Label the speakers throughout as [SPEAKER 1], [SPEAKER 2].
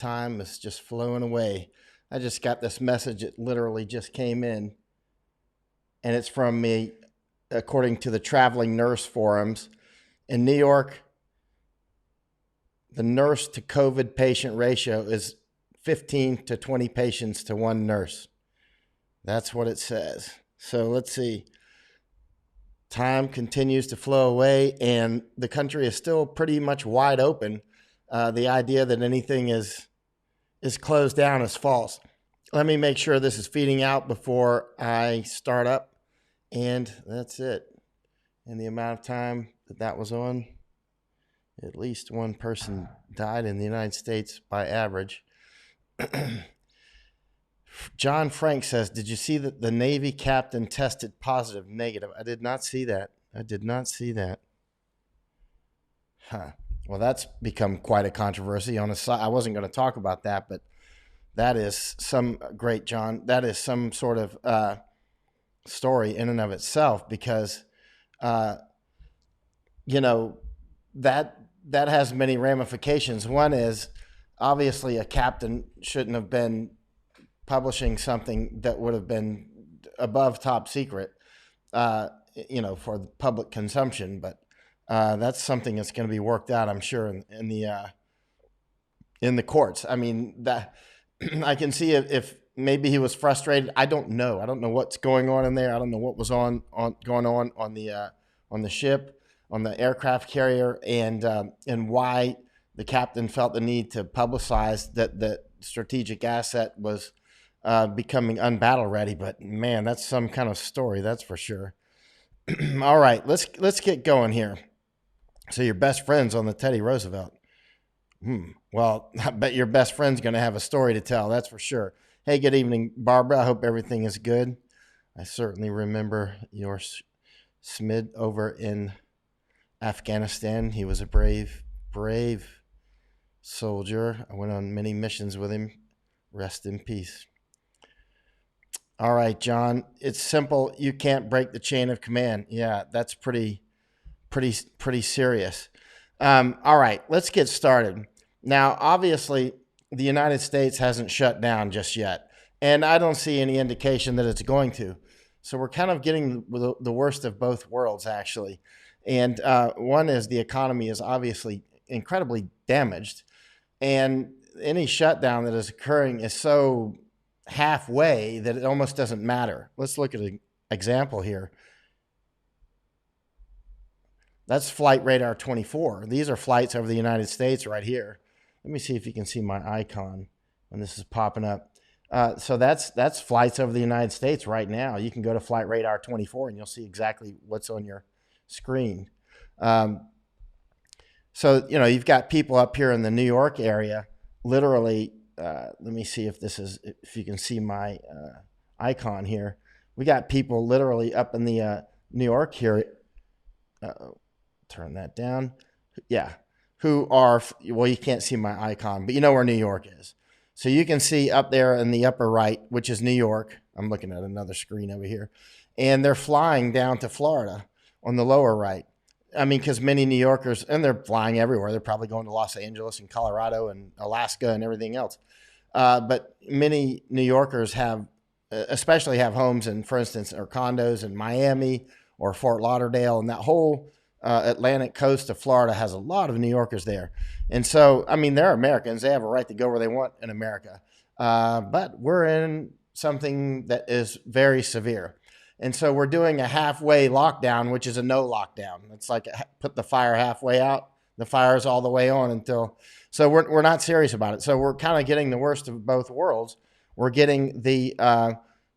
[SPEAKER 1] Time is just flowing away. I just got this message. It literally just came in, and it's from me, according to the traveling nurse forums. In New York, the nurse to COVID patient ratio is 15 to 20 patients to one nurse. That's what it says. So let's see. Time continues to flow away, and the country is still pretty much wide open. The idea that anything is closed down is false. Let me make sure this is feeding out before I start up, and that's it. And the amount of time that was on, at least one person died in the United States by average. John Frank says, did you see that the Navy captain tested positive? Negative. I did not see that. Huh. Well, that's become quite a controversy. On a side, I wasn't going to talk about that, but that is great, John. That is some sort of story in and of itself, because that has many ramifications. One is, obviously, a captain shouldn't have been publishing something that would have been above top secret, for the public consumption. But that's something that's going to be worked out, I'm sure, in the courts. I mean, that I can see if maybe he was frustrated. I don't know. I don't know what's going on in there. I don't know what was going on the ship, on the aircraft carrier, and why the captain felt the need to publicize that the strategic asset was becoming unbattle ready. But man, that's some kind of story, that's for sure. All right, let's get going here. So your best friend's on the Teddy Roosevelt. Well, I bet your best friend's going to have a story to tell, that's for sure. Hey, good evening, Barbara. I hope everything is good. I certainly remember your Smid over in Afghanistan. He was a brave soldier. I went on many missions with him. Rest in peace. All right, John, it's simple. You can't break the chain of command. Yeah, that's pretty serious. All right, let's get started. Now, obviously, the United States hasn't shut down just yet, and I don't see any indication that it's going to. So we're kind of getting the worst of both worlds, actually. And one is the economy is obviously incredibly damaged, and any shutdown that is occurring is so halfway that it almost doesn't matter. Let's look at an example here. That's Flight Radar 24. These are flights over the United States right here. Let me see if you can see my icon when this is popping up. So that's flights over the United States right now. You can go to Flight Radar 24 and you'll see exactly what's on your screen. So, you've got people up here in the New York area, literally. Let me see if you can see my icon here. We got people literally up in the New York here. Turn that down. Yeah. Who are, well, you can't see my icon, but you know where New York is. So you can see up there in the upper right, which is New York. I'm looking at another screen over here. And they're flying down to Florida on the lower right. I mean, because many New Yorkers, and they're flying everywhere. They're probably going to Los Angeles and Colorado and Alaska and everything else. But many New Yorkers especially have homes in, for instance, or condos in Miami or Fort Lauderdale, and that whole Atlantic coast of Florida has a lot of New Yorkers there. And so, I mean, they're Americans. They have a right to go where they want in America. But we're in something that is very severe. And so we're doing a halfway lockdown, which is a no lockdown. It's like put the fire halfway out. The fire is all the way on until... So we're not serious about it. So we're kind of getting the worst of both worlds. We're getting the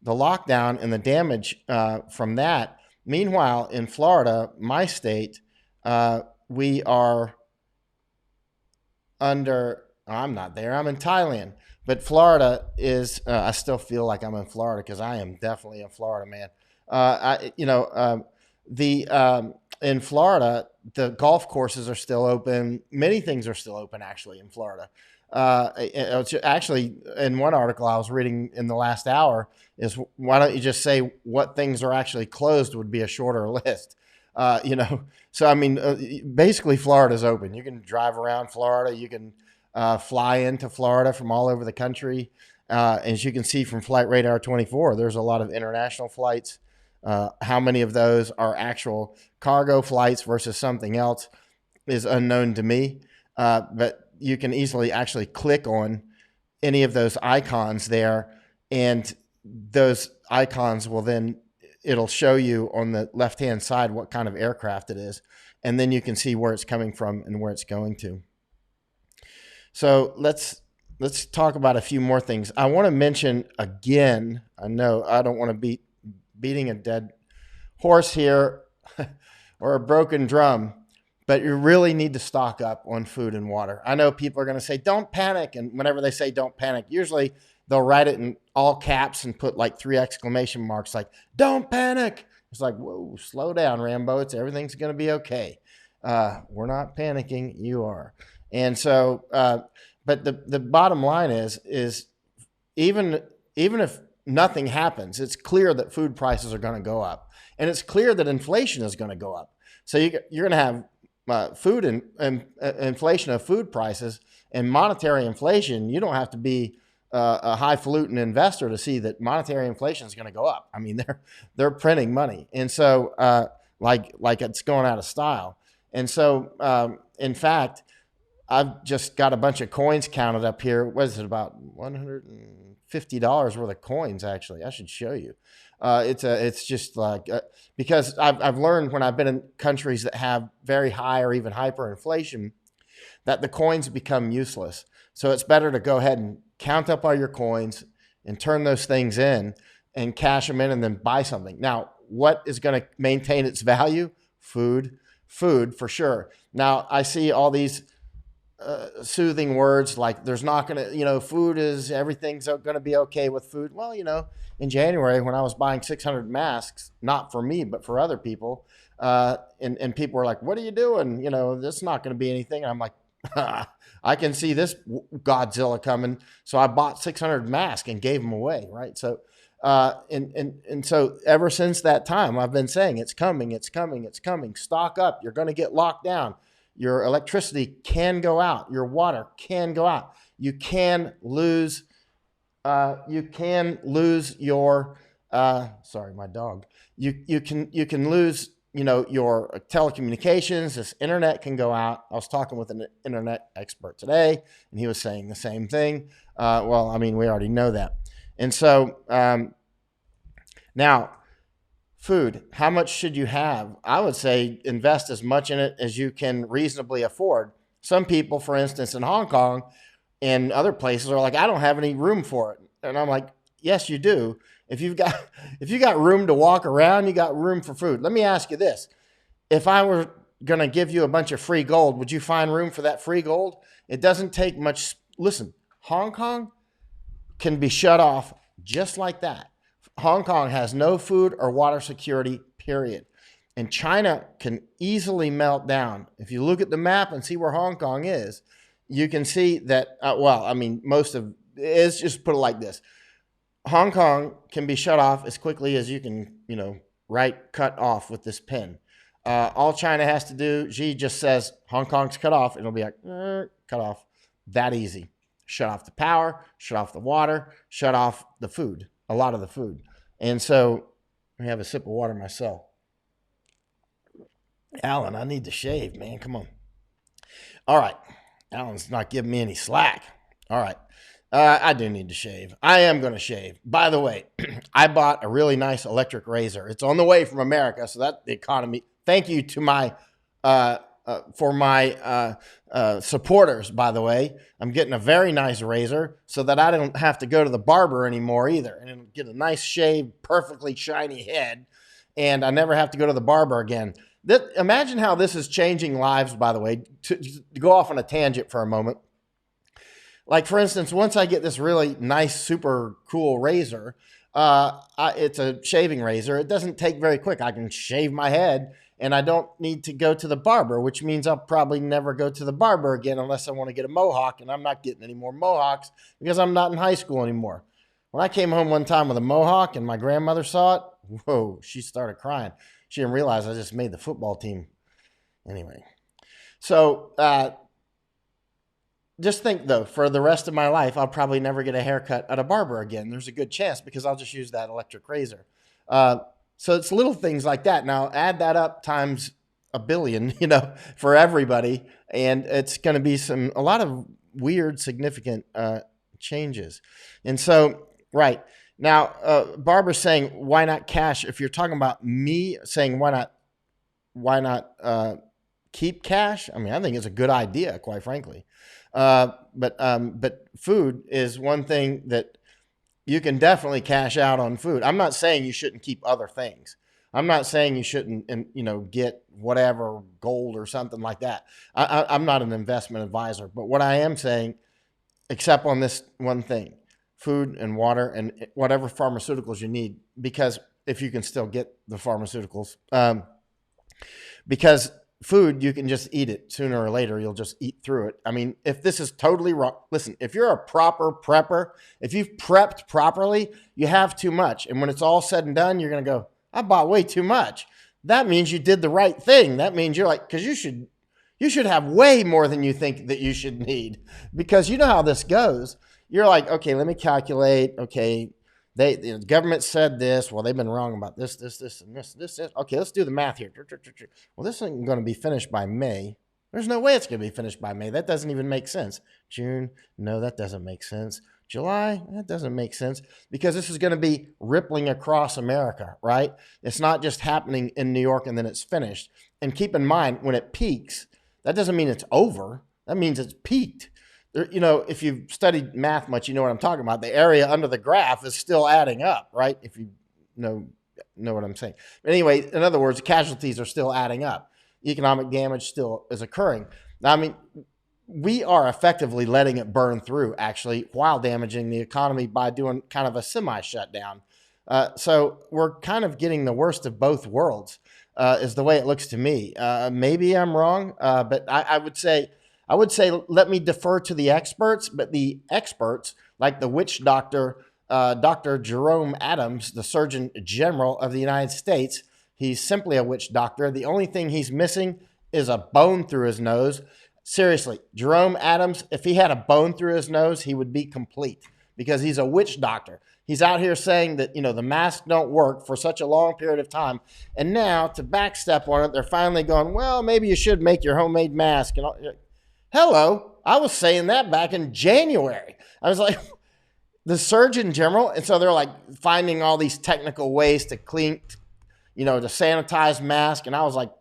[SPEAKER 1] lockdown and the damage from that. Meanwhile, in Florida, my state, we are under... I'm not there. I'm in Thailand. But Florida is... I still feel like I'm in Florida because I am definitely in Florida, man. In Florida, the golf courses are still open. Many things are still open, actually, in Florida. Actually, in one article I was reading in the last hour is, why don't you just say what things are actually closed would be a shorter list. So, I mean, basically Florida's open. You can drive around Florida. You can fly into Florida from all over the country. As you can see from Flight Radar 24, there's a lot of international flights. How many of those are actual cargo flights versus something else is unknown to me. But you can easily actually click on any of those icons there, and those icons will then, it'll show you on the left-hand side what kind of aircraft it is. And then you can see where it's coming from and where it's going to. So let's talk about a few more things. I want to mention again, I know I don't want to beating a dead horse here or a broken drum, but you really need to stock up on food and water. I know people are going to say, don't panic. And whenever they say don't panic, usually they'll write it in all caps and put like 3 exclamation marks, like, don't panic. It's like, whoa, slow down, Rambo. Everything's going to be okay. We're not panicking. You are. And so, but the bottom line is even if nothing happens, it's clear that food prices are going to go up, and it's clear that inflation is going to go up. So you're going to have food and inflation of food prices and monetary inflation. You don't have to be a highfalutin investor to see that monetary inflation is going to go up. I mean, they're printing money, and so like it's going out of style. And so, in fact, I've just got a bunch of coins counted up here. What is it, about $150 worth of coins? Actually, I should show you. It's just like because I've learned when I've been in countries that have very high or even hyperinflation that the coins become useless. So it's better to go ahead and count up all your coins and turn those things in and cash them in and then buy something. Now, what is going to maintain its value? Food for sure. Now, I see all these soothing words like there's not going to, food is, everything's going to be okay with food. Well, in January when I was buying 600 masks, not for me, but for other people, and people were like, what are you doing? This is not going to be anything. And I'm like, I can see this Godzilla coming. So I bought 600 masks and gave them away. Right. So, and so ever since that time, I've been saying it's coming, it's coming, it's coming. Stock up. You're going to get locked down. Your electricity can go out. Your water can go out. You can lose your, sorry, my dog. You can lose, your telecommunications. This internet can go out. I was talking with an internet expert today, and he was saying the same thing. Well, I mean, we already know that. And so now, food, how much should you have? I would say invest as much in it as you can reasonably afford. Some people, for instance, in Hong Kong and other places are like, I don't have any room for it. And I'm like, yes, you do. If you got room to walk around, you got room for food. Let me ask you this. If I were going to give you a bunch of free gold, would you find room for that free gold? It doesn't take much. Listen, Hong Kong can be shut off just like that. Hong Kong has no food or water security, period. And China can easily melt down. If you look at the map and see where Hong Kong is, you can see that, most of it is, just put it like this. Hong Kong can be shut off as quickly as you can, cut off with this pen. All China has to do, Xi just says Hong Kong's cut off, and it'll be like, cut off. That easy. Shut off the power, shut off the water, shut off the food, a lot of the food. And so I have a sip of water myself. Alan, I need to shave, man. Come on. All right. Alan's not giving me any slack. All right. I do need to shave. I am going to shave. By the way, I bought a really nice electric razor. It's on the way from America, so that the economy. Thank you to my supporters, by the way. I'm getting a very nice razor so that I don't have to go to the barber anymore either, and get a nice shaved, perfectly shiny head, and I never have to go to the barber again. Imagine how this is changing lives, by the way, to go off on a tangent for a moment. Like, for instance, once I get this really nice, super cool razor, it's a shaving razor. It doesn't take very quick. I can shave my head, and I don't need to go to the barber, which means I'll probably never go to the barber again unless I want to get a mohawk, and I'm not getting any more mohawks because I'm not in high school anymore. When I came home one time with a mohawk and my grandmother saw it, whoa, she started crying. She didn't realize I just made the football team. Anyway, so just think though, for the rest of my life, I'll probably never get a haircut at a barber again. There's a good chance because I'll just use that electric razor. So it's little things like that. Now add that up times a billion, for everybody, and it's going to be a lot of weird, significant changes. And so, right now, Barbara's saying, "Why not cash?" If you're talking about me saying, "Why not keep cash?" I mean, I think it's a good idea, quite frankly. But food is one thing that you can definitely cash out on food. I'm not saying you shouldn't keep other things. I'm not saying you shouldn't, get whatever gold or something like that. I'm not an investment advisor, but what I am saying, except on this one thing, food and water and whatever pharmaceuticals you need, because if you can still get the pharmaceuticals, because food, you can just eat it sooner or later. You'll just eat through it. I mean, if this is totally wrong, listen, if you're a proper prepper, if you've prepped properly, you have too much. And when it's all said and done, you're going to go, I bought way too much. That means you did the right thing. That means you're like, because you should have way more than you think that you should need, because you know how this goes. You're like, okay, let me calculate. Okay, the government said this. Well, they've been wrong about this, and this. Okay, let's do the math here. Well, this isn't going to be finished by May. There's no way it's going to be finished by May. That doesn't even make sense. June, no, that doesn't make sense. July, that doesn't make sense, because this is going to be rippling across America, right? It's not just happening in New York and then it's finished. And keep in mind, when it peaks, that doesn't mean it's over. That means it's peaked. If you've studied math much, you know what I'm talking about. The area under the graph is still adding up, right? If you know what I'm saying. But anyway, in other words, casualties are still adding up. Economic damage still is occurring. Now, I mean, we are effectively letting it burn through, actually, while damaging the economy by doing kind of a semi-shutdown. So we're kind of getting the worst of both worlds, is the way it looks to me. Maybe I'm wrong, but I would say, let me defer to the experts. But the experts, like the witch doctor, Dr. Jerome Adams, the Surgeon General of the United States, he's simply a witch doctor. The only thing he's missing is a bone through his nose. Seriously, Jerome Adams, if he had a bone through his nose, he would be complete, because he's a witch doctor. He's out here saying that, the masks don't work for such a long period of time. And now, to backstep on it, they're finally going, well, maybe you should make your homemade mask. And all. Hello, I was saying that back in January. I was like, the Surgeon General. And so they're like finding all these technical ways to clean, to sanitize masks. And I was like,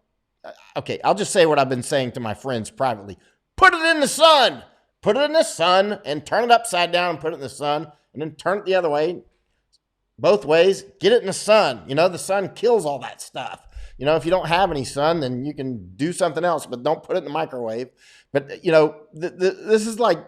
[SPEAKER 1] okay, I'll just say what I've been saying to my friends privately. Put it in the sun. Put it in the sun and turn it upside down and put it in the sun, and then turn it the other way. Both ways, get it in the sun. The sun kills all that stuff. If you don't have any sun, then you can do something else, but don't put it in the microwave. But, this is like,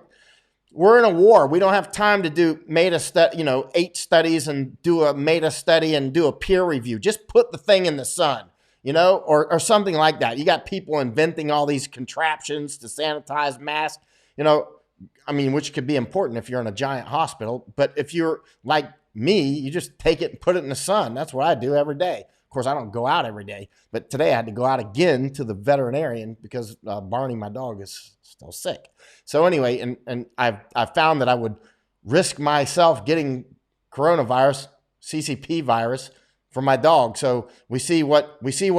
[SPEAKER 1] we're in a war. We don't have time to do 8 studies and do a meta study and do a peer review. Just put the thing in the sun. Or something like that. You got people inventing all these contraptions to sanitize masks, which could be important if you're in a giant hospital. But if you're like me, you just take it and put it in the sun. That's what I do every day. Of course, I don't go out every day. But today I had to go out again to the veterinarian because Barney, my dog, is still sick. So anyway, and I've found that I would risk myself getting coronavirus, CCP virus, for my dog. So we see what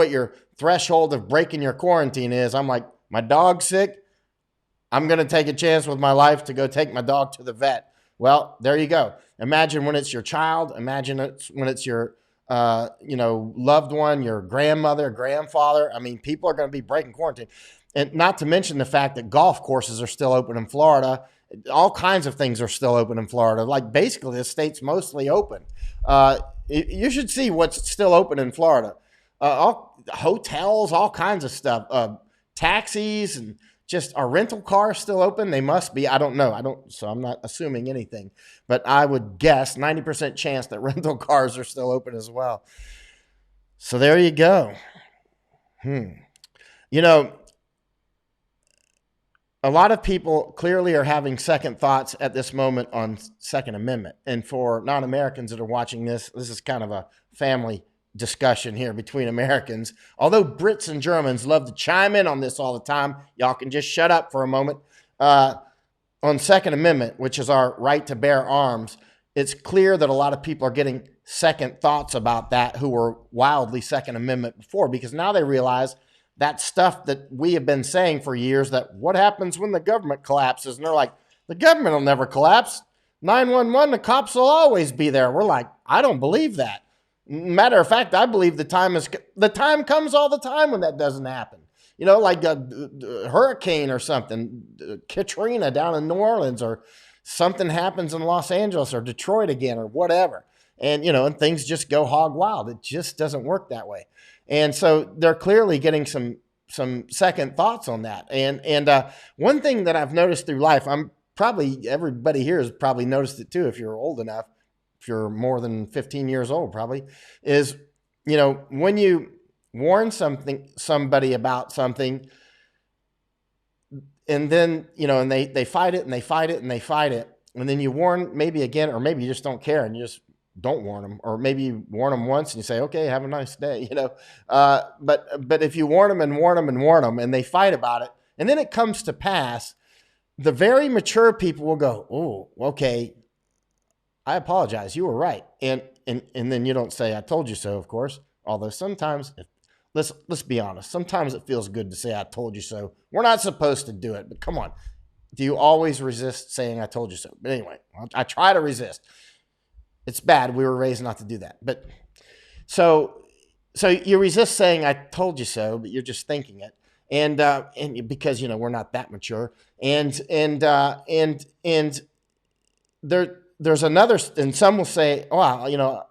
[SPEAKER 1] your threshold of breaking your quarantine is. I'm like, my dog's sick. I'm going to take a chance with my life to go take my dog to the vet. Well, there you go. Imagine when it's your child. Imagine when it's your, loved one, your grandmother, grandfather. I mean, people are going to be breaking quarantine. And not to mention the fact that golf courses are still open in Florida. All kinds of things are still open in Florida. Like basically the state's mostly open. You should see what's still open in Florida. All hotels, all kinds of stuff. Taxis, and just, are rental cars still open? They must be. I don't know. So I'm not assuming anything. But I would guess 90% chance that rental cars are still open as well. So there you go. A lot of people clearly are having second thoughts at this moment on Second Amendment. And for non-Americans that are watching this is kind of a family discussion here between Americans. Although Brits and Germans love to chime in on this all the time, y'all can just shut up for a moment. on Second Amendment, which is our right to bear arms, it's clear that a lot of people are getting second thoughts about that who were wildly Second Amendment before, because now they realize that stuff that we have been saying for years, that what happens when the government collapses? And they're like, the government will never collapse. 911, the cops will always be there. We're like, I don't believe that. Matter of fact, I believe the time comes all the time when that doesn't happen. You know, like a hurricane or something, Katrina down in New Orleans, or something happens in Los Angeles or Detroit again or whatever. And, you know, and things just go hog wild. It just doesn't work that way. And so they're clearly getting some second thoughts on that. And one thing that I've noticed through life, everybody here has probably noticed it too, if you're old enough, if you're more than 15 years old, probably, is, you know, when you warn somebody about something, and then, you know, and they fight it and they fight it and they fight it. And then you warn maybe again, or maybe you just don't care and you just don't warn them, or maybe you warn them once and you say, okay, have a nice day, you know. But if you warn them and warn them and warn them and they fight about it, and then it comes to pass, the very mature people will go, oh, okay, I apologize, you were right. And then you don't say, I told you so, of course. Although sometimes, let's be honest, sometimes it feels good to say, I told you so. We're not supposed to do it, but come on. Do you always resist saying, I told you so? But anyway, I try to resist. It's bad. We were raised not to do that. But so you resist saying, I told you so, but you're just thinking it. And because, you know, we're not that mature. And there's another, and some will say, wow, you know,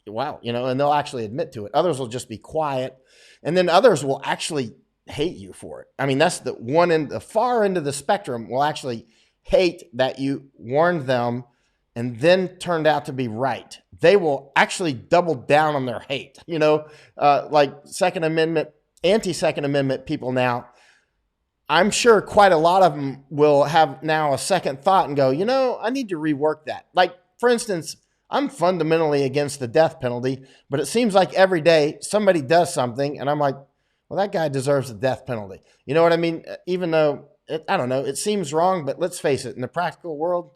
[SPEAKER 1] and they'll actually admit to it. Others will just be quiet. And then others will actually hate you for it. I mean, that's the one end, the far end of the spectrum will actually hate that you warned them and then turned out to be right. They will actually double down on their hate, you know, like Second Amendment, anti-Second Amendment people now. I'm sure quite a lot of them will have now a second thought and go, you know, I need to rework that. Like, for instance, I'm fundamentally against the death penalty, but it seems like every day somebody does something and I'm like, well, that guy deserves the death penalty. You know what I mean? Even though, I don't know, it seems wrong, but let's face it, in the practical world.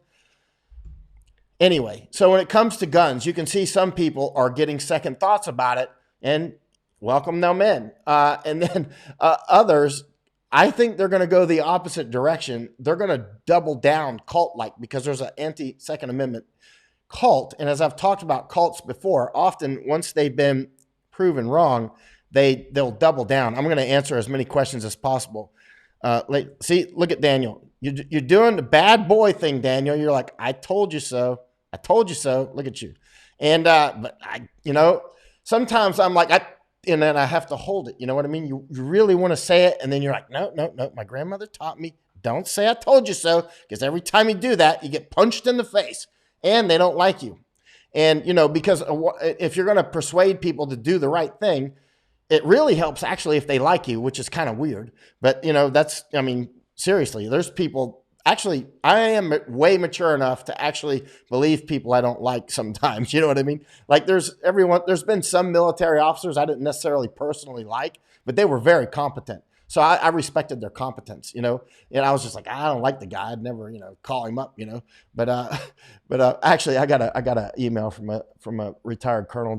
[SPEAKER 1] Anyway, so when it comes to guns, you can see some people are getting second thoughts about it and welcome them in. And then others, I think they're going to go the opposite direction. They're going to double down cult-like, because there's an anti-Second Amendment cult. And as I've talked about cults before, often once they've been proven wrong, they'll double down. I'm going to answer as many questions as possible. See, look at Daniel. You're doing the bad boy thing, Daniel. You're like, I told you so. I told you so. Look at you. And, but I, you know, sometimes I'm like, and then I have to hold it. You know what I mean? You really want to say it. And then you're like, no. My grandmother taught me, don't say I told you so. Because every time you do that, you get punched in the face and they don't like you. And, you know, because if you're going to persuade people to do the right thing, it really helps actually if they like you, which is kind of weird. But, you know, I mean, seriously, there's people, actually, I am way mature enough to actually believe people I don't like sometimes. You know what I mean? Like there's been some military officers I didn't necessarily personally like, but they were very competent. So I respected their competence, you know, and I was just like, I don't like the guy. I'd never, you know, call him up, you know, but actually I got an email from a retired colonel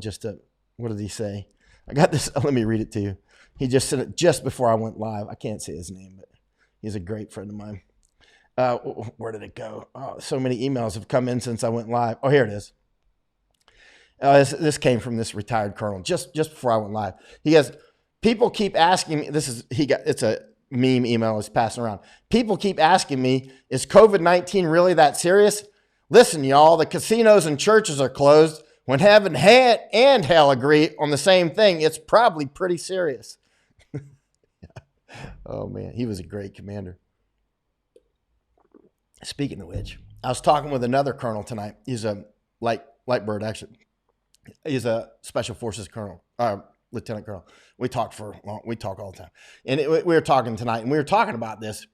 [SPEAKER 1] what did he say? I got this. Let me read it to you. He just sent it just before I went live. I can't say his name, but he's a great friend of mine. Where did it go? Oh, so many emails have come in since I went live. Oh, here it is. This came from this retired colonel just before I went live. He goes, people keep asking me, it's a meme email is passing around. People keep asking me, is COVID-19 really that serious? Listen, y'all, the casinos and churches are closed. When heaven and hell agree on the same thing, it's probably pretty serious. Oh, man, he was a great commander. Speaking of which, I was talking with another colonel tonight. He's a light bird, actually. He's a special forces colonel, lieutenant colonel. We talk all the time. And we were talking tonight, and we were talking about this.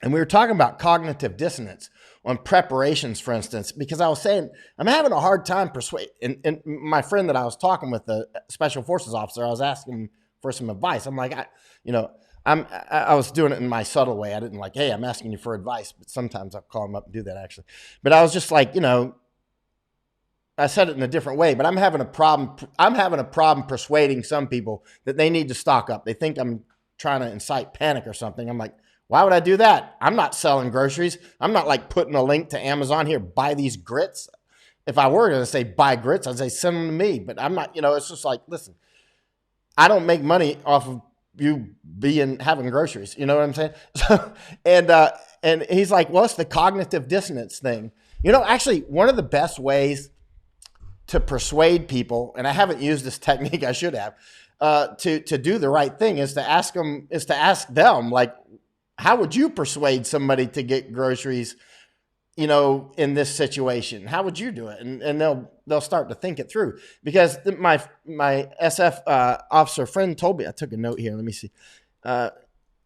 [SPEAKER 1] And we were talking about cognitive dissonance on preparations, for instance, because I was saying, I'm having a hard time persuading, and my friend that I was talking with, the special forces officer, I was asking him for some advice. I'm like, I was doing it in my subtle way. I didn't like, hey, I'm asking you for advice, but sometimes I'll call them up and do that actually. But I was just like, I said it in a different way, but I'm having a problem. I'm having a problem persuading some people that they need to stock up. They think I'm trying to incite panic or something. I'm like, why would I do that? I'm not selling groceries. I'm not like putting a link to Amazon here, buy these grits. If I were going to say buy grits, I'd say send them to me, but I'm not, it's just like, listen, I don't make money off of you having groceries. You know what I'm saying? So, and he's like, well, it's the cognitive dissonance thing. Actually one of the best ways to persuade people, and I haven't used this technique, I should have, to do the right thing is to ask them, like, how would you persuade somebody to get groceries, in this situation? How would you do it? And they'll start to think it through, because my SF officer friend told me, I took a note here. Let me see.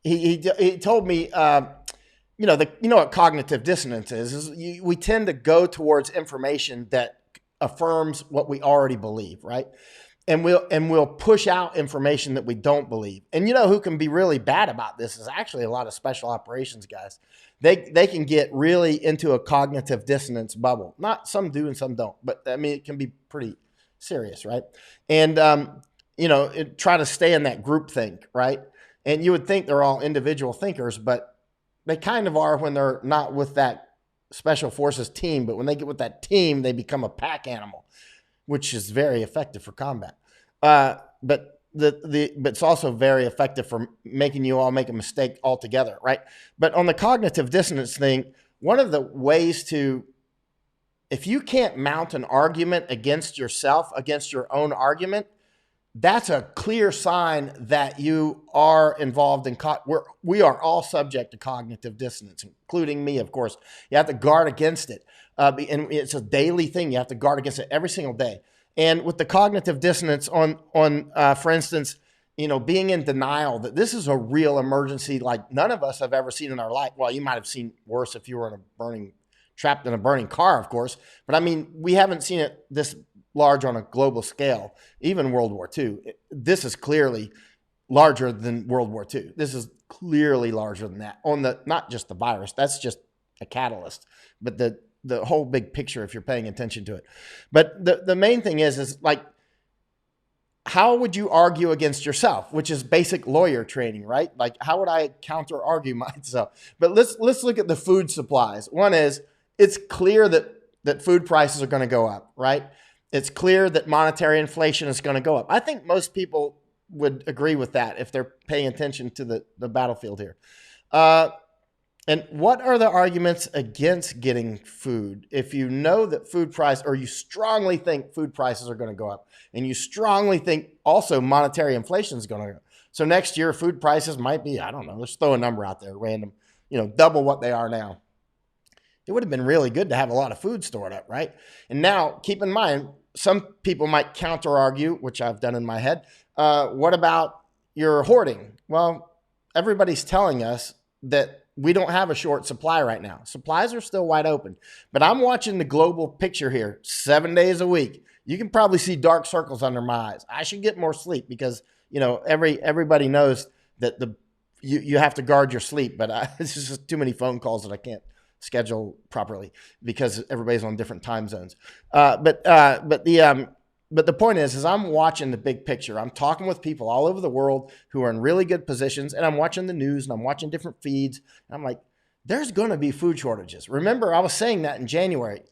[SPEAKER 1] He told me, what cognitive dissonance is we tend to go towards information that affirms what we already believe, right? And we'll push out information that we don't believe. And who can be really bad about this is actually a lot of special operations guys. They can get really into a cognitive dissonance bubble. Not some do and some don't, but I mean, it can be pretty serious, right? And try to stay in that group think, right? And you would think they're all individual thinkers, but they kind of are when they're not with that special forces team. But when they get with that team, they become a pack animal, which is very effective for combat. But it's also very effective for making you all make a mistake altogether, right? But on the cognitive dissonance thing, one of the ways if you can't mount an argument against yourself, against your own argument, that's a clear sign that you are involved in, we are all subject to cognitive dissonance, including me, of course. You have to guard against it. And it's a daily thing. You have to guard against it every single day. And with the cognitive dissonance on for instance, being in denial that this is a real emergency like none of us have ever seen in our life. Well, you might have seen worse if you were trapped in a burning car, of course. But I mean, we haven't seen it this large on a global scale, even World War II. This is clearly larger than World War II. This is clearly larger than that not just the virus. That's just a catalyst, but the whole big picture, if you're paying attention to it. But the main thing is like, how would you argue against yourself, which is basic lawyer training, right? Like, how would I counter argue myself? But let's look at the food supplies. One is, it's clear that food prices are going to go up, right? It's clear that monetary inflation is going to go up. I think most people would agree with that if they're paying attention to the battlefield here. And what are the arguments against getting food? If you know that or you strongly think food prices are going to go up, and you strongly think also monetary inflation is going to go up. So next year, food prices might be, I don't know, let's throw a number out there, random, double what they are now. It would have been really good to have a lot of food stored up, right? And now, keep in mind, some people might counter argue, which I've done in my head. What about your hoarding? Well, everybody's telling us that we don't have a short supply right now. Supplies are still wide open, but I'm watching the global picture here 7 days a week. You can probably see dark circles under my eyes. I should get more sleep because, everybody knows that you have to guard your sleep, but it's just too many phone calls that I can't schedule properly because everybody's on different time zones. But the point is I'm watching the big picture. I'm talking with people all over the world who are in really good positions, and I'm watching the news and I'm watching different feeds. And I'm like, there's going to be food shortages. Remember, I was saying that in January,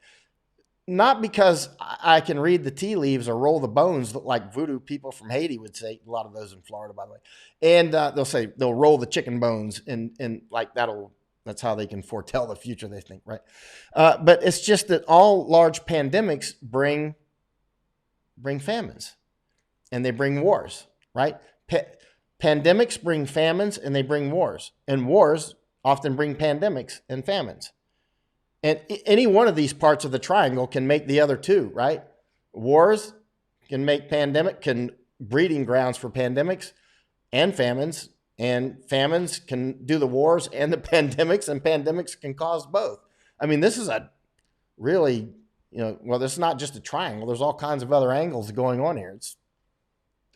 [SPEAKER 1] not because I can read the tea leaves or roll the bones like voodoo people from Haiti would say. A lot of those in Florida, by the way. And they'll roll the chicken bones and like that's how they can foretell the future, they think, right? But it's just that all large pandemics bring famines, and they bring wars, right? Pandemics bring famines, and they bring wars, and wars often bring pandemics and famines. And any one of these parts of the triangle can make the other two, right? Wars can make breeding grounds for pandemics and famines can do the wars and the pandemics, and pandemics can cause both. I mean, this is a really, this is not just a triangle. There's all kinds of other angles going on here. It's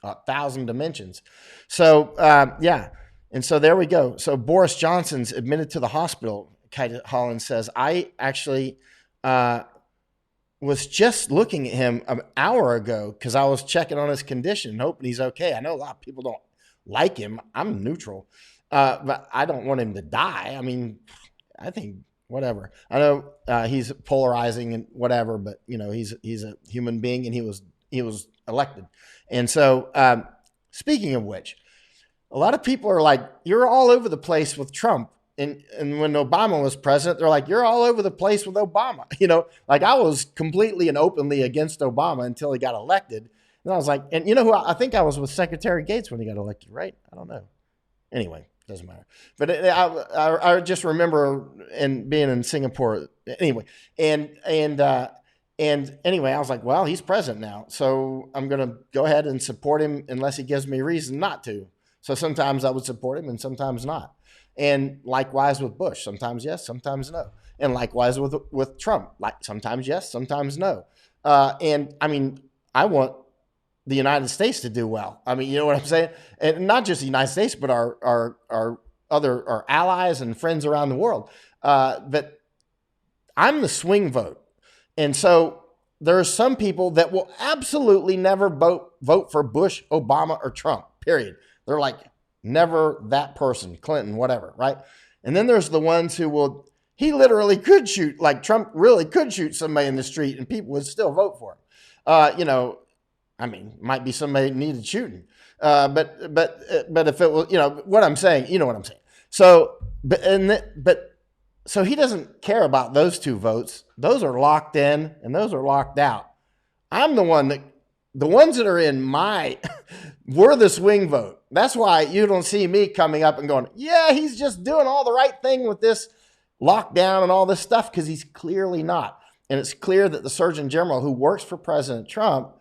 [SPEAKER 1] 1,000 dimensions. So, yeah. And so there we go. So Boris Johnson's admitted to the hospital. Kate Holland says, I actually was just looking at him an hour ago because I was checking on his condition, hoping he's okay. I know a lot of people don't like him. I'm neutral, but I don't want him to die. I mean, I think whatever. I know he's polarizing and whatever, but he's a human being, and he was elected. And so, speaking of which, a lot of people are like, you're all over the place with Trump. And when Obama was president, they're like, you're all over the place with Obama. Like I was completely and openly against Obama until he got elected. And I was like, and who I think I was with Secretary Gates when he got elected, right? I don't know. Anyway, doesn't matter. But I just remember being in Singapore anyway. And anyway, I was like, well, he's president now. So I'm going to go ahead and support him unless he gives me reason not to. So sometimes I would support him and sometimes not. And likewise with Bush, sometimes yes, sometimes no. And likewise with Trump, like sometimes yes, sometimes no. And I mean, I want the United States to do well. I mean, you know what I'm saying? And not just the United States, but our allies and friends around the world. But I'm the swing vote. And so there are some people that will absolutely never vote for Bush, Obama, or Trump, period. They're like, never that person, Clinton, whatever, right? And then there's the ones who will, he literally could shoot, like Trump really could shoot somebody in the street and people would still vote for him. I mean, might be somebody that needed shooting. But if it was, what I'm saying, you know what I'm saying. So, so he doesn't care about those two votes. Those are locked in and those are locked out. I'm the ones that are in we're the swing vote. That's why you don't see me coming up and going, yeah, he's just doing all the right thing with this lockdown and all this stuff, because he's clearly not. And it's clear that the Surgeon General who works for President Trump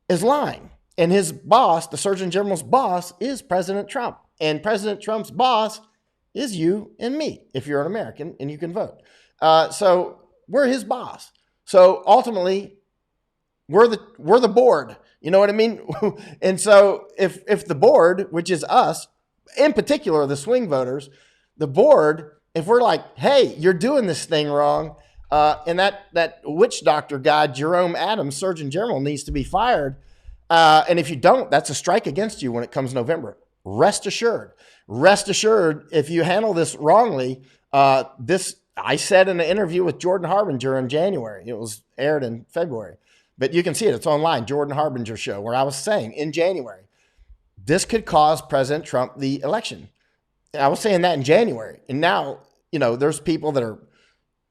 [SPEAKER 1] is lying. And his boss, the Surgeon General's boss, is President Trump. And President Trump's boss is you and me, if you're an American and you can vote. So we're his boss. So ultimately, we're the board. You know what I mean? And so if the board, which is us, in particular, the swing voters, the board, if we're like, hey, you're doing this thing wrong, and that witch doctor guy, Jerome Adams, Surgeon General, needs to be fired. And if you don't, that's a strike against you when it comes November. Rest assured, if you handle this wrongly, I said in an interview with Jordan Harbinger in January, it was aired in February, but you can see it. It's online, Jordan Harbinger show, where I was saying in January, this could cause President Trump the election. And I was saying that in January. And now, there's people that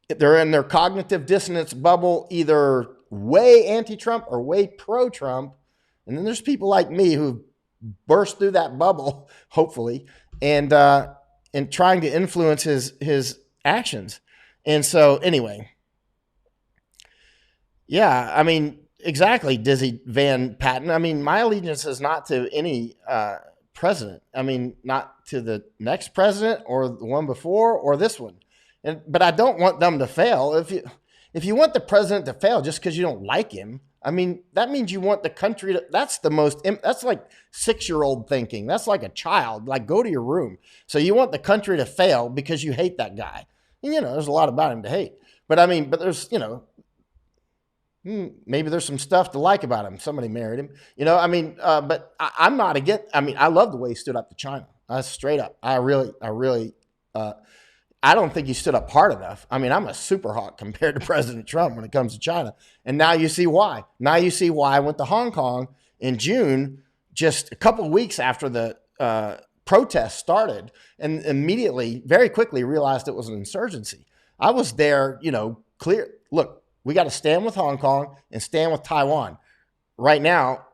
[SPEAKER 1] they're in their cognitive dissonance bubble, either way anti-Trump or way pro-Trump. And then there's people like me who burst through that bubble, hopefully, and trying to influence his actions. And so anyway, yeah, I mean, exactly, Dizzy Van Patten. I mean, my allegiance is not to any president. I mean, not to the next president or the one before or this one. But I don't want them to fail. If you want the president to fail just because you don't like him, I mean, that means you want the country to, that's like 6-year-old thinking. That's like a child, like go to your room. So you want the country to fail because you hate that guy. And, there's a lot about him to hate. But I mean, there's, maybe there's some stuff to like about him. Somebody married him, but I'm not against, I love the way he stood up to China. Straight up. I don't think he stood up hard enough. I mean, I'm a super hawk compared to President Trump when it comes to China. And now you see why. Now you see why I went to Hong Kong in June, just a couple of weeks after the protests started, and immediately, very quickly realized it was an insurgency. I was there, clear. Look, we got to stand with Hong Kong and stand with Taiwan. Right now,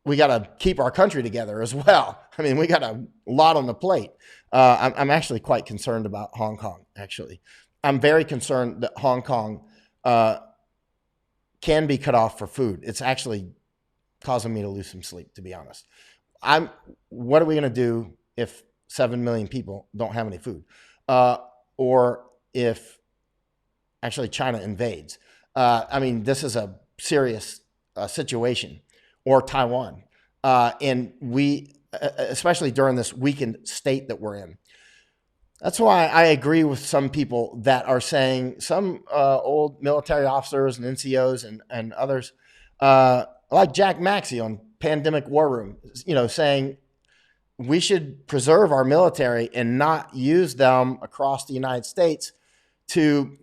[SPEAKER 1] we got to keep our country together as well. I mean, we got a lot on the plate. I'm actually quite concerned about Hong Kong, actually. I'm very concerned that Hong Kong can be cut off for food. It's actually causing me to lose some sleep, to be honest. What are we going to do if 7 million people don't have any food? Or if actually China invades? This is a serious situation. Or Taiwan. And especially during this weakened state that we're in. That's why I agree with some people that are saying, some old military officers and NCOs and others, like Jack Maxey on Pandemic War Room, saying we should preserve our military and not use them across the United States to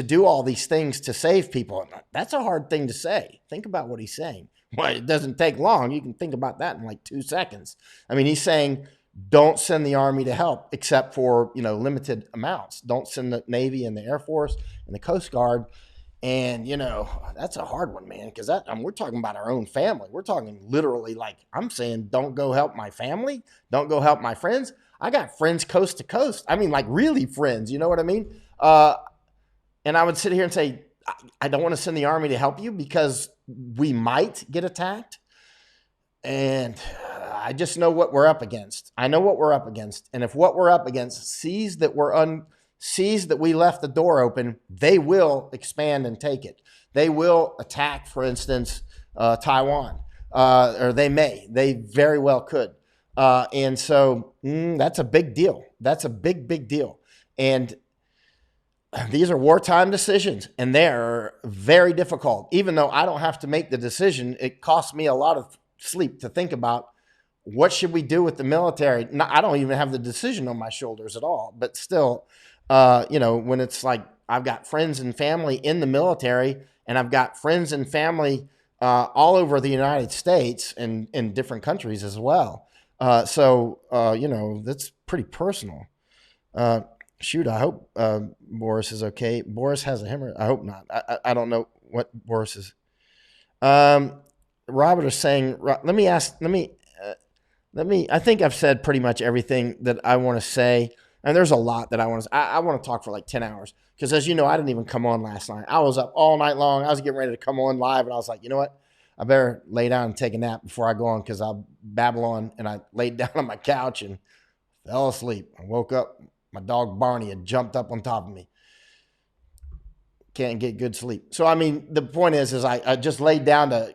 [SPEAKER 1] do all these things to save people. That's a hard thing to say. Think about what he's saying. Well, it doesn't take long. You can think about that in like 2 seconds. I mean, he's saying, don't send the Army to help except for, limited amounts. Don't send the Navy and the Air Force and the Coast Guard. And, that's a hard one, man, because we're talking about our own family. We're talking literally, like, I'm saying, don't go help my family. Don't go help my friends. I got friends coast to coast. I mean, like, really friends. You know what I mean? And I would sit here and say, I don't want to send the Army to help you because we might get attacked. And I just know what we're up against. I know what we're up against. And if what we're up against sees that we left the door open, they will expand and take it. They will attack, for instance, Taiwan, or they very well could. And so that's a big deal. That's a big, big deal. And these are wartime decisions, and they're very difficult. Even though I don't have to make the decision, it costs me a lot of sleep to think about what should we do with the military. I don't even have the decision on my shoulders at all, but still, when it's like I've got friends and family in the military, and I've got friends and family all over the United States and in different countries as well. So that's pretty personal. Shoot, I hope Boris is okay. Boris has a hemorrhage. I hope not. I don't know what Boris is. Robert is saying, I think I've said pretty much everything that I want to say. And there's a lot that I want to, I want to talk for like 10 hours. Because as you know, I didn't even come on last night. I was up all night long. I was getting ready to come on live. And I was like, you know what? I better lay down and take a nap before I go on, because I'll babble on. And I laid down on my couch and fell asleep. I woke up. My dog Barney had jumped up on top of me. Can't get good sleep. So, I mean, the point is I just laid down to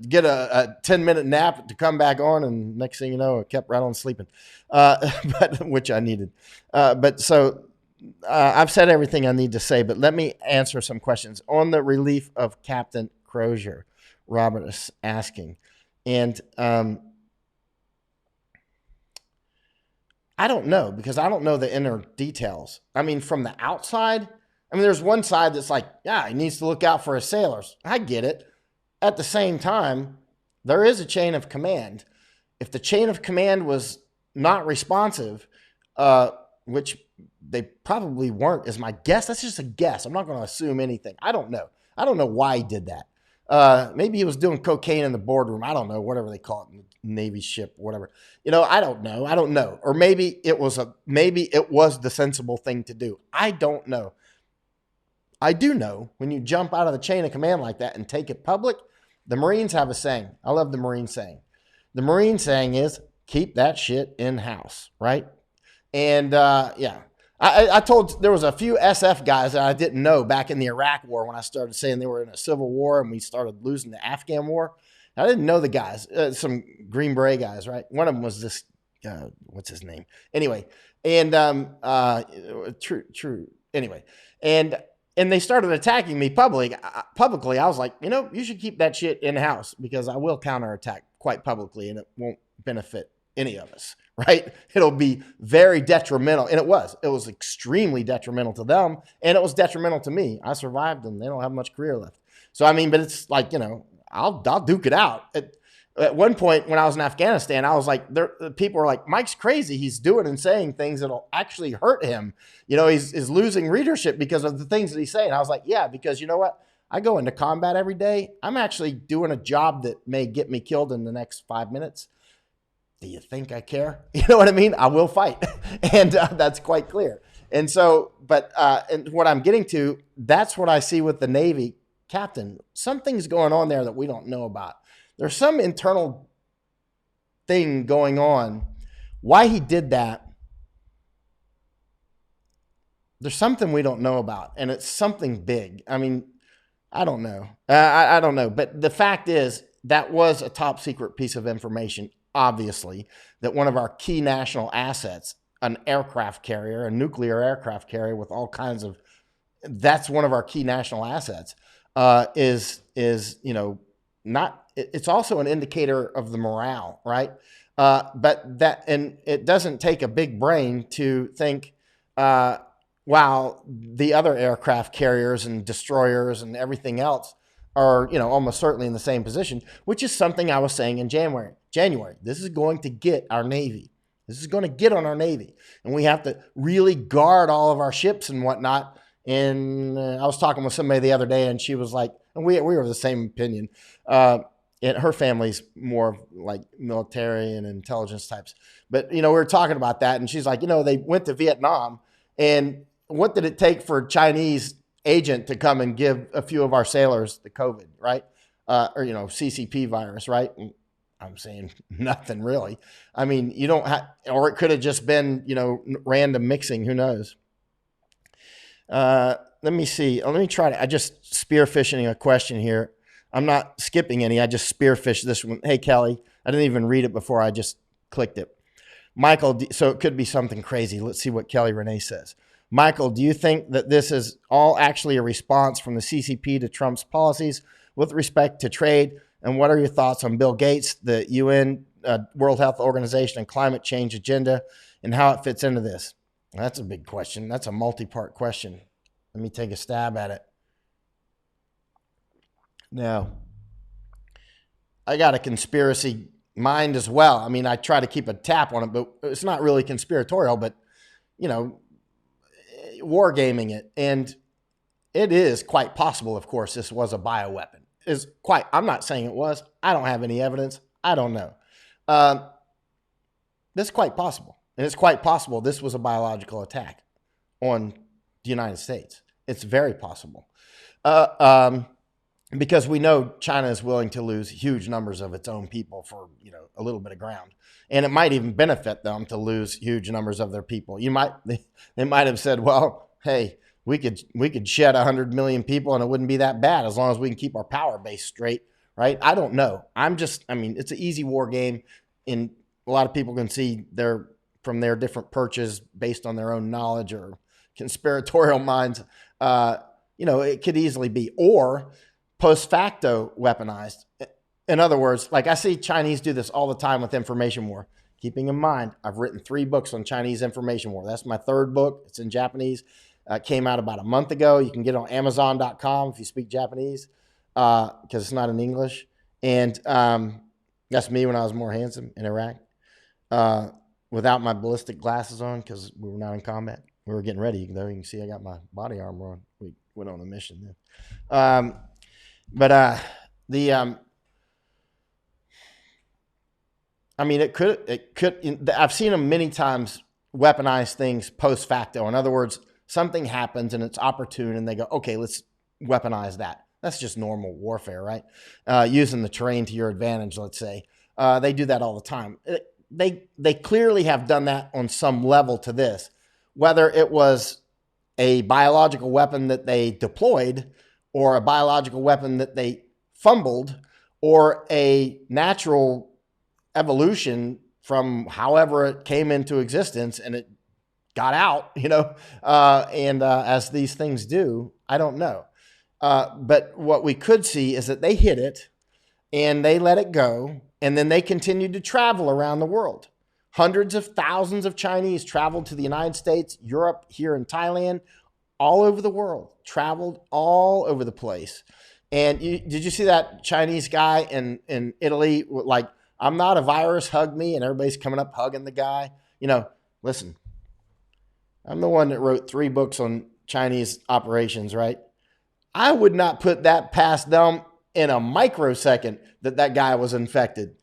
[SPEAKER 1] get a 10-minute nap to come back on. And next thing you know, I kept right on sleeping, which I needed. I've said everything I need to say, but let me answer some questions. On the relief of Captain Crozier, Robert is asking. And I don't know, because I don't know the inner details. I mean, from the outside, there's one side that's like, yeah, he needs to look out for his sailors. I get it. At the same time, there is a chain of command. If the chain of command was not responsive, which they probably weren't, is my guess. That's just a guess. I'm not going to assume anything. I don't know. I don't know why he did that. Maybe he was doing cocaine in the boardroom. I don't know, whatever they call it in the Navy ship, whatever. I don't know. Or maybe it was the sensible thing to do. I don't know. I do know when you jump out of the chain of command like that and take it public, the Marines have a saying. I love the Marine saying. The Marine saying is, keep that shit in-house, right? And I told, there was a few SF guys that I didn't know back in the Iraq war when I started saying they were in a civil war and we started losing the Afghan war. I didn't know the guys, some Green Beret guys, right? One of them was this, what's his name? Anyway, and true. Anyway, and they started attacking me publicly. I was like, you should keep that shit in-house, because I will counterattack quite publicly and it won't benefit any of us, right? It'll be very detrimental. And it was extremely detrimental to them. And it was detrimental to me. I survived and they don't have much career left. So, but it's like, I'll duke it out. At one point when I was in Afghanistan, I was like, people were like, Mike's crazy. He's doing and saying things that'll actually hurt him. He's losing readership because of the things that he's saying. I was like, yeah, because you know what? I go into combat every day. I'm actually doing a job that may get me killed in the next 5 minutes. Do you think I care? You know what I mean? I will fight. And that's quite clear. And so, and what I'm getting to, that's what I see with the Navy captain. Something's going on there that we don't know about. There's some internal thing going on. Why he did that, there's something we don't know about, and it's something big. I don't know. I don't know. But the fact is, that was a top secret piece of information. obviously, that one of our key national assets, an aircraft carrier, a nuclear aircraft carrier with all kinds of, that's one of our key national assets, is not. It's also an indicator of the morale, right? But that, and it doesn't take a big brain to think, wow, the other aircraft carriers and destroyers and everything else are, almost certainly in the same position, which is something I was saying in January. This is going to get our Navy. This is going to get on our Navy. And we have to really guard all of our ships and whatnot. And I was talking with somebody the other day, and she was like, and we were of the same opinion. And her family's more like military and intelligence types. But, we were talking about that, and she's like, they went to Vietnam, and what did it take for a Chinese agent to come and give a few of our sailors the COVID, right? Or, CCP virus, right? And I'm saying nothing really. I mean, you don't have, or it could have just been, random mixing. Who knows? Let me see. Let me try to, I just spearfishing a question here. I'm not skipping any. I just spearfished this one. Hey, Kelly, I didn't even read it before. I just clicked it. Michael, so it could be something crazy. Let's see what Kelly Renee says. Michael, do you think that this is all actually a response from the CCP to Trump's policies with respect to trade? And what are your thoughts on Bill Gates, the UN, World Health Organization, and climate change agenda, and how it fits into this? That's a big question. That's a multi-part question. Let me take a stab at it. Now, I got a conspiracy mind as well. I mean, I try to keep a tap on it, but it's not really conspiratorial, but, wargaming it. And it is quite possible, of course, this was a bioweapon. I'm not saying it was. I don't have any evidence. I don't know. That's quite possible. And it's quite possible this was a biological attack on the United States. It's very possible. Because we know China is willing to lose huge numbers of its own people for, a little bit of ground. And it might even benefit them to lose huge numbers of their people. They might have said, well, hey, we could shed 100 million people and it wouldn't be that bad as long as we can keep our power base straight, right? I don't know. It's an easy war game, and a lot of people can see from their different perches based on their own knowledge or conspiratorial minds. It could easily be, or post facto weaponized. In other words, like I see Chinese do this all the time with information war. Keeping in mind, I've written 3 books on Chinese information war. That's my 3rd book. It's in Japanese. Came out about a month ago. You can get it on Amazon.com if you speak Japanese, because it's not in English. And that's me when I was more handsome in Iraq, without my ballistic glasses on, because we were not in combat. We were getting ready, though. You can see I got my body armor on. We went on a mission then. It could, I've seen them many times weaponize things post facto. In other words, something happens and it's opportune and they go, okay, let's weaponize that. That's just normal warfare, right? Using the terrain to your advantage, let's say. They do that all the time. They clearly have done that on some level to this. Whether it was a biological weapon that they deployed, or a biological weapon that they fumbled, or a natural evolution from however it came into existence and it got out, as these things do, I don't know. But what we could see is that they hit it and they let it go, and then they continued to travel around the world. Hundreds of thousands of Chinese traveled to the United States, Europe, here in Thailand, all over the world, traveled all over the place. And did you see that Chinese guy in Italy, like, I'm not a virus, hug me, and everybody's coming up hugging the guy? Listen, I'm the one that wrote 3 books on Chinese operations, right? I would not put that past them in a microsecond that guy was infected.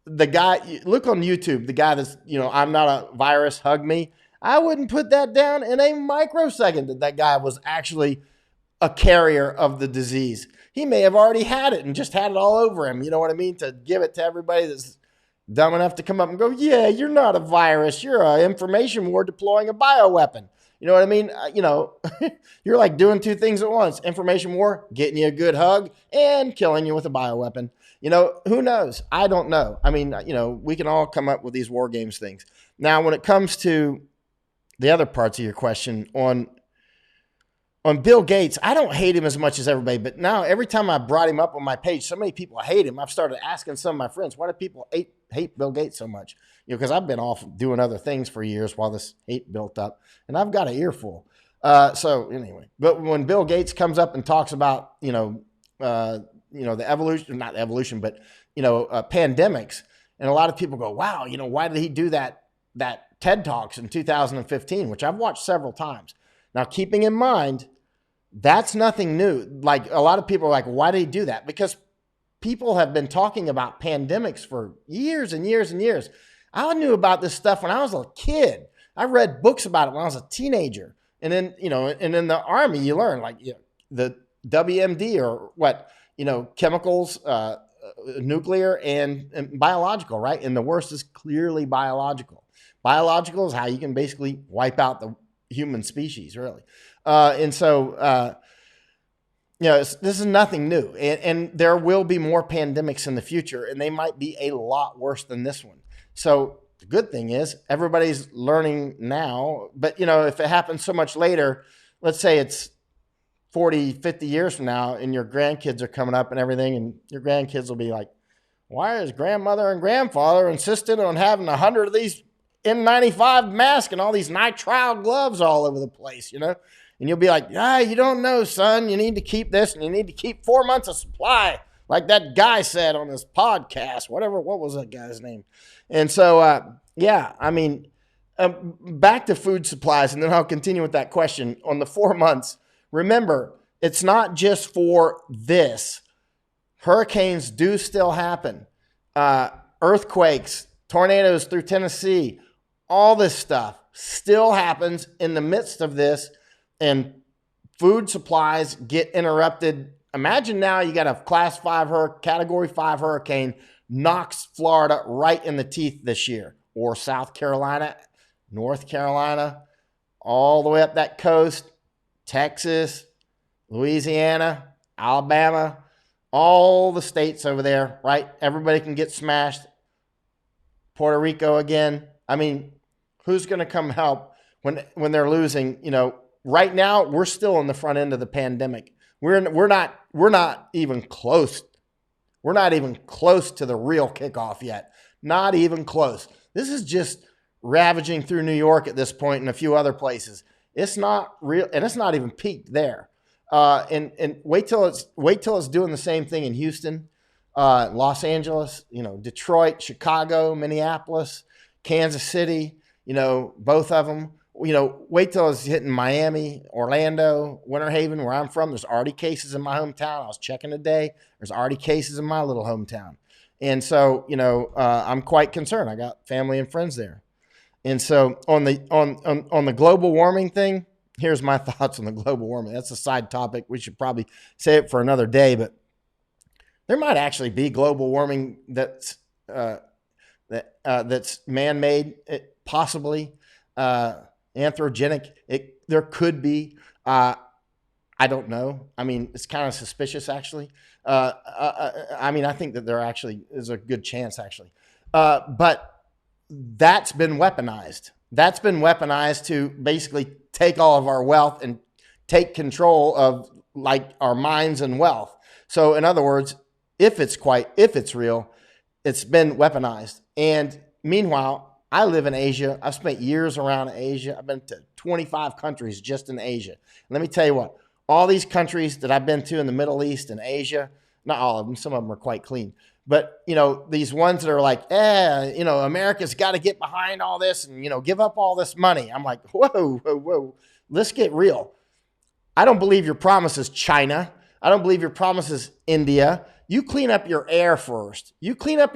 [SPEAKER 1] The guy, look on YouTube, the guy that's, I'm not a virus, hug me. I wouldn't put that down in a microsecond that guy was actually a carrier of the disease. He may have already had it and just had it all over him. You know what I mean? To give it to everybody that's dumb enough to come up and go, yeah, you're not a virus. You're an information war deploying a bioweapon. You know what I mean? You're like doing two things at once: information war, getting you a good hug, and killing you with a bioweapon. Who knows? I don't know. I mean, we can all come up with these war games things. Now, when it comes to the other parts of your question on Bill Gates, I don't hate him as much as everybody, but now every time I brought him up on my page, so many people hate him. I've started asking some of my friends, why do people hate Bill Gates so much? Because I've been off doing other things for years while this hate built up, and I've got an earful. So anyway, but when Bill Gates comes up and talks about, the evolution, not evolution, but, pandemics, and a lot of people go, wow, why did he do that TED Talks in 2015, which I've watched several times. Now, keeping in mind, that's nothing new. Like, a lot of people are like, why did he do that? Because people have been talking about pandemics for years and years and years. I knew about this stuff when I was a kid. I read books about it when I was a teenager. And then, and in the Army, you learn like the WMD or what, chemicals, nuclear and biological, right? And the worst is clearly biological. Biological is how you can basically wipe out the human species, really. This is nothing new. And there will be more pandemics in the future, and they might be a lot worse than this one. So the good thing is everybody's learning now. But, if it happens so much later, let's say it's 40, 50 years from now, and your grandkids are coming up and everything, and your grandkids will be like, why is grandmother and grandfather insisted on having 100 of these N95 masks and all these nitrile gloves all over the place, And you'll be like, you don't know, son. You need to keep this, and you need to keep 4 months of supply, like that guy said on his podcast, what was that guy's name? And so, back to food supplies, and then I'll continue with that question. On the 4 months, remember, it's not just for this. Hurricanes do still happen. Earthquakes, tornadoes through Tennessee, all this stuff still happens in the midst of this, and food supplies get interrupted. Imagine now you got a category 5 hurricane knocks Florida right in the teeth this year, or South Carolina, North Carolina, all the way up that coast, Texas, Louisiana, Alabama, all the states over there, right? Everybody can get smashed. Puerto Rico again. I mean, who's going to come help when they're losing? Right now we're still on the front end of the pandemic. We're not even close. We're not even close to the real kickoff yet. Not even close. This is just ravaging through New York at this point and a few other places. It's not real, and it's not even peaked there. And wait till it's doing the same thing in Houston, Los Angeles, Detroit, Chicago, Minneapolis, Kansas City, both of them. Wait till it's hitting Miami, Orlando, Winter Haven, where I'm from. There's already cases in my hometown. I was checking today. There's already cases in my little hometown. And so, I'm quite concerned. I got family and friends there. And so on the global warming thing, here's my thoughts on the global warming. That's a side topic. We should probably say it for another day, but there might actually be global warming that's man-made, possibly anthropogenic. There could be. I don't know. I mean, it's kind of suspicious, actually. I think that there actually is a good chance, actually. But that's been weaponized. That's been weaponized to basically take all of our wealth and take control of like our minds and wealth. So in other words, if it's real, it's been weaponized. And meanwhile, I live in Asia. I've spent years around Asia. I've been to 25 countries just in Asia. And let me tell you what, all these countries that I've been to in the Middle East and Asia, not all of them, some of them are quite clean. But, these ones that are like, America's got to get behind all this and, give up all this money. I'm like, whoa, let's get real. I don't believe your promise is China. I don't believe your promise is India. You clean up your air first. You clean up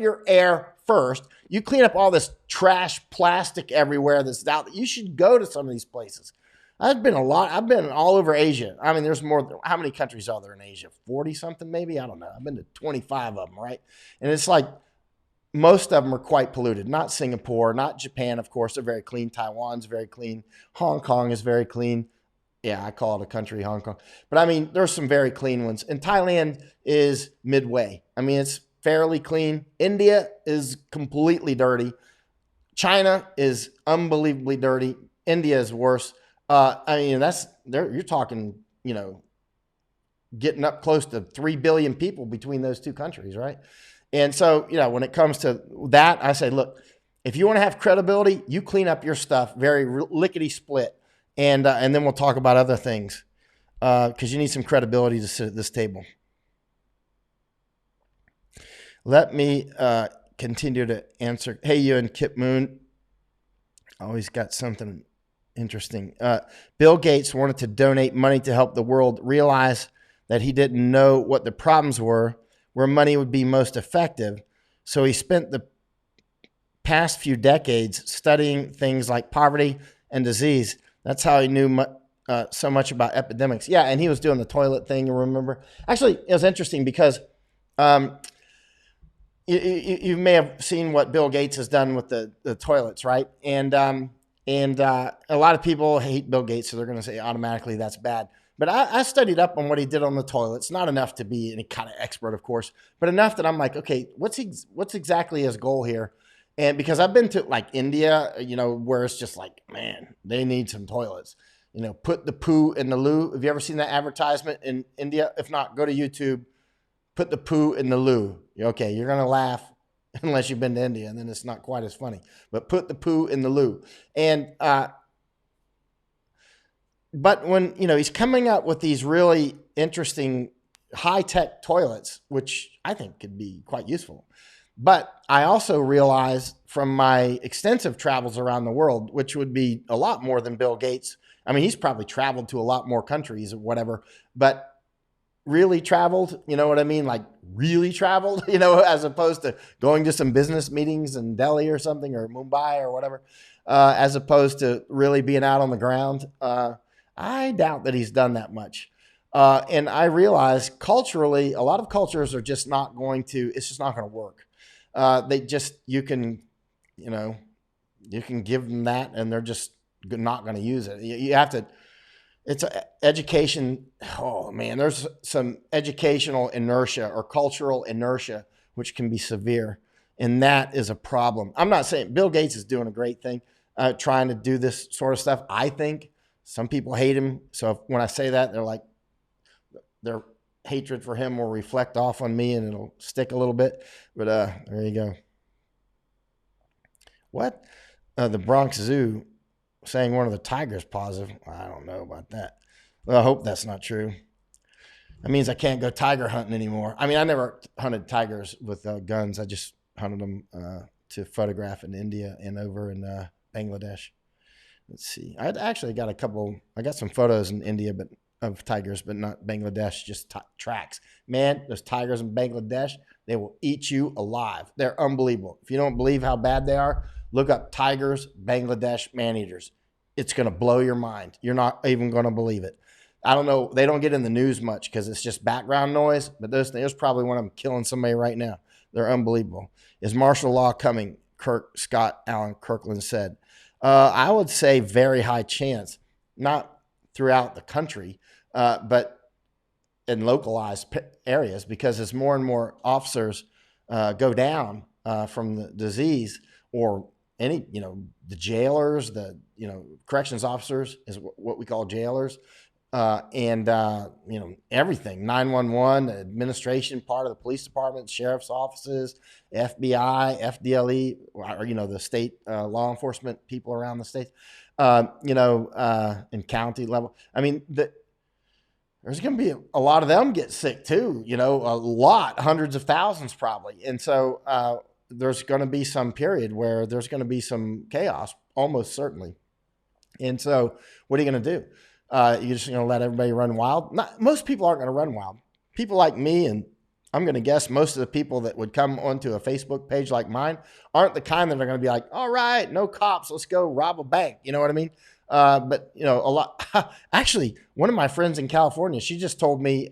[SPEAKER 1] all this trash plastic everywhere that's out. You should go to some of these places. I've been all over Asia. I mean, there's more. How many countries are there in Asia? 40 something maybe? I don't know. I've been to 25 of them, right? And it's like, most of them are quite polluted. Not Singapore, not Japan, of course, they're very clean. Taiwan's very clean. Hong Kong is very clean. Yeah, I call it a country, Hong Kong. But I mean, there's some very clean ones. And Thailand is midway. I mean, it's fairly clean. India is completely dirty. China is unbelievably dirty. India is worse. I mean, you're talking, getting up close to 3 billion people between those two countries, right? And so, when it comes to that, I say, look, if you want to have credibility, you clean up your stuff very lickety split. And then we'll talk about other things because you need some credibility to sit at this table. Let me continue to answer. Hey, you and Kip Moon. Always got something interesting. Bill Gates wanted to donate money to help the world realize that he didn't know what the problems were, where money would be most effective. So he spent the past few decades studying things like poverty and disease. That's how he knew so much about epidemics. Yeah, and he was doing the toilet thing, remember? Actually, it was interesting because you may have seen what Bill Gates has done with the toilets, right? And a lot of people hate Bill Gates, so they're going to say automatically that's bad. But I studied up on what he did on the toilets. Not enough to be any kind of expert, of course, but enough that I'm like, okay, what's exactly his goal here? And because I've been to like India, where it's just like, man, they need some toilets. Put the poo in the loo. Have you ever seen that advertisement in India? If not, go to YouTube. Put the poo in the loo. Okay, you're going to laugh unless you've been to India, and then it's not quite as funny. But put the poo in the loo. And but when, he's coming up with these really interesting high-tech toilets, which I think could be quite useful. But I also realized from my extensive travels around the world, which would be a lot more than Bill Gates. I mean, he's probably traveled to a lot more countries or whatever, but really traveled, you know what I mean? Like really traveled, as opposed to going to some business meetings in Delhi or something, or Mumbai or whatever, as opposed to really being out on the ground. I doubt that he's done that much. And I realize culturally, a lot of cultures are just not going to, it's just not going to work. You can give them that and they're just not going to use it. You have to, it's education. Oh man, there's some educational inertia or cultural inertia, which can be severe. And that is a problem. I'm not saying Bill Gates is doing a great thing, trying to do this sort of stuff. I think some people hate him. So when I say that, they're like, their hatred for him will reflect off on me and it'll stick a little bit. But there you go. What? The Bronx Zoo saying one of the tigers positive. I don't know about that. Well, I hope that's not true. That means I can't go tiger hunting anymore. I mean, I never hunted tigers with guns. I just hunted them to photograph in India and over in Bangladesh. Let's see. I got some photos in India, but of tigers, but not Bangladesh, just tracks. Man, those tigers in Bangladesh, they will eat you alive. They're unbelievable. If you don't believe how bad they are, look up tigers, Bangladesh man-eaters. It's going to blow your mind. You're not even going to believe it. I don't know. They don't get in the news much because it's just background noise, but there's probably one of them killing somebody right now. They're unbelievable. Is martial law coming? Scott Allen Kirkland said. I would say very high chance, not throughout the country, but in localized areas, because as more and more officers go down from the disease, or any, the jailers, corrections officers is what we call jailers, and everything, 911, administration, part of the police department, sheriff's offices, FBI, FDLE, or, the state law enforcement people around the states, in county level. I mean, there's going to be a lot of them get sick too, a lot, hundreds of thousands probably. And so there's going to be some period where there's going to be some chaos, almost certainly. And so what are you going to do? You're just going to let everybody run wild? Most people aren't going to run wild. People like me, and I'm going to guess most of the people that would come onto a Facebook page like mine aren't the kind that are going to be like, all right, no cops, let's go rob a bank. You know what I mean? But a lot, actually, one of my friends in California, she just told me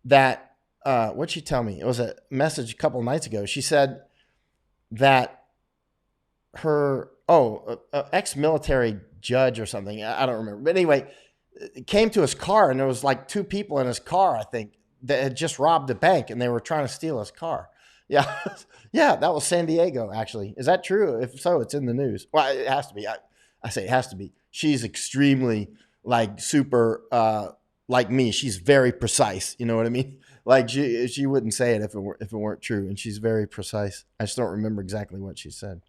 [SPEAKER 1] that, what'd she tell me? It was a message a couple of nights ago. She said that her ex-military judge or something, I don't remember, but anyway, it came to his car, and there was like two people in his car, I think, that had just robbed a bank, and they were trying to steal his car. Yeah. Yeah, that was San Diego, actually. Is that true? If so, it's in the news. Well, it has to be. I say it has to be. She's extremely, like, super, like me. She's very precise. You know what I mean? Like, she wouldn't say it if it weren't true, and she's very precise. I just don't remember exactly what she said.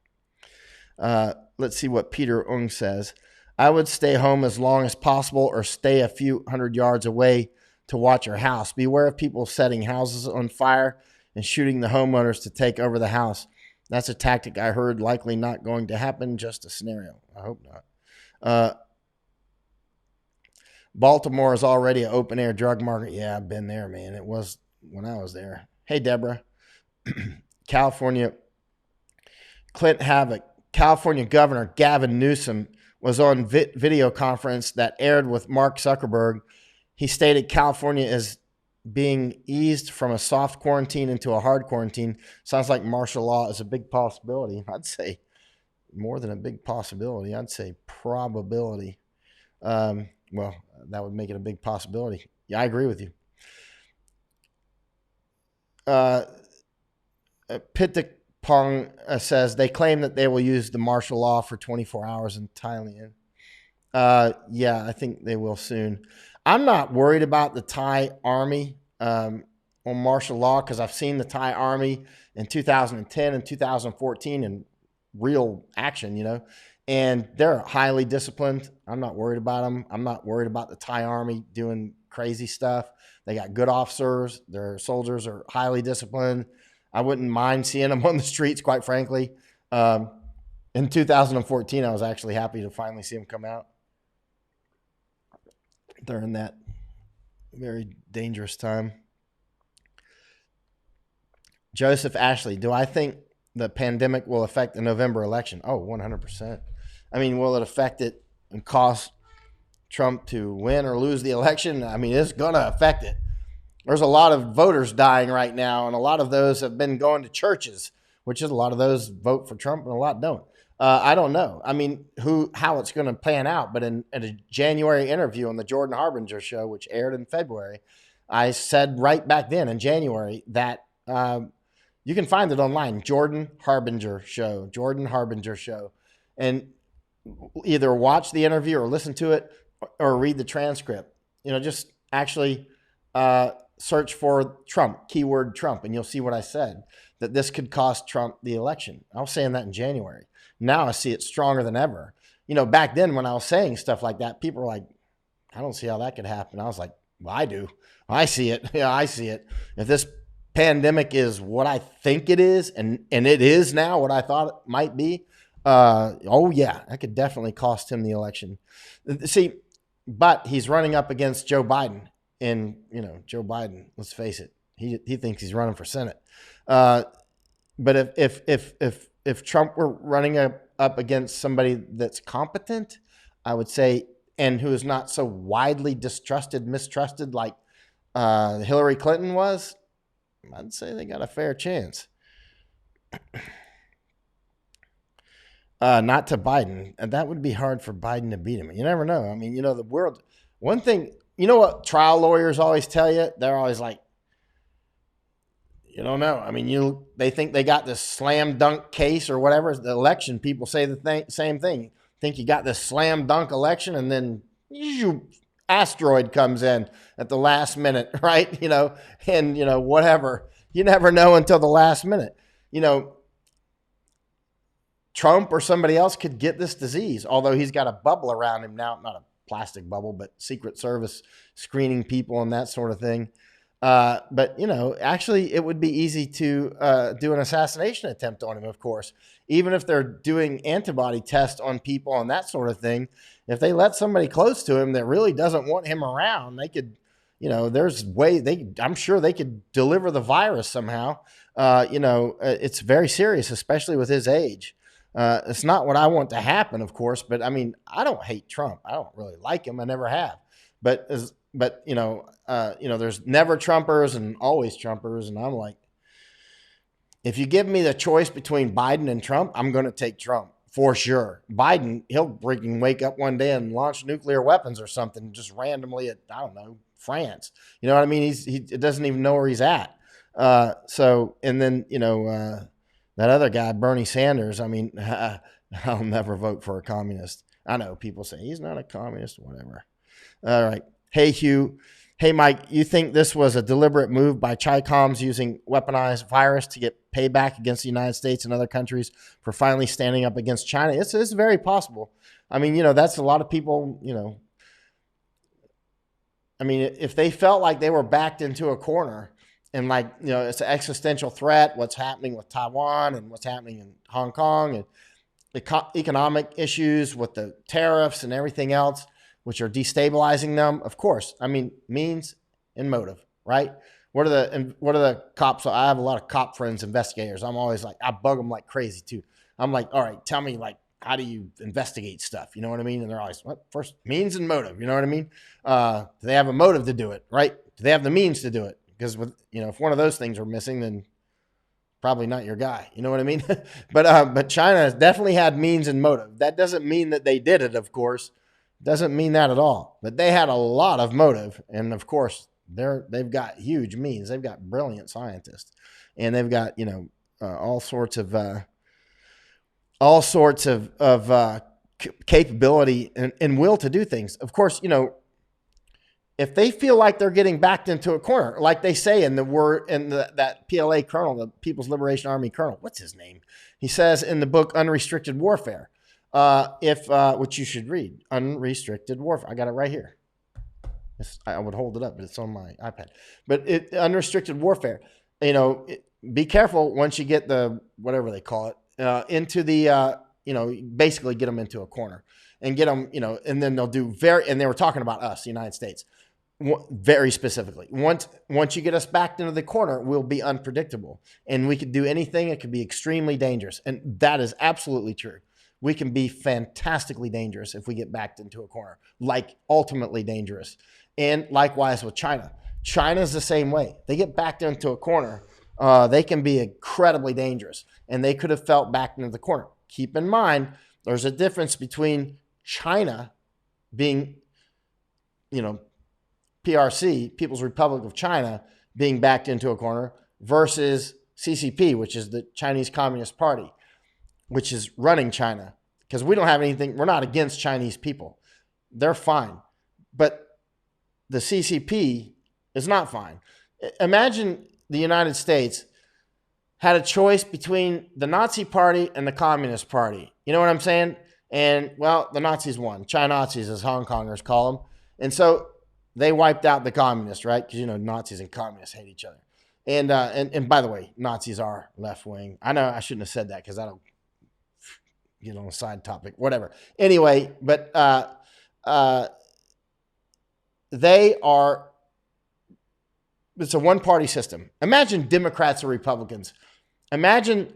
[SPEAKER 1] Let's see what Peter Ung says. I would stay home as long as possible or stay a few hundred yards away to watch your house. Beware of people setting houses on fire and shooting the homeowners to take over the house. That's a tactic I heard, likely not going to happen, just a scenario. I hope not. Baltimore is already an open air drug market. Yeah, I've been there, man. It was when I was there. Hey, Deborah. California, Clint Havoc. California Governor Gavin Newsom was on video conference that aired with Mark Zuckerberg. He stated California is being eased from a soft quarantine into a hard quarantine. Sounds like martial law is a big possibility. I'd say more than a big possibility. I'd say probability. Well, that would make it a big possibility. Yeah, I agree with you. Pitapong says they claim that they will use the martial law for 24 hours in Thailand. Yeah, I think they will soon. I'm not worried about the Thai army on martial law because I've seen the Thai army in 2010 and 2014 in real action, you know, and they're highly disciplined. I'm not worried about them. I'm not worried about the Thai army doing crazy stuff. They got good officers. Their soldiers are highly disciplined. I wouldn't mind seeing them on the streets, quite frankly. In 2014, I was actually happy to finally see them come out during that very dangerous time. Joseph Ashley, do I think the pandemic will affect the November election? Oh, 100%. I mean, will it affect it and cause Trump to win or lose the election? I mean, it's going to affect it. There's a lot of voters dying right now, and a lot of those have been going to churches, which is a lot of those vote for Trump and a lot don't. I don't know. I mean, how it's going to pan out, but in a January interview on the Jordan Harbinger show, which aired in February, I said right back then in January that you can find it online, Jordan Harbinger show, and either watch the interview or listen to it or read the transcript. You know, just actually search for Trump, keyword Trump, and you'll see what I said, that this could cost Trump the election. I was saying that in January. Now I see it stronger than ever. You know, back then when I was saying stuff like that, people were like, I don't see how that could happen. I was like, well, I do. I see it. Yeah, I see it. If this pandemic is what I think it is, and it is now what I thought it might be, oh yeah, that could definitely cost him the election. See, but he's running up against Joe Biden. And, you know, Joe Biden, let's face it, he thinks he's running for Senate. But if Trump were running up against somebody that's competent, I would say, and who is not so widely mistrusted like Hillary Clinton was, I'd say they got a fair chance. Not to Biden. And that would be hard for Biden to beat him. You never know. I mean, you know, the world, one thing, you know what trial lawyers always tell you? They're always like, you don't know. I mean, they think they got this slam dunk case or whatever. The election people say the same thing. Think you got this slam dunk election, and then asteroid comes in at the last minute, right? You know, and you know, whatever. You never know until the last minute. You know, Trump or somebody else could get this disease, although he's got a bubble around him now, not a plastic bubble, but Secret Service screening people and that sort of thing. But, you know, actually it would be easy to do an assassination attempt on him, of course. Even if they're doing antibody tests on people and that sort of thing, if they let somebody close to him that really doesn't want him around, they could, you know, I'm sure they could deliver the virus somehow. You know, it's very serious, especially with his age. It's not what I want to happen, of course, but I mean, I don't hate Trump. I don't really like him. I never have. But you know, there's never Trumpers and always Trumpers, and I'm like, If you give me the choice between Biden and Trump, I'm going to take Trump for sure. Biden, he'll freaking wake up one day and launch nuclear weapons or something just randomly at, I don't know, France. You know what I mean? He doesn't even know where he's at. And then, that other guy, Bernie Sanders, I mean, I'll never vote for a communist. I know people say he's not a communist, whatever. All right. Hey, Hugh. Hey, Mike, you think this was a deliberate move by Chi-Coms using weaponized virus to get payback against the United States and other countries for finally standing up against China? It's very possible. I mean, that's a lot of people, I mean, if they felt like they were backed into a corner and it's an existential threat, what's happening with Taiwan and what's happening in Hong Kong and economic issues with the tariffs and everything else, which are destabilizing them, of course. I mean, means and motive, right? What are the cops? I have a lot of cop friends, investigators. I'm always like, I bug them like crazy too. I'm like, all right, tell me, like, how do you investigate stuff? You know what I mean? And they're always, what? First, means and motive. You know what I mean? Do they have a motive to do it, right? Do they have the means to do it? Because if one of those things are missing, then probably not your guy. You know what I mean? But China has definitely had means and motive. That doesn't mean that they did it, of course. Doesn't mean that at all. But they had a lot of motive, and of course, they've got huge means. They've got brilliant scientists, and they've got all sorts of capability and will to do things. Of course, if they feel like they're getting backed into a corner, like they say in that PLA colonel, the People's Liberation Army colonel, what's his name? He says in the book Unrestricted Warfare, which you should read, Unrestricted Warfare. I got it right here. I would hold it up, but it's on my iPad. But Unrestricted Warfare. Be careful once you get the whatever they call it into the basically get them into a corner and get them and then they'll do and they were talking about us, the United States. Very specifically, once you get us backed into the corner, we'll be unpredictable and we could do anything. It could be extremely dangerous. And that is absolutely true. We can be fantastically dangerous if we get backed into a corner, like ultimately dangerous. And likewise with China. China's the same way. They get backed into a corner, they can be incredibly dangerous and they could have felt backed into the corner. Keep in mind, there's a difference between China being, PRC, People's Republic of China, being backed into a corner versus CCP, which is the Chinese Communist Party, which is running China. Because we don't have anything, we're not against Chinese people. They're fine. But the CCP is not fine. Imagine the United States had a choice between the Nazi Party and the Communist Party. You know what I'm saying? And, well, the Nazis won. Chi-Nazis, as Hong Kongers call them. And so they wiped out the communists, right? Because, Nazis and communists hate each other. And by the way, Nazis are left-wing. I know I shouldn't have said that because that'll get on a side topic, whatever. Anyway, but it's a one-party system. Imagine Democrats or Republicans. Imagine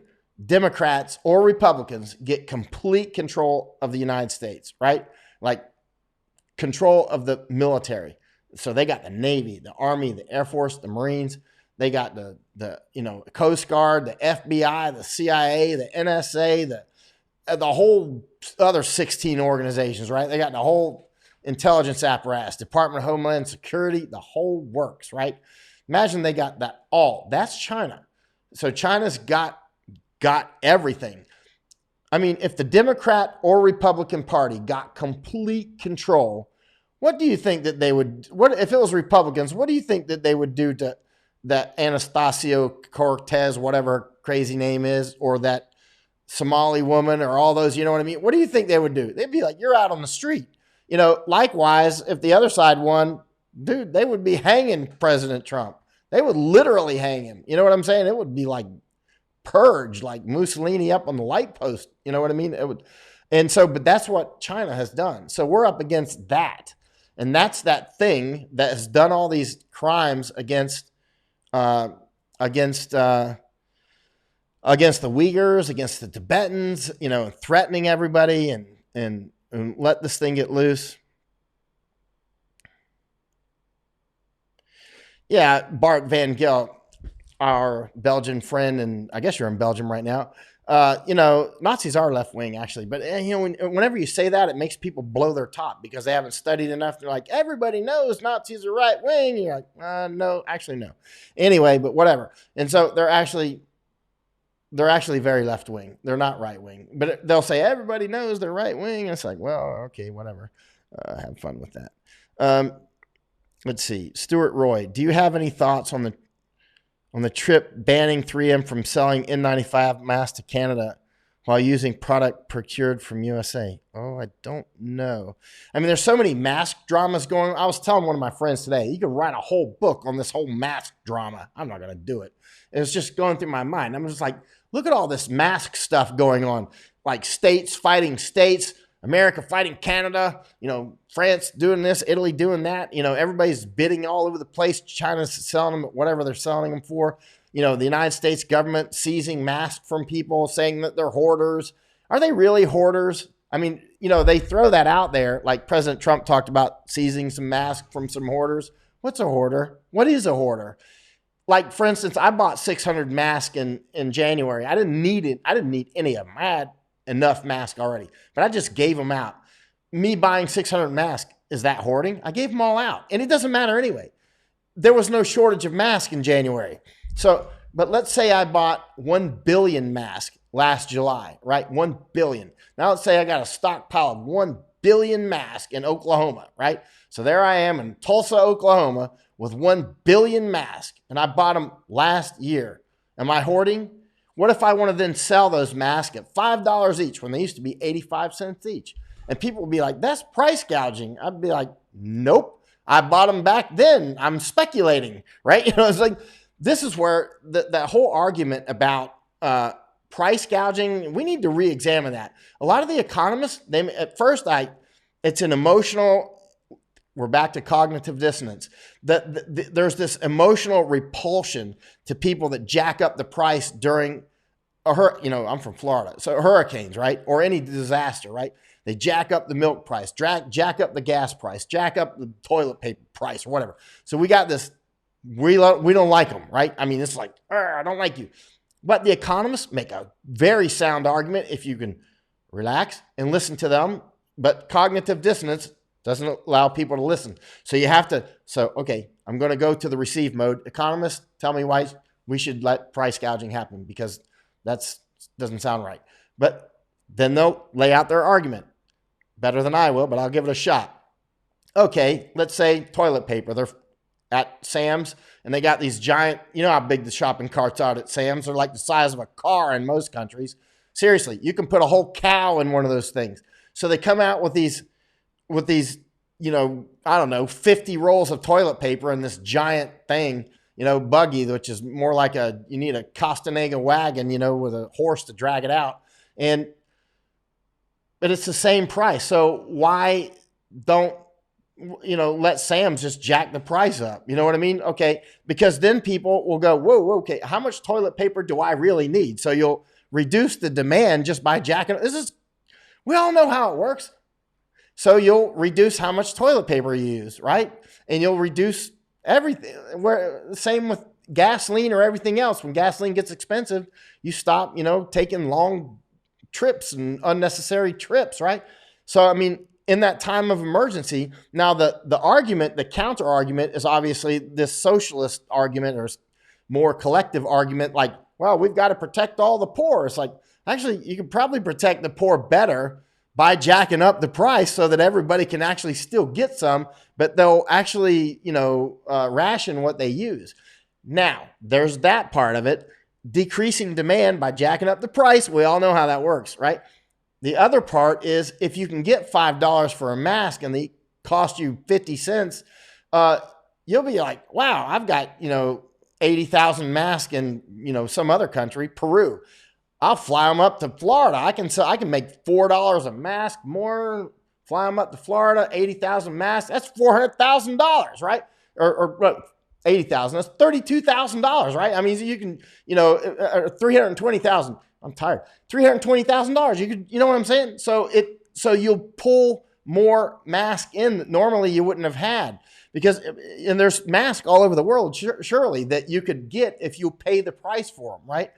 [SPEAKER 1] Democrats or Republicans get complete control of the United States, right? Like control of the military. So they got the Navy, the Army, the Air Force, the Marines. They got the Coast Guard, the FBI, the CIA, the NSA, the whole other 16 organizations, right? They got the whole intelligence apparatus, Department of Homeland Security, the whole works, right? Imagine they got that all. That's China. So China's got everything. I mean, if the Democrat or Republican Party got complete control, what do you think that they would, if it was Republicans, what do you think that they would do to that Anastasio Cortez, whatever crazy name is, or that Somali woman or all those, you know what I mean? What do you think they would do? They'd be like, you're out on the street. Likewise, if the other side won, dude, they would be hanging President Trump. They would literally hang him. You know what I'm saying? It would be like purge, like Mussolini up on the light post. You know what I mean? It would. And so, but that's what China has done. So we're up against that. And that's that thing that has done all these crimes against the Uyghurs, against the Tibetans, threatening everybody and let this thing get loose. Yeah, Bart Van Gil. our Belgian friend, and I guess you're in Belgium right now. Nazis are left wing actually, but whenever you say that, it makes people blow their top because they haven't studied enough. They're like, everybody knows Nazis are right wing. You're like, no, actually no. Anyway, but whatever. And so they're actually very left wing. They're not right wing, but they'll say everybody knows they're right wing. It's like, well, okay, whatever. Have fun with that. Let's see, Stuart Roy, do you have any thoughts on the trip banning 3M from selling N95 masks to Canada while using product procured from USA? Oh, I don't know. I mean, there's so many mask dramas going on. I was telling one of my friends today, you could write a whole book on this whole mask drama. I'm not going to do it. It was just going through my mind. I'm just like, look at all this mask stuff going on, like states fighting states, America fighting Canada, France doing this, Italy doing that. Everybody's bidding all over the place. China's selling them whatever they're selling them for. The United States government seizing masks from people, saying that they're hoarders. Are they really hoarders? I mean, they throw that out there. Like President Trump talked about seizing some masks from some hoarders. What's a hoarder? What is a hoarder? Like, for instance, I bought 600 masks in January. I didn't need it. I didn't need any of them. I had enough masks already, but I just gave them out. Me buying 600 masks, is that hoarding? I gave them all out, and it doesn't matter anyway. There was no shortage of masks in January. So, but let's say I bought 1 billion masks last July, right? 1 billion. Now let's say I got a stockpile of 1 billion masks in Oklahoma, right? So there I am in Tulsa, Oklahoma with 1 billion masks, and I bought them last year. Am I hoarding? What if I want to then sell those masks at $5 each when they used to be 85 cents each? And people would be like, that's price gouging. I'd be like, nope. I bought them back then. I'm speculating, right? It's like, this is where that whole argument about price gouging, we need to re-examine that. A lot of the economists, at first, it's an emotional, we're back to cognitive dissonance. There's this emotional repulsion to people that jack up the price during I'm from Florida, so hurricanes, right? Or any disaster, right? They jack up the milk price, jack up the gas price, jack up the toilet paper price, or whatever. So we got this, we don't like them, right? I mean, it's like, I don't like you. But the economists make a very sound argument if you can relax and listen to them. But cognitive dissonance doesn't allow people to listen. So you have to, okay, I'm going to go to the receive mode. Economists, tell me why we should let price gouging happen, because that doesn't sound right. But then they'll lay out their argument better than I will, but I'll give it a shot. Okay, let's say toilet paper. They're at Sam's and they got these giant, how big the shopping carts are at Sam's. They're like the size of a car in most countries. Seriously, you can put a whole cow in one of those things. So they come out with these, I don't know, 50 rolls of toilet paper in this giant thing, buggy, which is more like you need a Costanega wagon, with a horse to drag it out. But it's the same price. So why don't, let Sam's just jack the price up? You know what I mean? Okay. Because then people will go, whoa, okay, how much toilet paper do I really need? So you'll reduce the demand just by jacking. We all know how it works. So you'll reduce how much toilet paper you use, right? And you'll reduce everything. Same with gasoline or everything else. When gasoline gets expensive, you stop, taking long trips and unnecessary trips, right? So, I mean, in that time of emergency, now the argument, the counter argument is obviously this socialist argument or more collective argument, like, well, we've got to protect all the poor. It's like, actually, you could probably protect the poor better by jacking up the price so that everybody can actually still get some, but they'll actually, ration what they use. Now, there's that part of it. Decreasing demand by jacking up the price. We all know how that works, right? The other part is if you can get $5 for a mask and they cost you 50 cents, you'll be like, wow, I've got, 80,000 masks in, some other country, Peru. I'll fly them up to Florida. I can make $4 a mask more, fly them up to Florida, 80,000 masks. That's $400,000, right? Or 80,000, that's $32,000, right? I mean, you can, 320,000. I'm tired. $320,000. You could, you know what I'm saying? So you'll pull more mask in that normally you wouldn't have had, Because, and there's masks all over the world, surely, that you could get if you pay the price for them, right?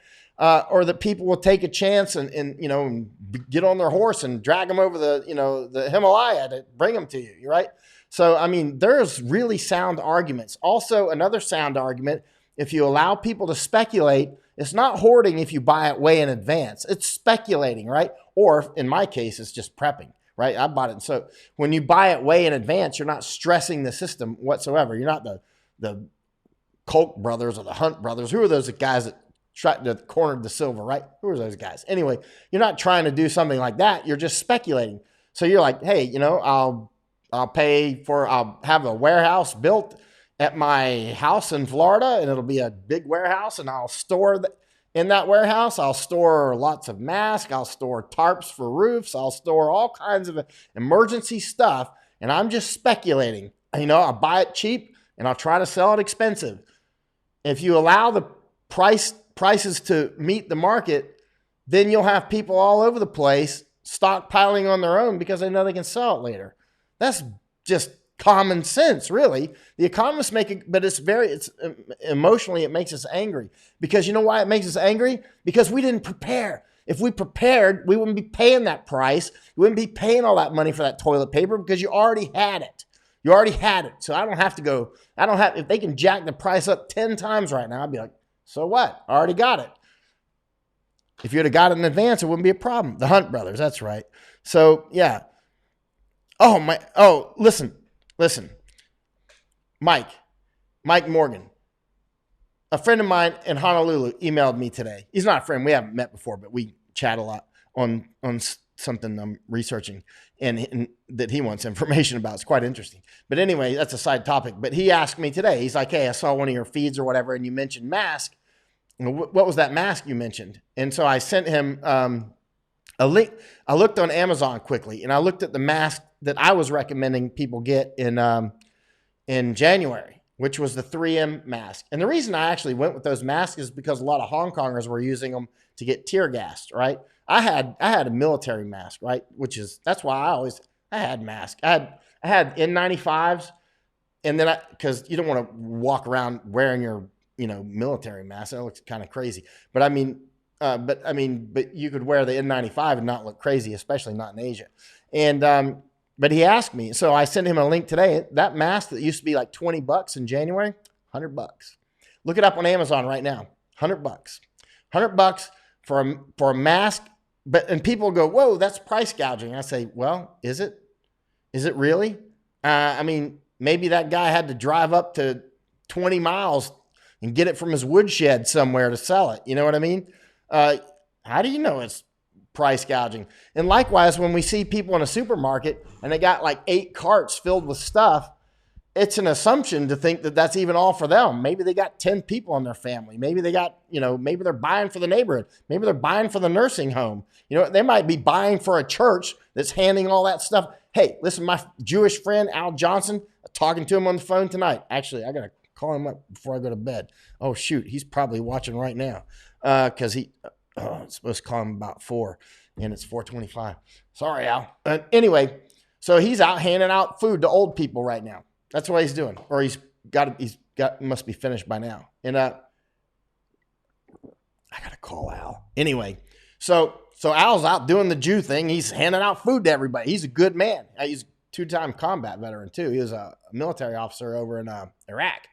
[SPEAKER 1] Or that people will take a chance and get on their horse and drag them over the Himalaya to bring them to you, right? So, I mean, there's really sound arguments. Also, another sound argument, if you allow people to speculate, it's not hoarding if you buy it way in advance. It's speculating, right? Or in my case, it's just prepping, right? I bought it. So when you buy it way in advance, you're not stressing the system whatsoever. You're not the Koch brothers or the Hunt brothers. Who are those guys that cornered the silver, right? Who are those guys? Anyway, you're not trying to do something like that. You're just speculating. So you're like, hey, I'll have a warehouse built at my house in Florida, and it'll be a big warehouse, and I'll store in that warehouse. I'll store lots of masks. I'll store tarps for roofs. I'll store all kinds of emergency stuff, and I'm just speculating. I'll buy it cheap, and I'll try to sell it expensive. If you allow the prices to meet the market, then you'll have people all over the place stockpiling on their own because they know they can sell it later. That's just common sense, really. The economists make it, but it's emotionally, it makes us angry. Because you know why it makes us angry? Because we didn't prepare. If we prepared, we wouldn't be paying that price. We wouldn't be paying all that money for that toilet paper because you already had it. You already had it. So I don't have to go, if they can jack the price up 10 times right now, I'd be like, so what? I already got it. If you'd have got it in advance, it wouldn't be a problem. The Hunt brothers, that's right. So yeah. Listen. Mike Morgan, a friend of mine in Honolulu emailed me today. He's not a friend. We haven't met before, but we chat a lot on something I'm researching and that he wants information about. It's quite interesting. But anyway, that's a side topic. But he asked me today, he's like, hey, I saw one of your feeds or whatever, and you mentioned mask. What was that mask you mentioned? And so I sent him a link. I looked on Amazon quickly, and I looked at the mask that I was recommending people get in January, which was the 3M mask. And the reason I actually went with those masks is because a lot of Hong Kongers were using them to get tear gassed, right? I had a military mask, right? That's why I had masks. I had N95s, and then because you don't want to walk around wearing your military mask. That looks kind of crazy. But but you could wear the N95 and not look crazy, especially not in Asia. And but he asked me, so I sent him a link today. That mask that used to be like $20 in January, $100. Look it up on Amazon right now. $100. $100 for a mask. And people go, whoa, that's price gouging. I say, well, is it? Is it really? Maybe that guy had to drive up to 20 miles and get it from his woodshed somewhere to sell it. You know what I mean? How do you know it's price gouging? And likewise, when we see people in a supermarket and they got like 8 carts filled with stuff, it's an assumption to think that that's even all for them. Maybe they got 10 people in their family. Maybe they got, maybe they're buying for the neighborhood. Maybe they're buying for the nursing home. They might be buying for a church that's handing all that stuff. Hey, listen, my Jewish friend, Al Johnson, talking to him on the phone tonight. Actually, I got to call him up before I go to bed. Oh, shoot. He's probably watching right now because I'm supposed to call him about 4 and it's 4:25. Sorry, Al. Anyway, so he's out handing out food to old people right now. That's what he's doing. Or must be finished by now. And I got to call Al. Anyway, so Al's out doing the Jew thing. He's handing out food to everybody. He's a good man. He's a 2-time combat veteran too. He was a military officer over in Iraq.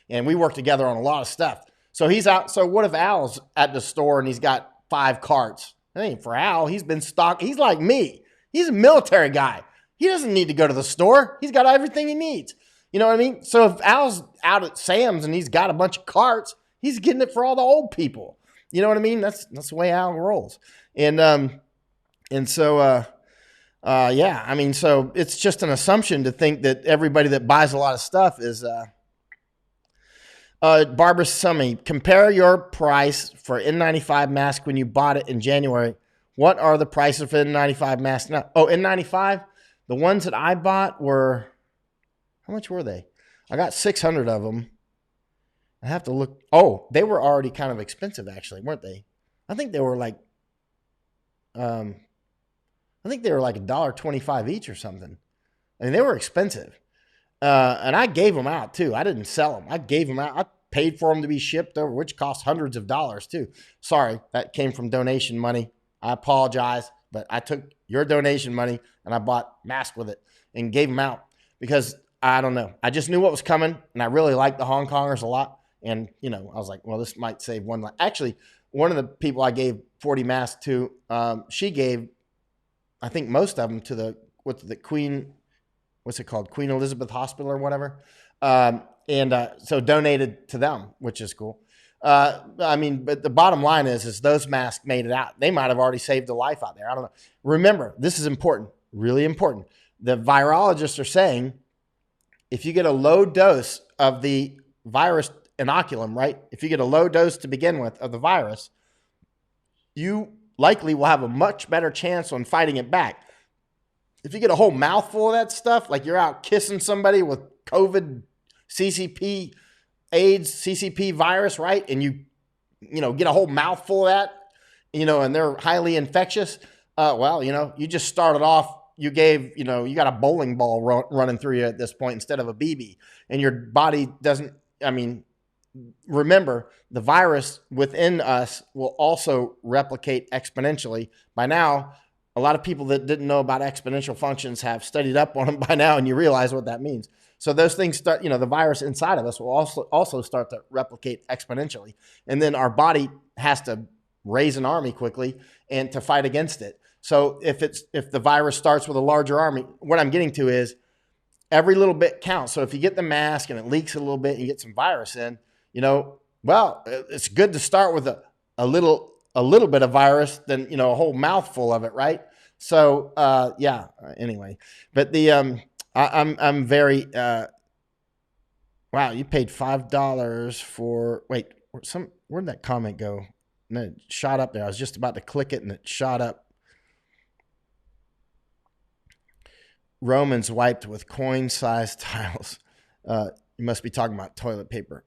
[SPEAKER 1] And we worked together on a lot of stuff. So he's out. So what if Al's at the store and he's got 5 carts? That ain't for Al. He's been stocked. He's like me. He's a military guy. He doesn't need to go to the store. He's got everything he needs. You know what I mean? So if Al's out at Sam's and he's got a bunch of carts, he's getting it for all the old people. You know what I mean? That's the way Al rolls. So it's just an assumption to think that everybody that buys a lot of stuff is Barbara Summy, compare your price for N95 mask when you bought it in January. What are the prices for N95 masks now? Oh, N95, the ones that I bought were, how much were they? I got 600 of them. I have to look. Oh, they were already kind of expensive, actually, weren't they? I think they were like, $1.25 each or something. I mean, they were expensive. And I gave them out too. I didn't sell them. I gave them out. I paid for them to be shipped over, which cost hundreds of dollars too. Sorry, that came from donation money. I apologize, but I took your donation money and I bought masks with it and gave them out because I don't know. I just knew what was coming, and I really liked the Hong Kongers a lot. And, you know, I was like, well, this might save one life. Actually, one of the people I gave 40 masks to, she gave, I think, most of them to the Queen, what's it called? Queen Elizabeth Hospital or whatever. So donated to them, which is cool. I mean, but the bottom line is those masks made it out. They might have already saved a life out there. I don't know. Remember, this is important, really important. The virologists are saying if you get a low dose of the virus inoculum, right? If you get a low dose to begin with of the virus, you likely will have a much better chance on fighting it back. If you get a whole mouthful of that stuff, like you're out kissing somebody with COVID, CCP, AIDS, CCP virus, right? And you get a whole mouthful of that, and they're highly infectious. Well, you just started off, you gave, you got a bowling ball running through you at this point instead of a BB, and your body doesn't, remember, the virus within us will also replicate exponentially. By now, a lot of people that didn't know about exponential functions have studied up on them by now, and you realize what that means. So those things start, the virus inside of us will also start to replicate exponentially. And then our body has to raise an army quickly and to fight against it. So if the virus starts with a larger army, what I'm getting to is every little bit counts. So if you get the mask and it leaks a little bit and you get some virus in, well, it's good to start with a little bit of virus than, a whole mouthful of it, right? So anyway, but I'm very wow, you paid $5 for, where'd that comment go? And then it shot up there. I was just about to click it and it shot up. Romans wiped with coin-sized tiles. You must be talking about toilet paper.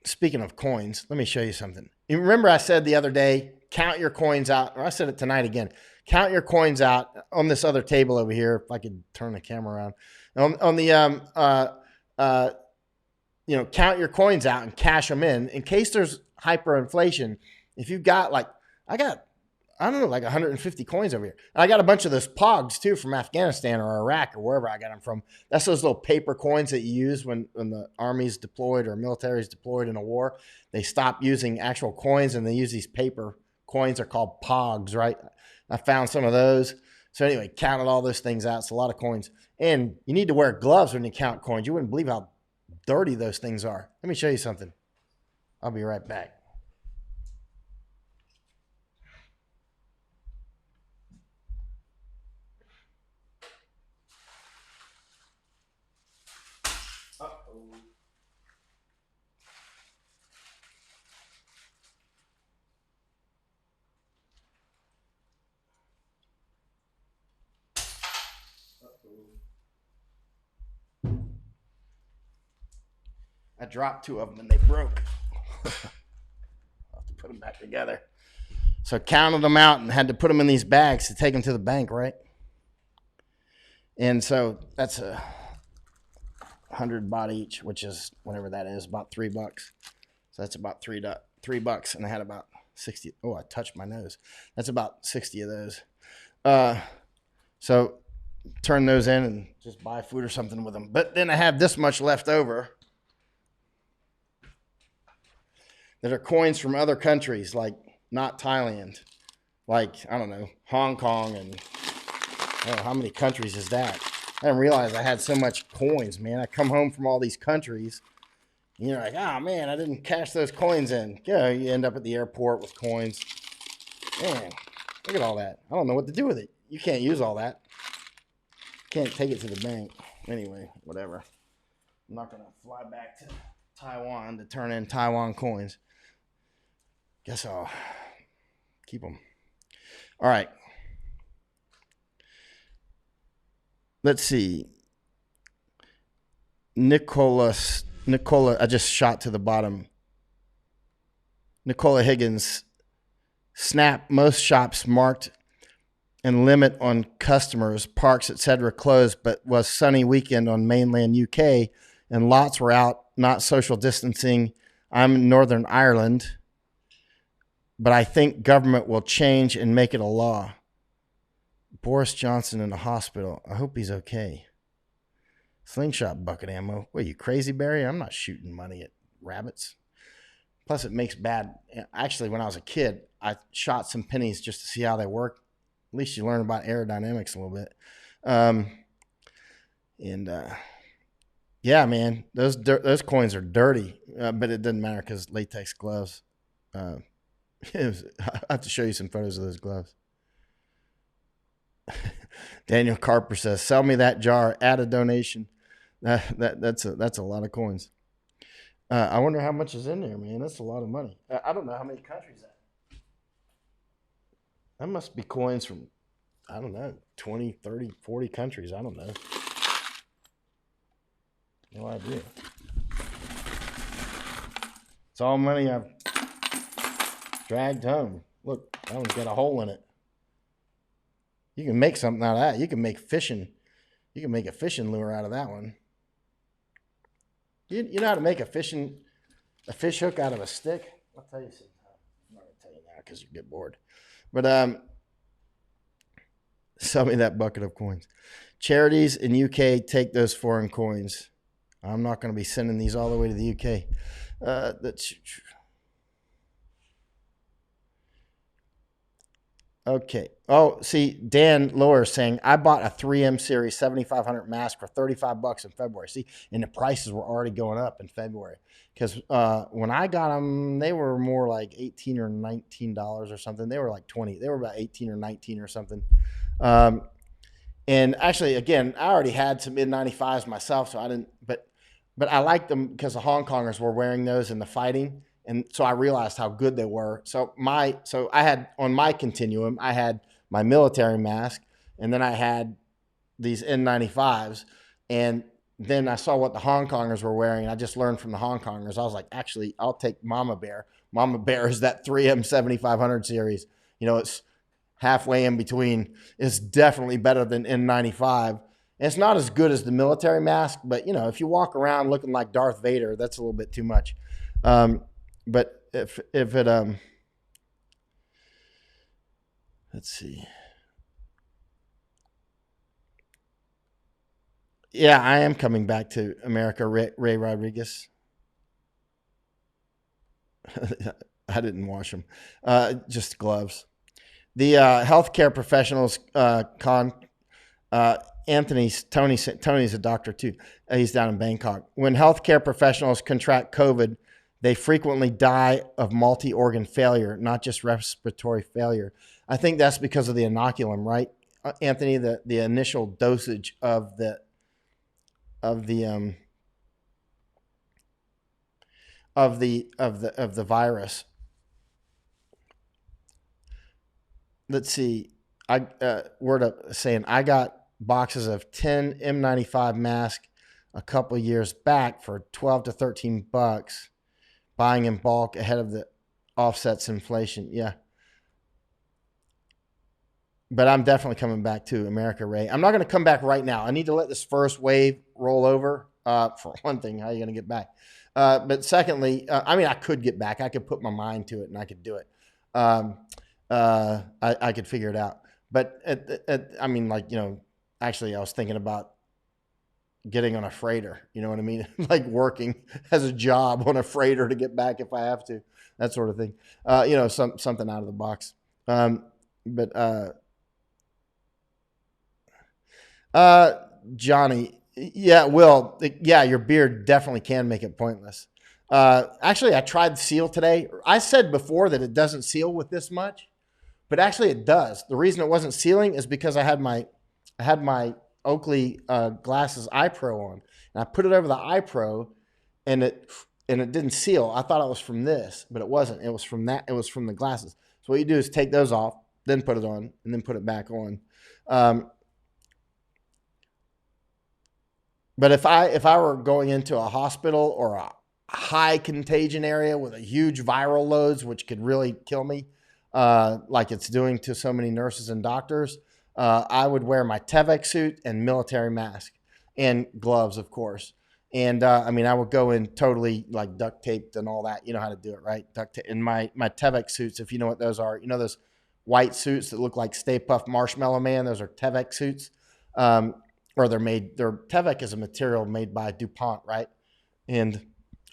[SPEAKER 1] Speaking of coins, let me show you something. You remember I said the other day, count your coins out, or I said it tonight again. Count your coins out on this other table over here. If I could turn the camera around. Count your coins out and cash them in case there's hyperinflation. If you've got like 150 coins over here. And I got a bunch of those pogs too from Afghanistan or Iraq or wherever I got them from. That's those little paper coins that you use when the army's deployed or military's deployed in a war. They stop using actual coins and they use these paper coins. They're called pogs, right? I found some of those. So anyway, counted all those things out. It's a lot of coins. And you need to wear gloves when you count coins. You wouldn't believe how dirty those things are. Let me show you something. I'll be right back. I dropped two of them and they broke. I'll have to put them back together. So I counted them out and had to put them in these bags to take them to the bank, right? And so that's $100 baht each, which is whatever that is, about $3. So that's about $3, and I had about 60. Oh, I touched my nose. That's about 60 of those. So turn those in and just buy food or something with them. But then I have this much left over that are coins from other countries, like not Thailand, like, I don't know, Hong Kong, and I don't know, how many countries is that? I didn't realize I had so much coins, man. I come home from all these countries, and you're like, oh, man, I didn't cash those coins in. Yeah, you end up at the airport with coins. Man, look at all that. I don't know what to do with it. You can't use all that. Can't take it to the bank. Anyway, whatever. I'm not going to fly back to Taiwan to turn in Taiwan coins. Guess I'll keep them. All right. Let's see. Nicola, I just shot to the bottom. Nicola Higgins, Snap, most shops marked and limit on customers, parks, etc. closed, but was sunny weekend on mainland UK and lots were out, not social distancing. I'm in Northern Ireland, but I think government will change and make it a law. Boris Johnson in the hospital. I hope he's okay. Slingshot bucket ammo. What are you, crazy, Barry? I'm not shooting money at rabbits. Plus, it makes bad. Actually, when I was a kid, I shot some pennies just to see how they work. At least you learn about aerodynamics a little bit. Yeah, man, those coins are dirty, but it doesn't matter because latex gloves. I have to show you some photos of those gloves. Daniel Carper says, "Sell me that jar. Add a donation." That's a lot of coins. I wonder how much is in there, man. That's a lot of money. I don't know how many countries that. That must be coins from, I don't know, 20, 30, 40 countries. I don't know. No idea. It's all money I've dragged home. Look, that one's got a hole in it. You can make something out of that. You can make fishing. You can make a fishing lure out of that one. You know how to make a fish hook out of a stick? I'll tell you sometime. I'm not going to tell you now because you get bored. But sell me that bucket of coins. Charities in UK take those foreign coins. I'm not going to be sending these all the way to the UK. That's okay. Oh, see, Dan Lower saying, I bought a 3M Series 7500 mask for $35 in February. See, and the prices were already going up in February. Because when I got them, they were more like $18 or $19 or something. They were like 20. They were about 18 or 19 or something. And actually, again, I already had some N95s myself, so I didn't. But I liked them because the Hong Kongers were wearing those in the fighting. And so I realized how good they were. So I had on my continuum, I had my military mask, and then I had these N95s, and then I saw what the Hong Kongers were wearing, and I just learned from the Hong Kongers. I was like, actually, I'll take Mama Bear. Mama Bear is that 3M 7500 series. You know, it's halfway in between. It's definitely better than N95. And it's not as good as the military mask, but you know, if you walk around looking like Darth Vader, that's a little bit too much. But if it let's see. Yeah, I am coming back to America, Ray Rodriguez. I didn't wash them. Just gloves. The healthcare professionals Tony's a doctor too. He's down in Bangkok. When healthcare professionals contract COVID, they frequently die of multi-organ failure, not just respiratory failure. I think that's because of the inoculum, right, Anthony? The initial dosage of the virus. Let's see. Word up saying I got boxes of 10 M95 masks a couple years back for $12 to $13, buying in bulk ahead of the offsets inflation. Yeah. But I'm definitely coming back to America, Ray. I'm not going to come back right now. I need to let this first wave roll over. For one thing, how are you going to get back? But secondly, I mean, I could get back. I could put my mind to it and I could do it. I could figure it out. But I mean, like, you know, actually, I was thinking about getting on a freighter. You know what I mean? Like working as a job on a freighter to get back if I have to, that sort of thing. You know, something out of the box. Johnny, yeah, Will, yeah, your beard definitely can make it pointless. Actually, I tried seal today. I said before that it doesn't seal with this much, but actually it does. The reason it wasn't sealing is because I had my Oakley glasses eye pro on, and I put it over the eye pro, and it didn't seal. I thought it was from this, but it wasn't. It was from that. It was from the glasses. So what you do is take those off, then put it on, and then put it back on. But if I were going into a hospital or a high contagion area with a huge viral loads, which could really kill me, like it's doing to so many nurses and doctors, I would wear my Tevex suit and military mask and gloves, of course. And I mean, I would go in totally like duct taped and all that. You know how to do it, right? Duct tape. And my Tevex suits, if you know what those are, you know those white suits that look like Stay Puft Marshmallow Man. Those are Tevex suits, or they're made. They're Tevex is a material made by DuPont, right? And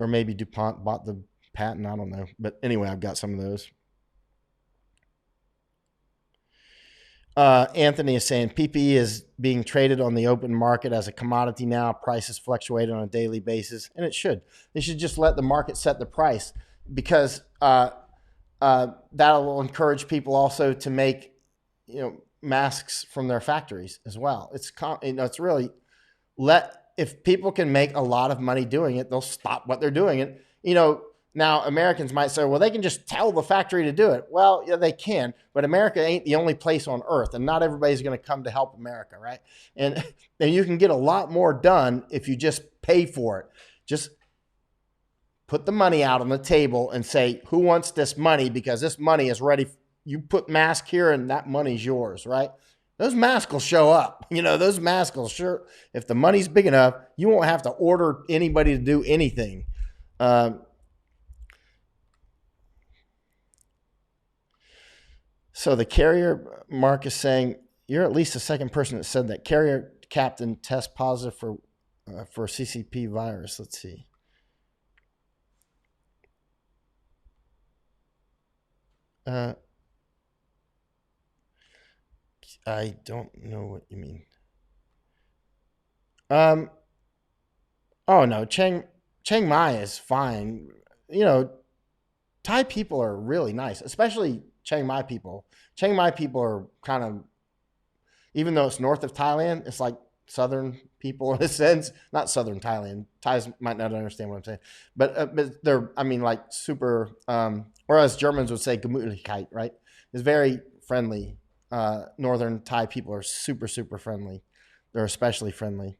[SPEAKER 1] or maybe DuPont bought the patent. I don't know, but anyway, I've got some of those. Anthony is saying PPE is being traded on the open market as a commodity now. Prices fluctuate on a daily basis, and it should. They should just let the market set the price, because that'll encourage people also to make masks from their factories as well. It's really if people can make a lot of money doing it, they'll stop what they're doing. And now Americans might say, well, they can just tell the factory to do it. Well, yeah, they can, but America ain't the only place on earth, and not everybody's going to come to help America, right? And you can get a lot more done if you just pay for it. Just put the money out on the table and say, who wants this money? Because this money is ready. You put mask here and that money's yours, right? Those masks will show up. Those masks will sure. If the money's big enough, you won't have to order anybody to do anything. So the carrier, Mark is saying, you're at least the second person that said that. Carrier captain test positive for CCP virus. Let's see. I don't know what you mean. Oh no, Chiang Mai is fine. Thai people are really nice, especially Chiang Mai people. Chiang Mai people are kind of, even though it's north of Thailand, it's like southern people in a sense. Not southern Thailand. Thais might not understand what I'm saying, but they're, I mean, like super, or as Germans would say, Gemütlichkeit, right? It's very friendly. Northern Thai people are super, super friendly. They're especially friendly.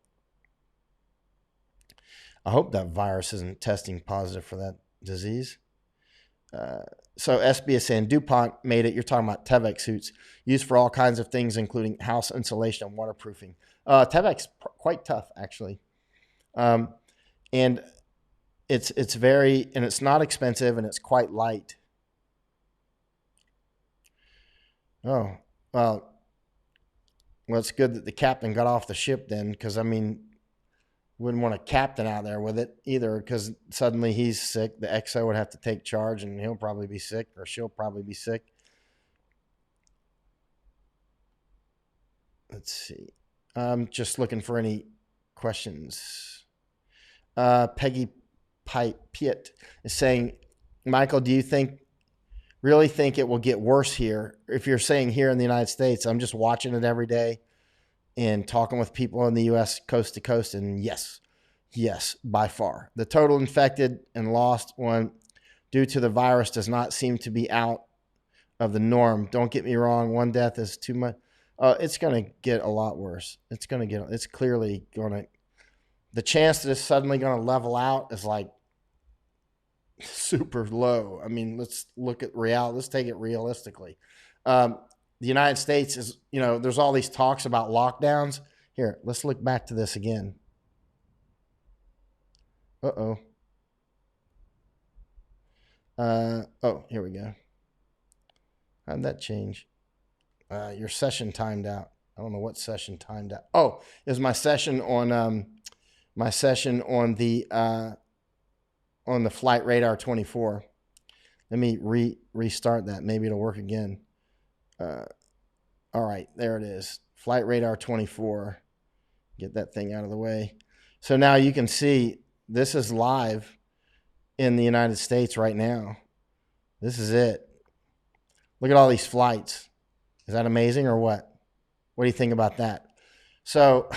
[SPEAKER 1] I hope that virus isn't testing positive for that disease. So SB is saying DuPont made it. You're talking about Tevex suits used for all kinds of things, including house insulation and waterproofing. Tevex quite tough, actually, and it's very, and it's not expensive, and it's quite light. Oh, well, it's good that the captain got off the ship then, because I mean, wouldn't want a captain out there with it either, because suddenly he's sick. The XO would have to take charge, and he'll probably be sick, or she'll probably be sick. Let's see. I'm just looking for any questions. Peggy Piet is saying, Michael, do you really think it will get worse here? If you're saying here in the United States, I'm just watching it every day and talking with people in the U.S. coast to coast, and yes, by far. The total infected and lost one due to the virus does not seem to be out of the norm. Don't get me wrong, one death is too much. It's going to get a lot worse. It's clearly going to, the chance that it's suddenly going to level out is like super low. I mean, let's look at reality. Let's take it realistically. The United States is, there's all these talks about lockdowns. Here, let's look back to this again. Oh, here we go. How'd that change? Your session timed out. I don't know what session timed out. Oh, it was my session on the Flight Radar 24. Let me restart that. Maybe it'll work again. All right, there it is. Flight Radar 24. Get that thing out of the way. So now you can see this is live in the United States right now. This is it. Look at all these flights. Is that amazing or what? What do you think about that? So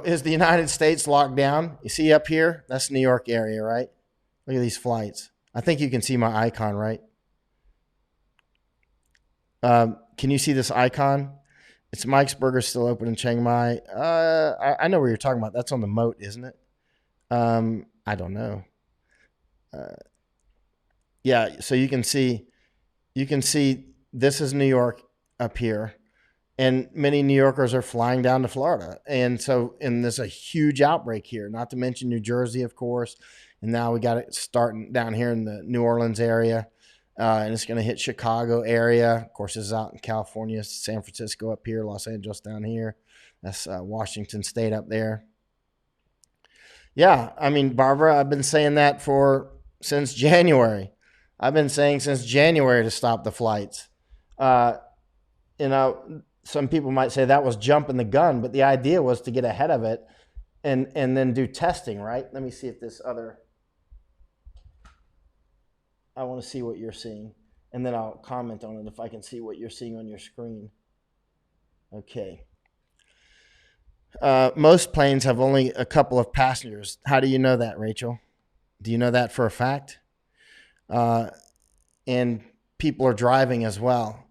[SPEAKER 1] is the United States locked down? You see up here? That's New York area, right? Look at these flights. I think you can see my icon, right? Can you see this icon? It's Mike's Burger still open in Chiang Mai. I know where you're talking about. That's on the moat, isn't it? I don't know. Yeah, so you can see this is New York up here, and many New Yorkers are flying down to Florida. And so, and there's a huge outbreak here, not to mention New Jersey, of course. And now we got it starting down here in the New Orleans area. And it's going to hit Chicago area. Of course, this is out in California, San Francisco up here, Los Angeles down here. That's Washington State up there. Yeah, I mean, Barbara, I've been saying that since January. I've been saying since January to stop the flights. Uh, some people might say that was jumping the gun, but the idea was to get ahead of it and then do testing, right? Let me see if I want to see what you're seeing, and then I'll comment on it if I can see what you're seeing on your screen. Okay. Most planes have only a couple of passengers. How do you know that, Rachel? Do you know that for a fact? And people are driving as well.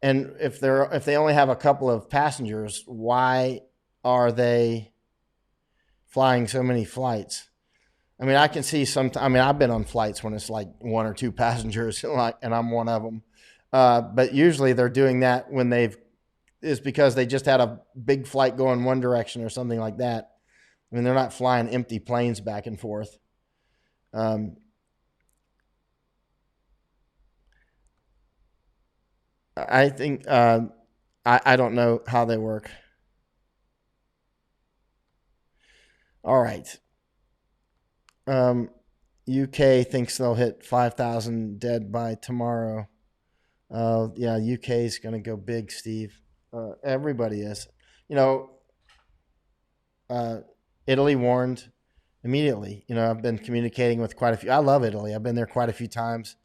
[SPEAKER 1] And if they only have a couple of passengers, why are they flying so many flights? I mean, I can see I've been on flights when it's like one or two passengers, and I'm one of them. But usually they're doing that when is because they just had a big flight going one direction or something like that. I mean, they're not flying empty planes back and forth. I think I don't know how they work. All right. UK thinks they'll hit 5,000 dead by tomorrow. Yeah, UK is going to go big, Steve. Everybody is. Italy warned immediately. I've been communicating with quite a few. I love Italy. I've been there quite a few times.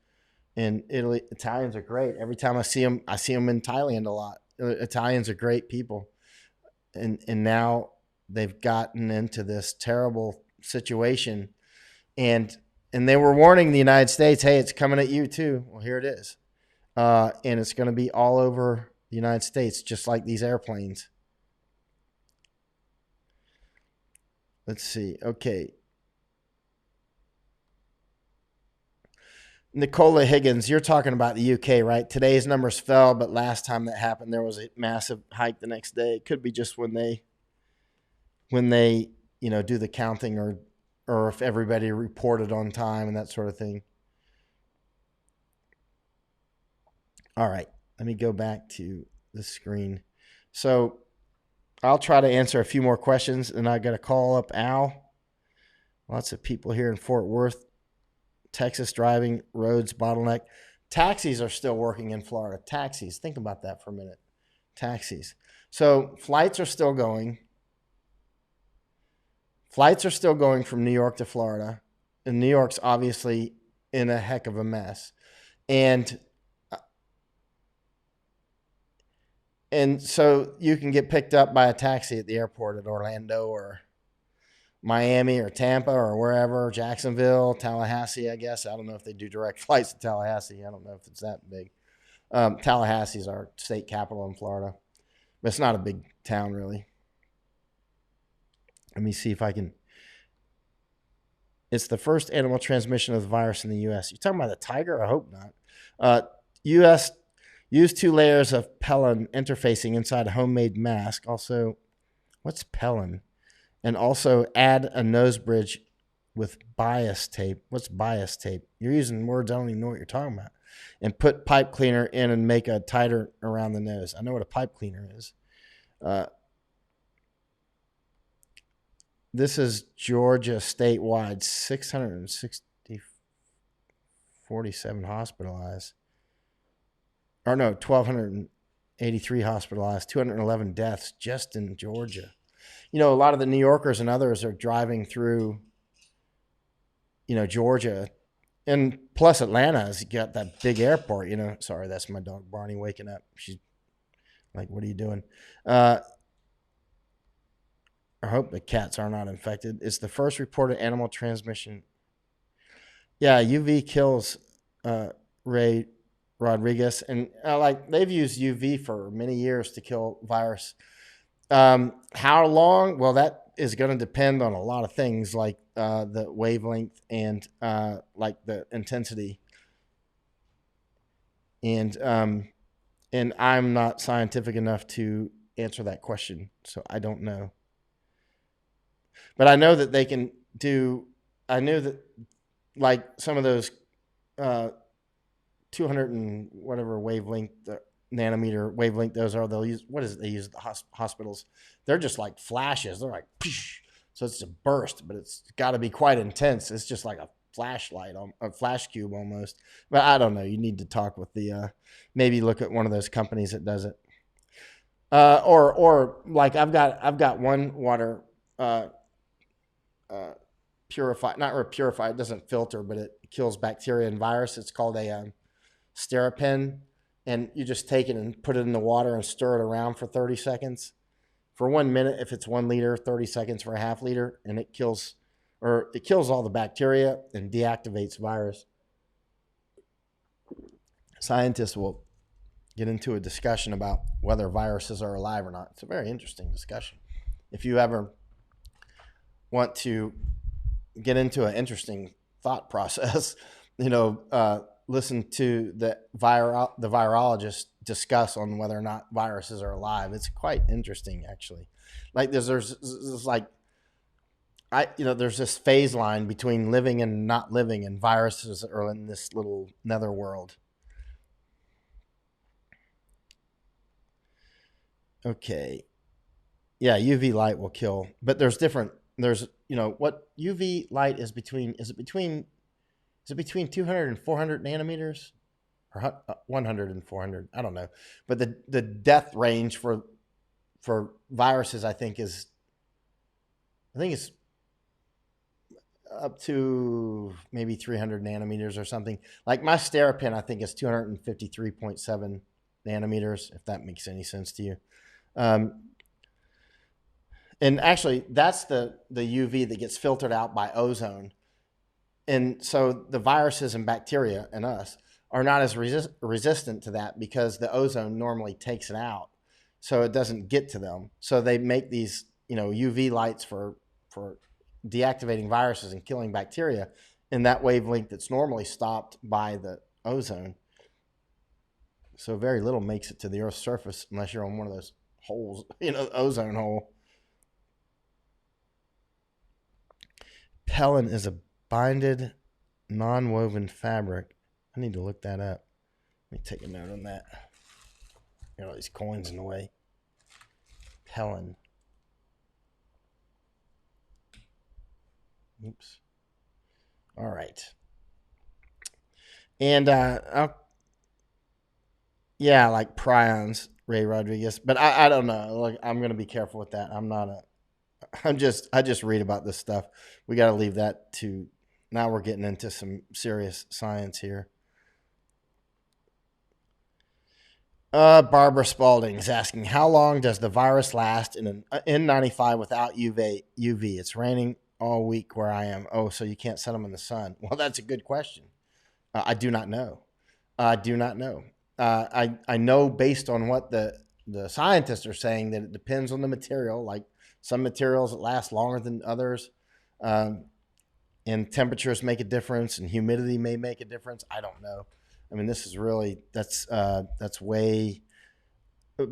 [SPEAKER 1] In Italy, Italians are great. Every time I see them in Thailand a lot. Italians are great people. And now they've gotten into this terrible situation. And they were warning the United States, hey, it's coming at you too. Well, here it is. And it's going to be all over the United States, just like these airplanes. Let's see. Okay. Nicola Higgins, you're talking about the UK, right? Today's numbers fell, but last time that happened, there was a massive hike the next day. It could be just when they do the counting, or if everybody reported on time and that sort of thing. All right, let me go back to the screen. So I'll try to answer a few more questions, and I got to call up Al. Lots of people here in Fort Worth. Texas driving, roads, bottleneck. Taxis are still working in Florida. Taxis, think about that for a minute. Taxis. So flights are still going. Flights are still going from New York to Florida. And New York's obviously in a heck of a mess. And so you can get picked up by a taxi at the airport at Orlando or Miami or Tampa or wherever, Jacksonville, Tallahassee, I guess. I don't know if they do direct flights to Tallahassee. I don't know if it's that big. Tallahassee is our state capital in Florida, but it's not a big town, really. Let me see if I can. It's the first animal transmission of the virus in the U.S. You're talking about the tiger? I hope not. U.S. used 2 layers of Pellin interfacing inside a homemade mask. Also, what's Pellin? And also add a nose bridge with bias tape. What's bias tape? You're using words I don't even know what you're talking about. And put pipe cleaner in and make a tighter around the nose. I know what a pipe cleaner is. This is Georgia statewide. 647 hospitalized. Or no, 1,283 hospitalized. 211 deaths just in Georgia. A lot of the New Yorkers and others are driving through, Georgia. And plus Atlanta has got that big airport, Sorry, that's my dog Barney waking up. She's like, what are you doing? I hope the cats are not infected. It's the first reported animal transmission. Yeah, UV kills Ray Rodriguez. And they've used UV for many years to kill virus. How long? Well, that is going to depend on a lot of things, like the wavelength and like the intensity. And And I'm not scientific enough to answer that question, so I don't know. But I know that they can do. I knew that like some of those 200 and whatever wavelength, nanometer wavelength those are. They'll use, what is it they use at the hospitals? They're just like flashes. They're like, psh, so it's a burst, but it's got to be quite intense. It's just like a flashlight, a flash cube almost. But I don't know. You need to talk with the maybe look at one of those companies that does it. Or like I've got one water purified, not purified, it doesn't filter, but it kills bacteria and virus. It's called a SITREP, and you just take it and put it in the water and stir it around for 30 seconds. For 1 minute, if it's 1 liter, 30 seconds for a half liter, and it kills all the bacteria and deactivates virus. Scientists will get into a discussion about whether viruses are alive or not. It's a very interesting discussion. If you ever want to get into an interesting thought process, listen to the virologist discuss on whether or not viruses are alive. It's quite interesting, actually. Like there's this phase line between living and not living, and viruses are in this little netherworld. Okay. Yeah, UV light will kill, but there's what UV light is between, is it between 200 and 400 nanometers, or 100 and 400? I don't know. But the death range for viruses, I think it's up to maybe 300 nanometers or something. Like my SteriPen, I think is 253.7 nanometers, if that makes any sense to you. And actually, that's the UV that gets filtered out by ozone. And so the viruses and bacteria and us are not as resistant to that because the ozone normally takes it out. So it doesn't get to them. So they make these, UV lights for deactivating viruses and killing bacteria in that wavelength that's normally stopped by the ozone. So very little makes it to the Earth's surface unless you're on one of those holes, ozone hole. Pellin is a binded, non-woven fabric. I need to look that up. Let me take a note on that. Got all these coins in the way. Pellin. Oops. All right. And yeah, like prions, Ray Rodriguez. But I don't know. Like I'm going to be careful with that. I just read about this stuff. We got to leave that to, now we're getting into some serious science here. Barbara Spalding is asking, how long does the virus last in an N95 without UV? It's raining all week where I am. Oh, so you can't set them in the sun. Well, that's a good question. I do not know. I know based on what the scientists are saying that it depends on the material. Like some materials that last longer than others, and temperatures make a difference, and humidity may make a difference. I don't know. I mean, this is really, that's way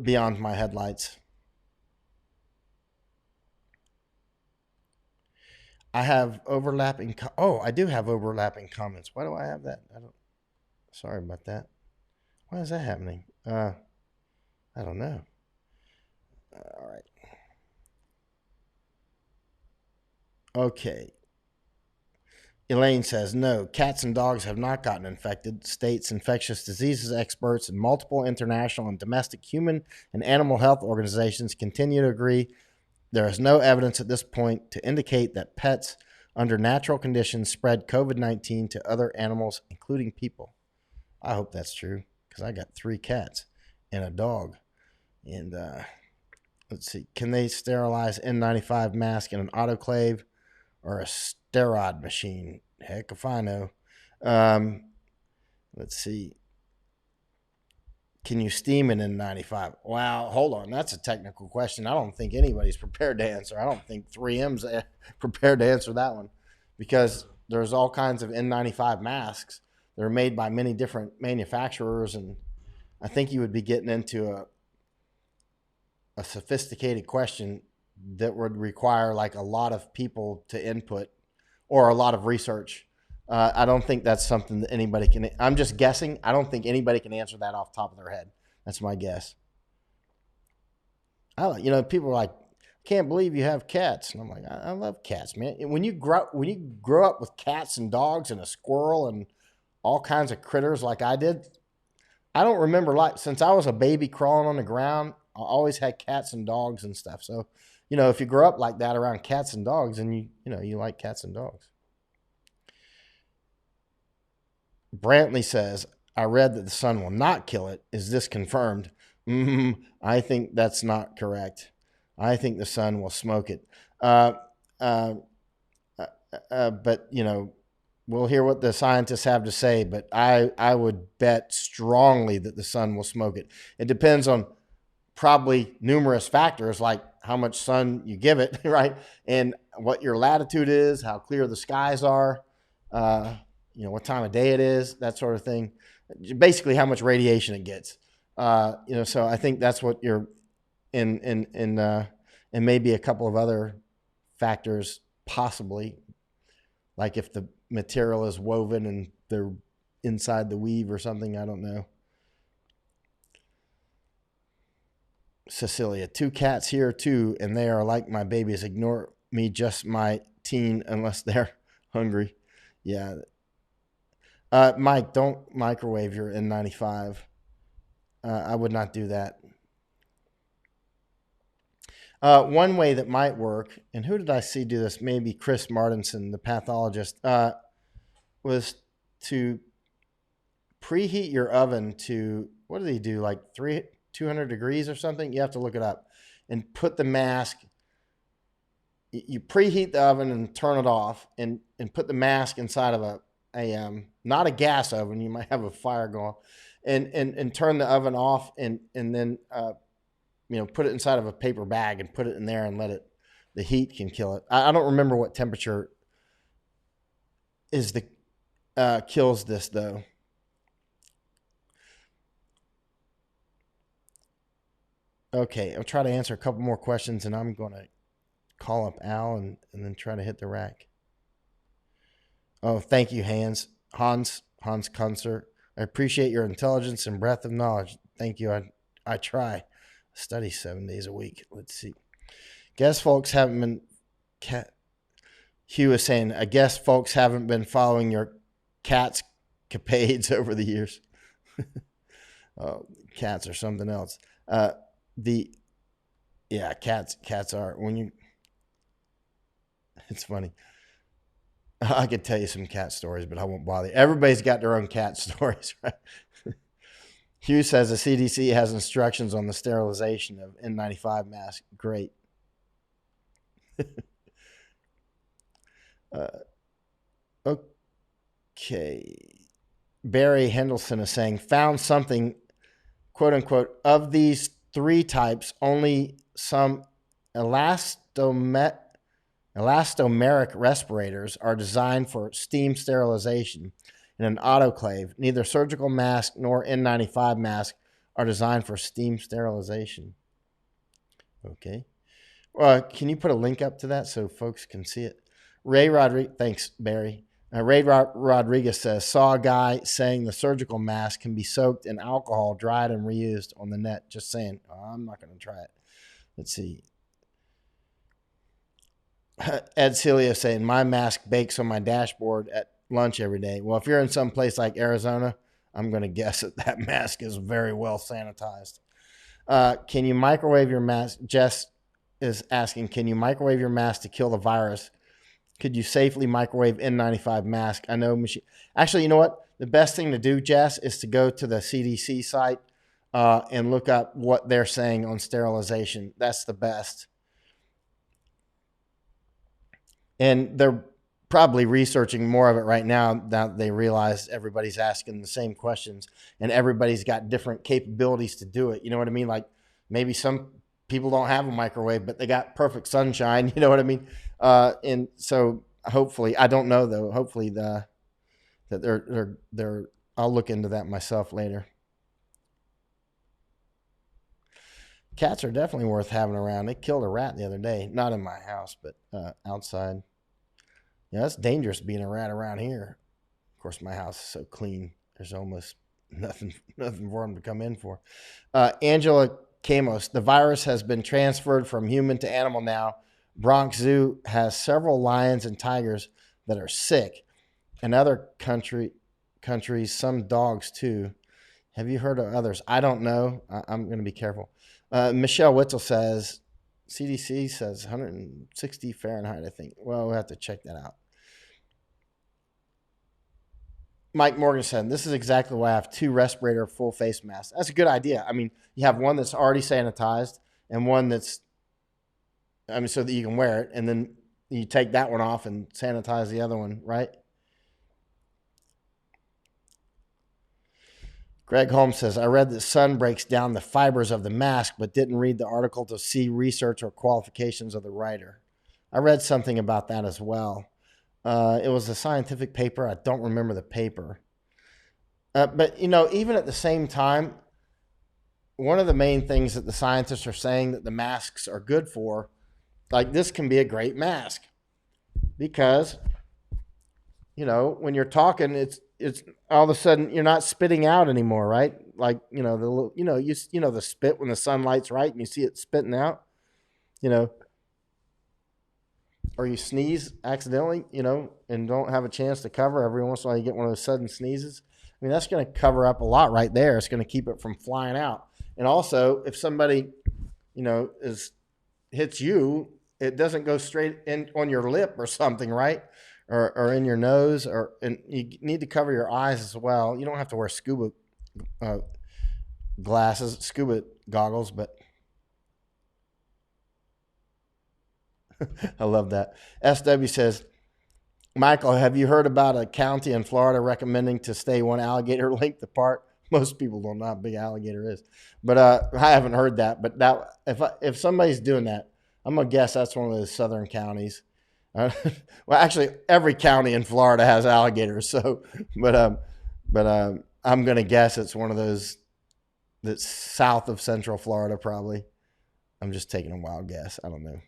[SPEAKER 1] beyond my headlights. I have overlapping. I do have overlapping comments. Why do I have that? Sorry about that. Why is that happening? I don't know. All right. Okay. Elaine says, no, cats and dogs have not gotten infected. States infectious diseases experts and multiple international and domestic human and animal health organizations continue to agree there is no evidence at this point to indicate that pets under natural conditions spread COVID-19 to other animals, including people. I hope that's true because I got 3 cats and a dog. And let's see, can they sterilize N95 mask in an autoclave or a steroid machine? Heck if I know. Let's see. Can you steam an N95? Wow, hold on. That's a technical question. I don't think anybody's prepared to answer. I don't think 3M's prepared to answer that one because there's all kinds of N95 masks. They're made by many different manufacturers, and I think you would be getting into a sophisticated question that would require like a lot of people to input or a lot of research. I don't think that's something that anybody can. I'm just guessing. I don't think anybody can answer that off the top of their head. That's my guess. People are like, can't believe you have cats, and I'm like, I love cats, man. When you grow up with cats and dogs and a squirrel and all kinds of critters like I did, I don't remember since I was a baby crawling on the ground. I always had cats and dogs and stuff. So, if you grow up like that around cats and dogs, and you like cats and dogs. Brantley says, I read that the sun will not kill it. Is this confirmed? I think that's not correct. I think the sun will smoke it. But, we'll hear what the scientists have to say. But I would bet strongly that the sun will smoke it. It depends on probably numerous factors like how much sun you give it, right? And what your latitude is, how clear the skies are, what time of day it is, that sort of thing. Basically, how much radiation it gets. So I think that's what you're and maybe a couple of other factors possibly, like if the material is woven and they're inside the weave or something. I don't know. Cecilia, 2 cats here too, and they are like my babies. Ignore me, just my teen, unless they're hungry. Yeah. Mike, don't microwave your N95. I would not do that. One way that might work, and who did I see do this? Maybe Chris Martinson, the pathologist, was to preheat your oven to, what did he do, like 200 degrees or something? You have to look it up. And put the mask, you preheat the oven and turn it off and put the mask inside of a not a gas oven, you might have a fire going, and turn the oven off and then put it inside of a paper bag and put it in there and the heat can kill it. I don't remember what temperature is kills this though. Okay, I'll try to answer a couple more questions and I'm going to call up Al and then try to hit the rack. Oh, thank you, Hans Kunzer. I appreciate your intelligence and breadth of knowledge. Thank you. I try. Study 7 days a week. Let's see. Guess folks haven't been. Hugh is saying, I guess folks haven't been following your cat's capades over the years. Cats are something else. Cats are when you. It's funny. I could tell you some cat stories, but I won't bother you. Everybody's got their own cat stories, right? Hugh says the CDC has instructions on the sterilization of N95 masks. Great. Okay. Barry Hendelson is saying, found something, quote unquote, of these 3 types, only some elastomeric respirators are designed for steam sterilization in an autoclave. Neither surgical mask nor N95 mask are designed for steam sterilization. Okay. Can you put a link up to that so folks can see it? Ray Rodriguez, thanks, Barry. Ray Rodriguez says, saw a guy saying the surgical mask can be soaked in alcohol, dried, and reused on the net. Just saying. I'm not going to try it. Let's see. Ed Celia saying, my mask bakes on my dashboard at lunch every day. Well, if you're in some place like Arizona, I'm going to guess that mask is very well sanitized. Can you microwave your mask? Jess is asking, can you microwave your mask to kill the virus? Could you safely microwave N95 mask? I know Actually, you know what? The best thing to do, Jess, is to go to the CDC site and look up what they're saying on sterilization. That's the best. And they're probably researching more of it right now that they realize everybody's asking the same questions and everybody's got different capabilities to do it. You know what I mean? Like maybe some people don't have a microwave, but they got perfect sunshine. You know what I mean? And so hopefully, I don't know though. Hopefully that they're. I'll look into that myself later. Cats are definitely worth having around. They killed a rat the other day, not in my house, but outside. Yeah, it's dangerous being a rat around here. Of course, my house is so clean. There's almost nothing for them to come in for. Angela Camos, the virus has been transferred from human to animal now. Bronx Zoo has several lions and tigers that are sick. In other countries, some dogs too. Have you heard of others? I don't know. I'm going to be careful. Michelle Witzel says, CDC says 160 Fahrenheit, I think. Well, we'll have to check that out. Mike Morgan said, this is exactly why I have 2 respirator full face masks. That's a good idea. I mean, you have one that's already sanitized and one that's, so that you can wear it. And then you take that one off and sanitize the other one, right? Greg Holmes says, I read that sun breaks down the fibers of the mask, but didn't read the article to see research or qualifications of the writer. I read something about that as well. It was a scientific paper. I don't remember the paper. But, even at the same time, one of the main things that the scientists are saying that the masks are good for, like this can be a great mask because, when you're talking, it's all of a sudden you're not spitting out anymore, right? Like, the spit when the sunlight's right and you see it spitting out, or you sneeze accidentally, and don't have a chance to cover. Every once in a while you get one of those sudden sneezes. I mean, that's going to cover up a lot right there. It's going to keep it from flying out. And also, if somebody, hits you, it doesn't go straight in on your lip or something, right? Or in your nose, and you need to cover your eyes as well. You don't have to wear scuba goggles, but I love that. SW says, Michael, have you heard about a county in Florida recommending to stay 1 alligator length apart? Most people don't know how big an alligator is, but I haven't heard that. But that if somebody's doing that, I'm gonna guess that's one of those southern counties. Well, actually, every county in Florida has alligators. So, but I'm gonna guess it's one of those that's south of Central Florida, probably. I'm just taking a wild guess. I don't know.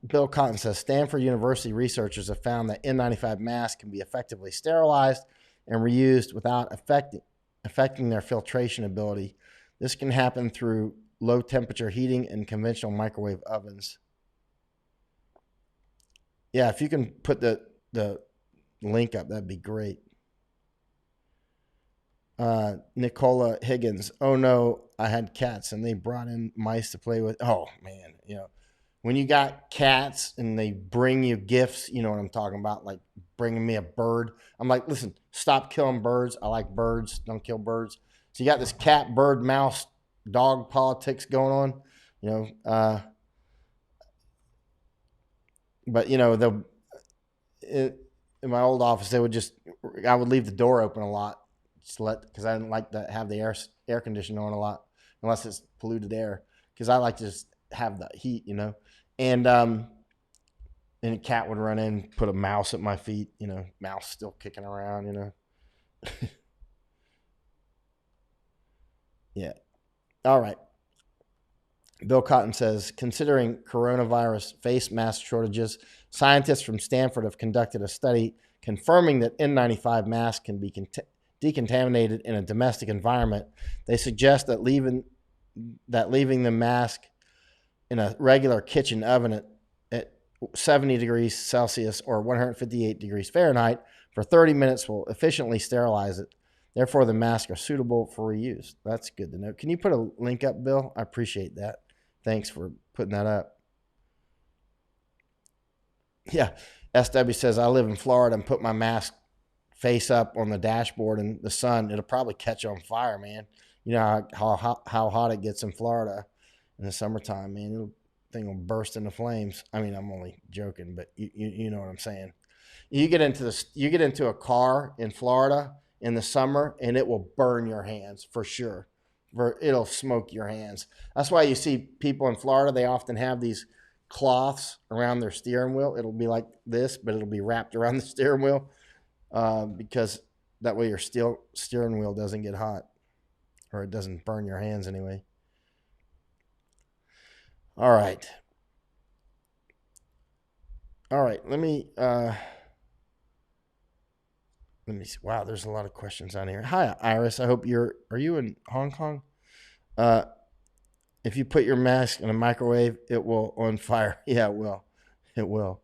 [SPEAKER 1] Bill Cotton says Stanford University researchers have found that N95 masks can be effectively sterilized and reused without affecting their filtration ability. This can happen through low temperature heating and conventional microwave ovens. Yeah, if you can put the link up, that'd be great. Nicola Higgins, oh no, I had cats and they brought in mice to play with. Oh man, when you got cats and they bring you gifts, you know what I'm talking about, like bringing me a bird. I'm like, listen, stop killing birds. I like birds. Don't kill birds. So you got this cat, bird, mouse, dog politics going on, but in my old office, I would leave the door open a lot, because I didn't like to have the air conditioner on a lot unless it's polluted air, because I like to just have the heat, and a cat would run in, put a mouse at my feet, mouse still kicking around, yeah. All right. Bill Cotton says, considering coronavirus face mask shortages, scientists from Stanford have conducted a study confirming that N95 masks can be decontaminated in a domestic environment. They suggest that leaving the mask in a regular kitchen oven at 70 degrees Celsius or 158 degrees Fahrenheit for 30 minutes will efficiently sterilize it. Therefore, the masks are suitable for reuse. That's good to know. Can you put a link up, Bill? I appreciate that. Thanks for putting that up. Yeah. SW says, I live in Florida and put my mask face up on the dashboard in the sun. It'll probably catch on fire, man. You know how hot it gets in Florida in the summertime, man. The thing will burst into flames. I mean, I'm only joking, but you know what I'm saying. You get into a car in Florida in the summer, and it will burn your hands for sure. It'll smoke your hands. That's why you see people in Florida, they often have these cloths around their steering wheel. It'll be like this, but it'll be wrapped around the steering wheel, because that way your steering wheel doesn't get hot. or it doesn't burn your hands anyway. All right. All right. Let me see. Wow, there's a lot of questions on here. Hi, Iris. I hope are you in Hong Kong? Uh, if you put your mask in a microwave, it will on fire. Yeah, it will. It will.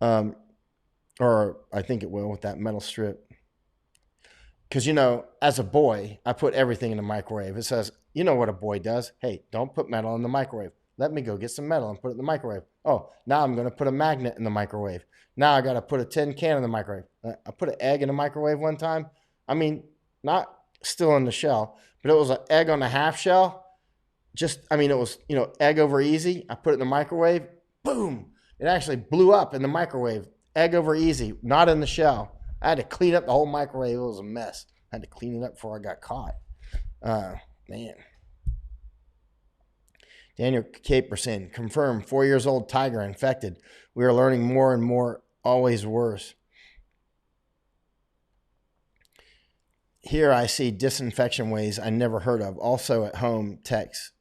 [SPEAKER 1] Um, or I think it will with that metal strip. Because, as a boy, I put everything in the microwave. It says, you know what a boy does? Hey, don't put metal in the microwave. Let me go get some metal and put it in the microwave. Oh, now I'm going to put a magnet in the microwave. Now I got to put a tin can in the microwave. I put an egg in the microwave one time. I mean, not still in the shell, but it was an egg on the half shell. It was, egg over easy. I put it in the microwave. Boom. It actually blew up in the microwave. Egg over easy, not in the shell. I had to clean up the whole microwave. It was a mess. I had to clean it up before I got caught. Man. Daniel Caperson, confirmed, 4 years old tiger infected. We are learning more and more, always worse. Here I see disinfection ways I never heard of. Also at home, text.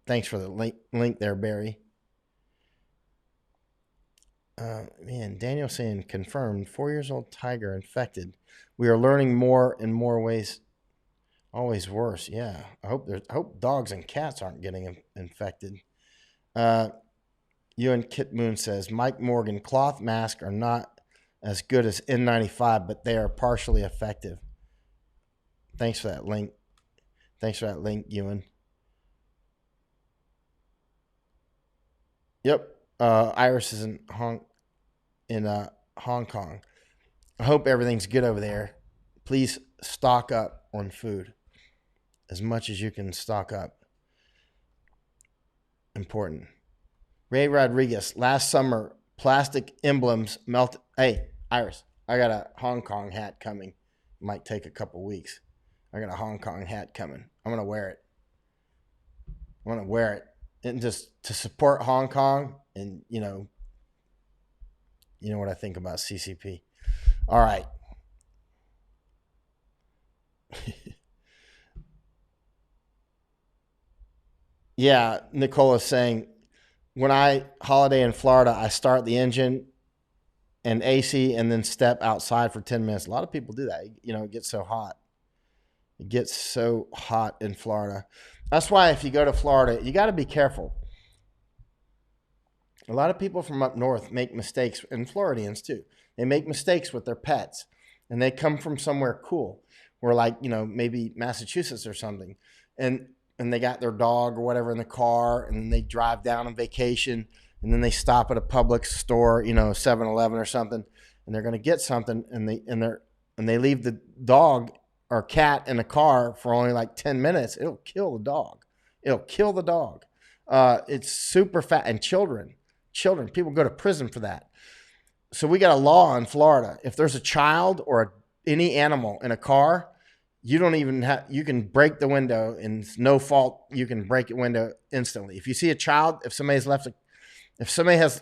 [SPEAKER 1] Thanks for the link there, Barry. Daniel saying confirmed, 4 years old tiger infected. We are learning more and more ways, always worse. Yeah, I hope dogs and cats aren't getting infected. Ewan Kit Moon says Mike Morgan, cloth masks are not as good as N95, but they are partially effective. Thanks for that link. Ewan. Yep. Iris is in Hong Kong. I hope everything's good over there. Please stock up on food as much as you can stock up. Important. Ray Rodriguez, last summer, plastic emblems melted. Hey, Iris, I got a Hong Kong hat coming. Might take a couple weeks. I got a Hong Kong hat coming. I'm going to wear it. And just to support Hong Kong, and you know what I think about CCP. All right. Yeah, Nicola's saying, when I holiday in Florida, I start the engine and AC and then step outside for 10 minutes. A lot of people do that. It gets so hot. It gets so hot in Florida. That's why if you go to Florida, you got to be careful. A lot of people from up north make mistakes, and Floridians too. They make mistakes with their pets, and they come from somewhere cool, or maybe Massachusetts or something, and they got their dog or whatever in the car, and then they drive down on vacation, and then they stop at a Publix store, 7-Eleven or something, and they're going to get something, and they leave the dog or cat in the car for only like 10 minutes. It'll kill the dog. It's super fat. And children, people go to prison for that. So we got a law in Florida. If there's a child or any animal in a car, you can break the window, and it's no fault. You can break the window instantly. If you see a child, if somebody has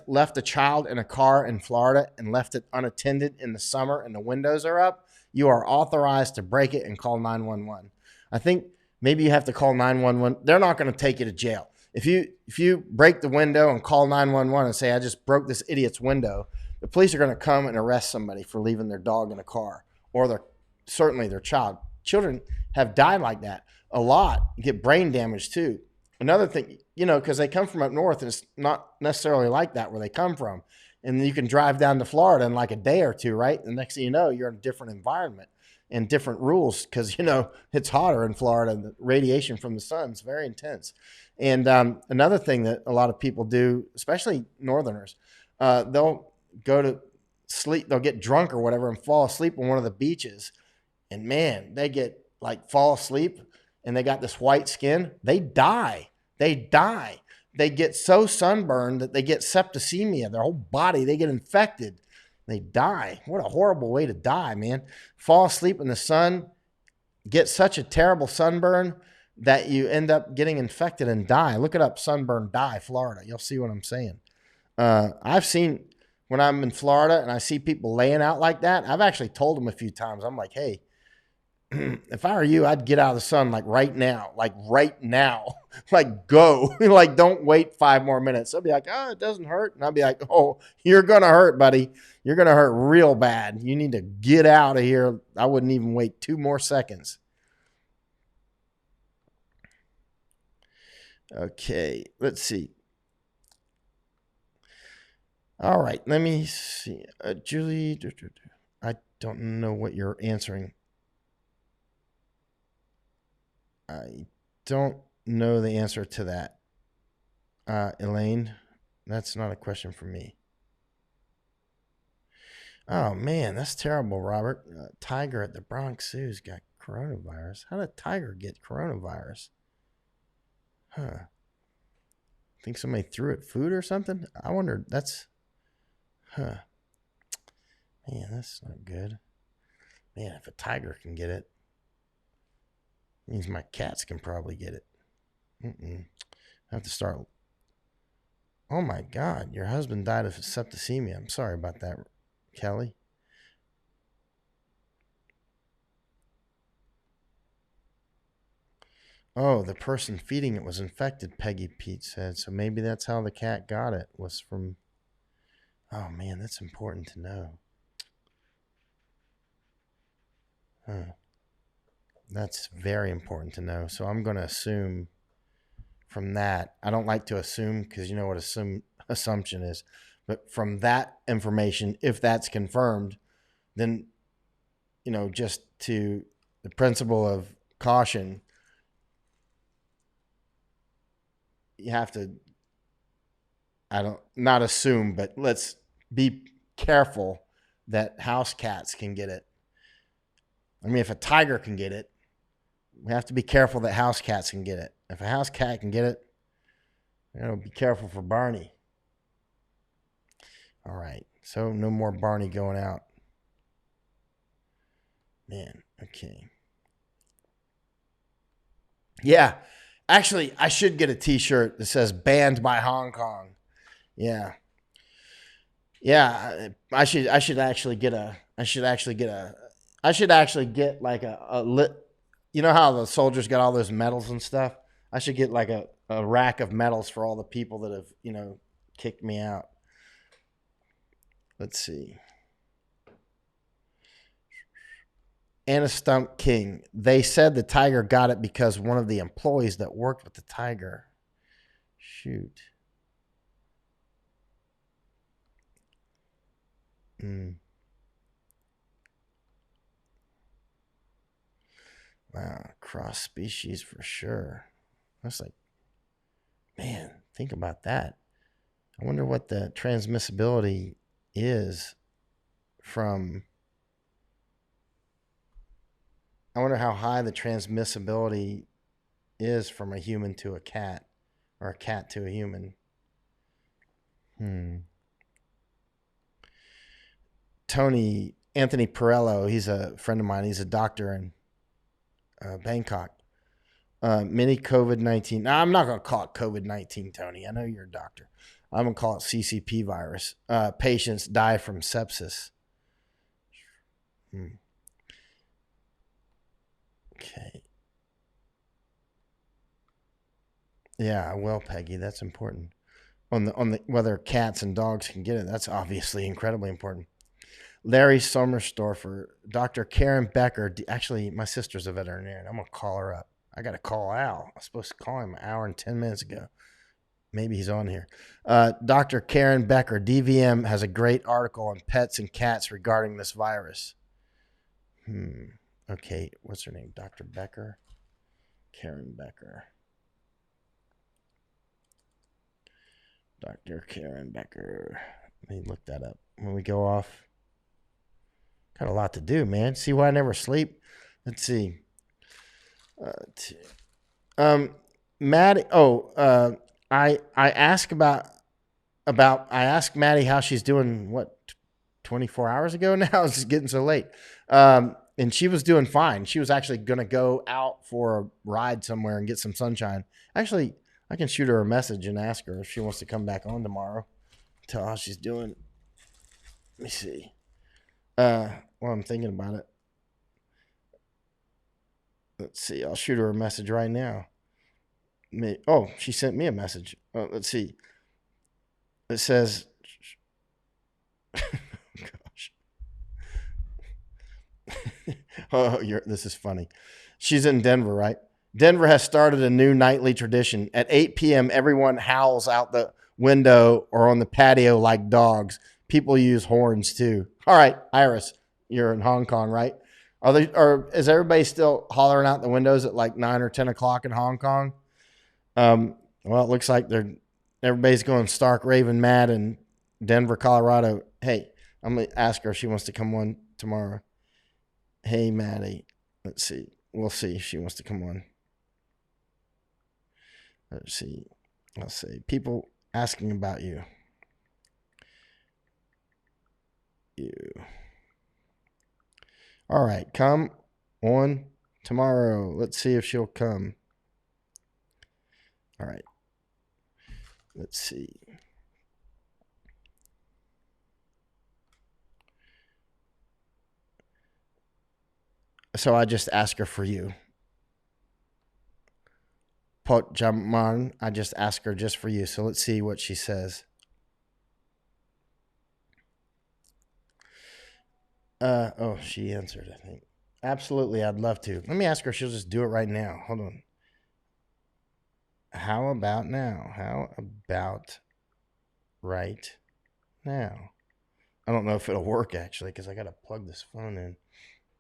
[SPEAKER 1] left a child in a car in Florida and left it unattended in the summer and the windows are up, you are authorized to break it and call 911. I think maybe you have to call 911. They're not going to take you to jail. If you break the window and call 911 and say, I just broke this idiot's window, the police are going to come and arrest somebody for leaving their dog in a car, or certainly their child. Children have died like that a lot. You get brain damage too. Another thing, because they come from up north, and it's not necessarily like that where they come from. And you can drive down to Florida in like a day or two, right? The next thing you know, you're in a different environment and different rules, because, it's hotter in Florida, and the radiation from the sun is very intense. And another thing that a lot of people do, especially Northerners, they'll go to sleep, they'll get drunk or whatever and fall asleep on one of the beaches. And man, they get fall asleep, and they got this white skin. They die. They get so sunburned that they get septicemia. Their whole body, they get infected. They die. What a horrible way to die, man. Fall asleep in the sun, get such a terrible sunburn that you end up getting infected and die. Look it up, sunburn, die, Florida. You'll see what I'm saying. I've seen, when I'm in Florida and I see people laying out like that, I've actually told them a few times. I'm like, hey, if I were you, I'd get out of the sun like right now, like go, like don't wait 5 more minutes. They'll be like, oh, it doesn't hurt. And I'll be like, oh, you're going to hurt, buddy. You're going to hurt real bad. You need to get out of here. I wouldn't even wait 2 more seconds. Okay, let's see. All right, let me see. Julie, I don't know what you're answering. I don't know the answer to that. Elaine, that's not a question for me. Oh, man, that's terrible, Robert. Tiger at the Bronx Zoo's got coronavirus. How did a tiger get coronavirus? Huh. Think somebody threw it food or something? I wonder, huh. Man, that's not good. Man, if a tiger can get it, means my cats can probably get it. I have to start. Oh my God, your husband died of septicemia. I'm sorry about that, Kelly. Oh, the person feeding it was infected, Peggy Pete said. So maybe that's how the cat got it, was from. Oh man, that's important to know. Huh. That's very important to know. So I'm going to assume from that. I don't like to assume because you know what assumption is. But from that information, if that's confirmed, then, just to the principle of caution, you have to, not assume, but let's be careful that house cats can get it. I mean, if a tiger can get it, we have to be careful that house cats can get it. If a house cat can get it, be careful for Barney. All right. So no more Barney going out. Man, okay. Yeah. Actually, I should get a t-shirt that says banned by Hong Kong. Yeah. Yeah, I should actually get like a lit. You know how the soldiers got all those medals and stuff? I should get like a rack of medals for all the people that have, kicked me out. Let's see. Anna Stump King. They said the tiger got it because one of the employees that worked with the tiger. Shoot. Wow, cross species for sure. That's like, man, think about that. I wonder what the transmissibility is from. I wonder how high the transmissibility is from a human to a cat or a cat to a human. Anthony Perello, he's a friend of mine. He's a doctor in Bangkok. Mini COVID-19. Now, I'm not going to call it COVID-19, Tony. I know you're a doctor. I'm going to call it CCP virus. Patients die from sepsis. Okay. Yeah, I will, Peggy. That's important. On the whether cats and dogs can get it, that's obviously incredibly important. Larry Sommerstorfer, Dr. Karen Becker. Actually, my sister's a veterinarian. I'm gonna call her up. I got to call Al. I was supposed to call him an hour and 10 minutes ago. Maybe he's on here. Dr. Karen Becker, DVM, has a great article on pets and cats regarding this virus. Okay, what's her name? Dr. Becker? Karen Becker. Dr. Karen Becker. Let me look that up. When we go off, got a lot to do, man. See why I never sleep? Let's see. Maddie. I asked I asked Maddie how she's doing. What, 24 hours ago now? It's just getting so late. And she was doing fine. She was actually gonna go out for a ride somewhere and get some sunshine. Actually, I can shoot her a message and ask her if she wants to come back on tomorrow. Tell her how she's doing. Let me see. While I'm thinking about it. Let's see. I'll shoot her a message right now. Oh, she sent me a message. Let's see. It says, gosh. Oh, this is funny. She's in Denver, right? Denver has started a new nightly tradition. At 8 p.m., everyone howls out the window or on the patio like dogs. People use horns too. All right, Iris, you're in Hong Kong, right? Or is everybody still hollering out the windows at like 9 or 10 o'clock in Hong Kong? Well, it looks like everybody's going stark raving mad in Denver, Colorado. Hey, I'm gonna ask her if she wants to come on tomorrow. Hey, Maddie. Let's see. We'll see if she wants to come on. Let's see. I'll say people asking about you. All right, come on tomorrow. Let's see if she'll come. All right. Let's see. So I just ask her for you. Pot Jaman, I just ask her just for you. So let's see what she says. Oh, she answered, I think. Absolutely, I'd love to. Let me ask her if she'll just do it right now. Hold on. How about now? How about right now? I don't know if it'll work, actually, because I got to plug this phone in.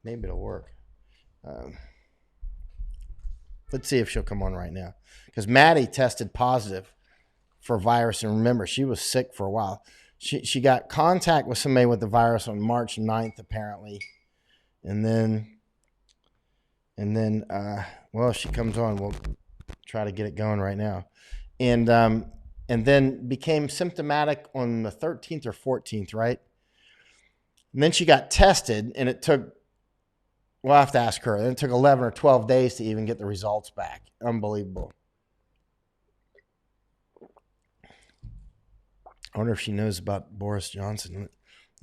[SPEAKER 1] Maybe it'll work. Let's see if she'll come on right now. Because Maddie tested positive for virus. And remember, she was sick for a while. She got contact with somebody with the virus on March 9th, apparently. And then, well, if she comes on, we'll try to get it going right now. And then became symptomatic on the 13th or 14th, right? And then she got tested, and it took, we'll have to ask her. And it took 11 or 12 days to even get the results back. Unbelievable. I wonder if she knows about Boris Johnson.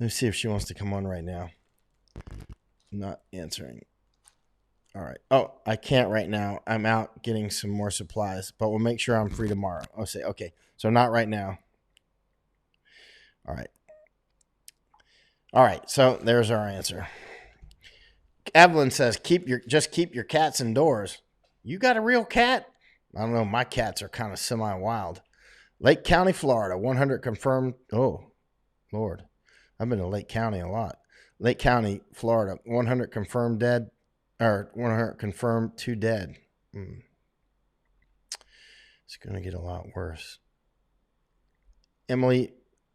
[SPEAKER 1] Let me see if she wants to come on right now. Not answering. All right. Oh, I can't right now. I'm out getting some more supplies, but we'll make sure I'm free tomorrow. I'll say, okay. So not right now. All right. All right. So there's our answer. Evelyn says, just keep your cats indoors. You got a real cat? I don't know. My cats are kind of semi-wild. Lake County, Florida, 100 confirmed. Oh, Lord. I've been to Lake County a lot. Lake County, Florida, 100 confirmed dead, or 100 confirmed, 2 dead. It's going to get a lot worse. Emily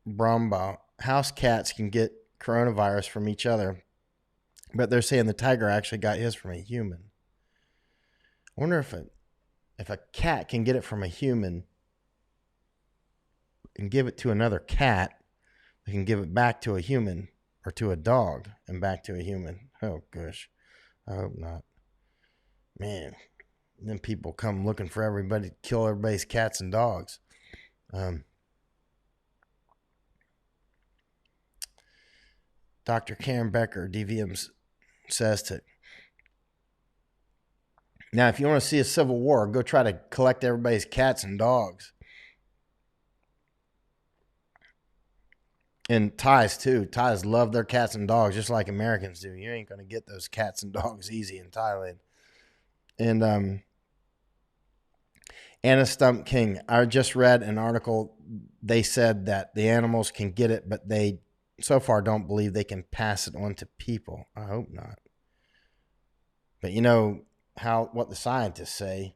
[SPEAKER 1] Brombaugh, house cats can get coronavirus from each other, but they're saying the tiger actually got his from a human. I wonder if a cat can get it from a human and give it to another cat, they can give it back to a human or to a dog and back to a human. Oh, gosh. I hope not. Man, then people come looking for everybody to kill everybody's cats and dogs. Dr. Karen Becker, DVM, says to, now, if you want to see a civil war, go try to collect everybody's cats and dogs. And Thais, too. Thais love their cats and dogs just like Americans do. You ain't going to get those cats and dogs easy in Thailand. And Anna Stump King, I just read an article. They said that the animals can get it, but they so far don't believe they can pass it on to people. I hope not. But you know what the scientists say.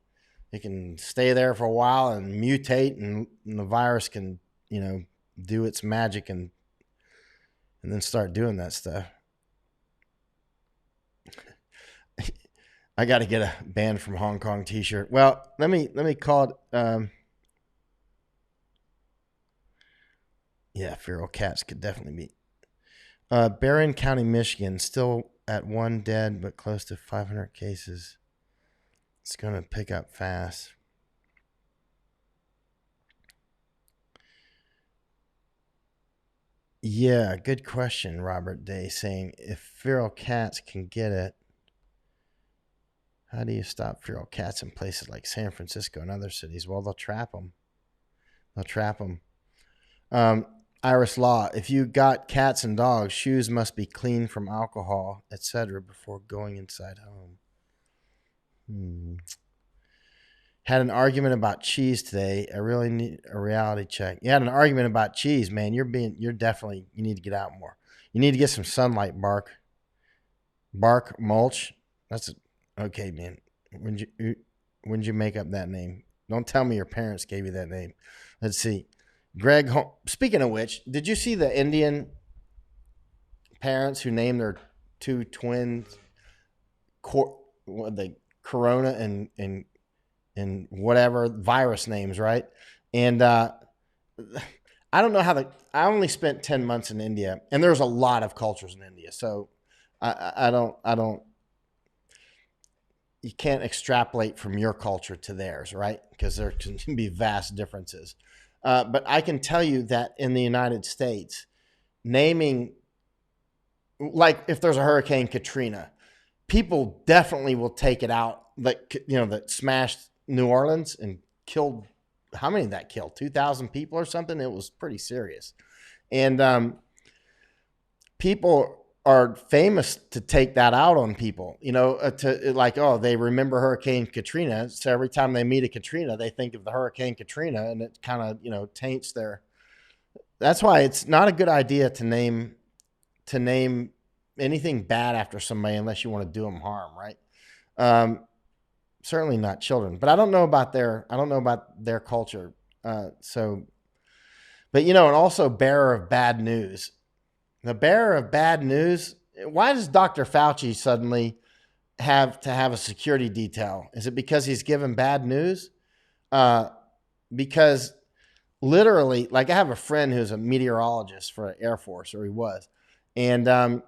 [SPEAKER 1] It can stay there for a while and mutate, and the virus can, do its magic and then start doing that stuff. I got to get a banned from Hong Kong t-shirt. Well, let me call it. Yeah, feral cats could definitely be. Barron County, Michigan, still at 1 dead, but close to 500 cases. It's going to pick up fast. Yeah, good question, Robert Day, saying if feral cats can get it, How do you stop feral cats in places like San Francisco and other cities? Well, they'll trap them. They'll trap them. Irish law. If you got cats and dogs, shoes must be clean from alcohol, etc., before going inside home. Had an argument about cheese today. I really need a reality check. You had an argument about cheese, man. You need to get out more. You need to get some sunlight, Bark mulch. Okay, man. When did you make up that name? Don't tell me your parents gave you that name. Let's see. Greg, speaking of which, did you see the Indian parents who named their two twins the Corona and whatever virus names, right? And I don't know I only spent 10 months in India, and there's a lot of cultures in India. So I don't, you can't extrapolate from your culture to theirs, right? Because there can be vast differences. But I can tell you that in the United States, naming, like if there's a Hurricane Katrina, people definitely will take it out, that smashed New Orleans and killed, how many did that kill? 2,000 people or something? It was pretty serious. And people are famous to take that out on people, they remember Hurricane Katrina. So every time they meet a Katrina, they think of the Hurricane Katrina, and it kind of, taints that's why it's not a good idea to name anything bad after somebody unless you want to do them harm. Right. Certainly not children, but I don't know about their culture. But and also bearer of bad news. The bearer of bad news. Why does Dr. Fauci suddenly have to have a security detail? Is it because he's given bad news? Because literally, I have a friend who's a meteorologist for the Air Force, or he was. And I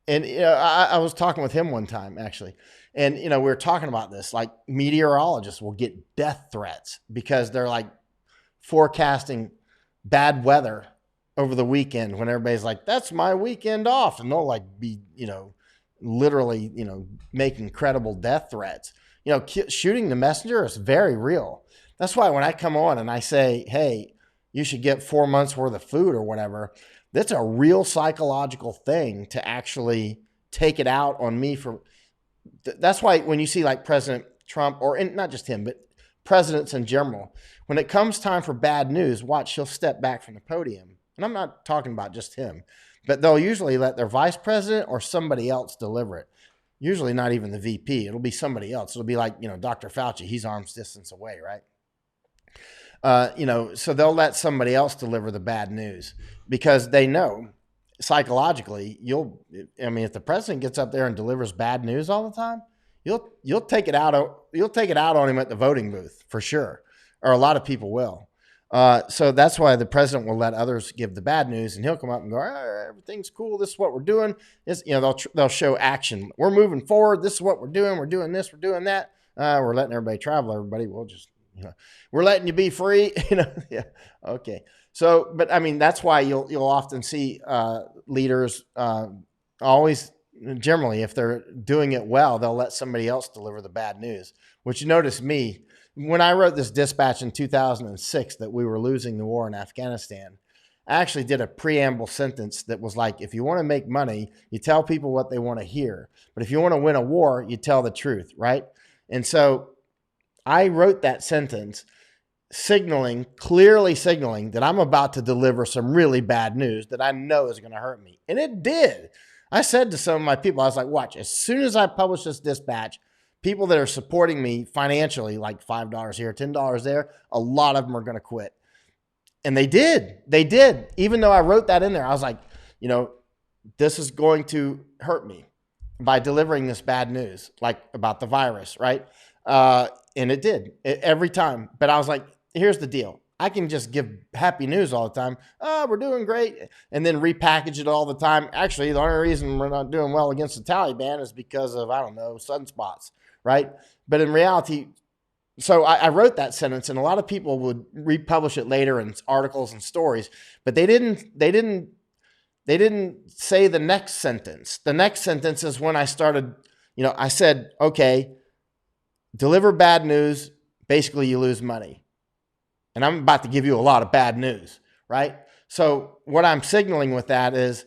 [SPEAKER 1] was talking with him one time, actually. And, we were talking about this, meteorologists will get death threats because they're forecasting bad weather over the weekend when everybody's like, that's my weekend off. And they'll be, literally, making credible death threats. Shooting the messenger is very real. That's why when I come on and I say, hey, you should get 4 months worth of food or whatever, that's a real psychological thing to actually take it out on me. That's why when you see President Trump, not just him, but presidents in general, when it comes time for bad news, watch, he'll step back from the podium. And I'm not talking about just him, but they'll usually let their vice president or somebody else deliver it. Usually not even the VP. It'll be somebody else. It'll be Dr. Fauci. He's arm's distance away, right? So they'll let somebody else deliver the bad news because they know psychologically if the president gets up there and delivers bad news all the time, you'll take it out on him at the voting booth for sure, or a lot of people will. So that's why the president will let others give the bad news, and he'll come up and go, everything's cool. This is what we're doing. They'll show action. We're moving forward. This is what we're doing. We're doing this. We're doing that. We're letting everybody travel. Everybody, we'll just, we're letting you be free. Yeah. Okay. So, but that's why you'll often see leaders always, generally, if they're doing it well, they'll let somebody else deliver the bad news. Which you notice me. When I wrote this dispatch in 2006 that we were losing the war in Afghanistan, I actually did a preamble sentence that was if you want to make money, you tell people what they want to hear. But if you want to win a war, you tell the truth, right? And so I wrote that sentence clearly signaling that I'm about to deliver some really bad news that I know is going to hurt me. And it did. I said to some of my people, I was like, watch, as soon as I publish this dispatch, people that are supporting me financially, $5 here, $10 there, a lot of them are going to quit. And they did. They did. Even though I wrote that in there, I was like, this is going to hurt me by delivering this bad news, about the virus, right? And it did every time. But I was like, here's the deal. I can just give happy news all the time. Oh, we're doing great. And then repackage it all the time. Actually, the only reason we're not doing well against the Taliban is because of, sunspots. Right. But in reality, so I wrote that sentence, and a lot of people would republish it later in articles and stories, but they didn't say the next sentence. The next sentence is when I started, I said, okay, deliver bad news, basically you lose money. And I'm about to give you a lot of bad news, right? So what I'm signaling with that is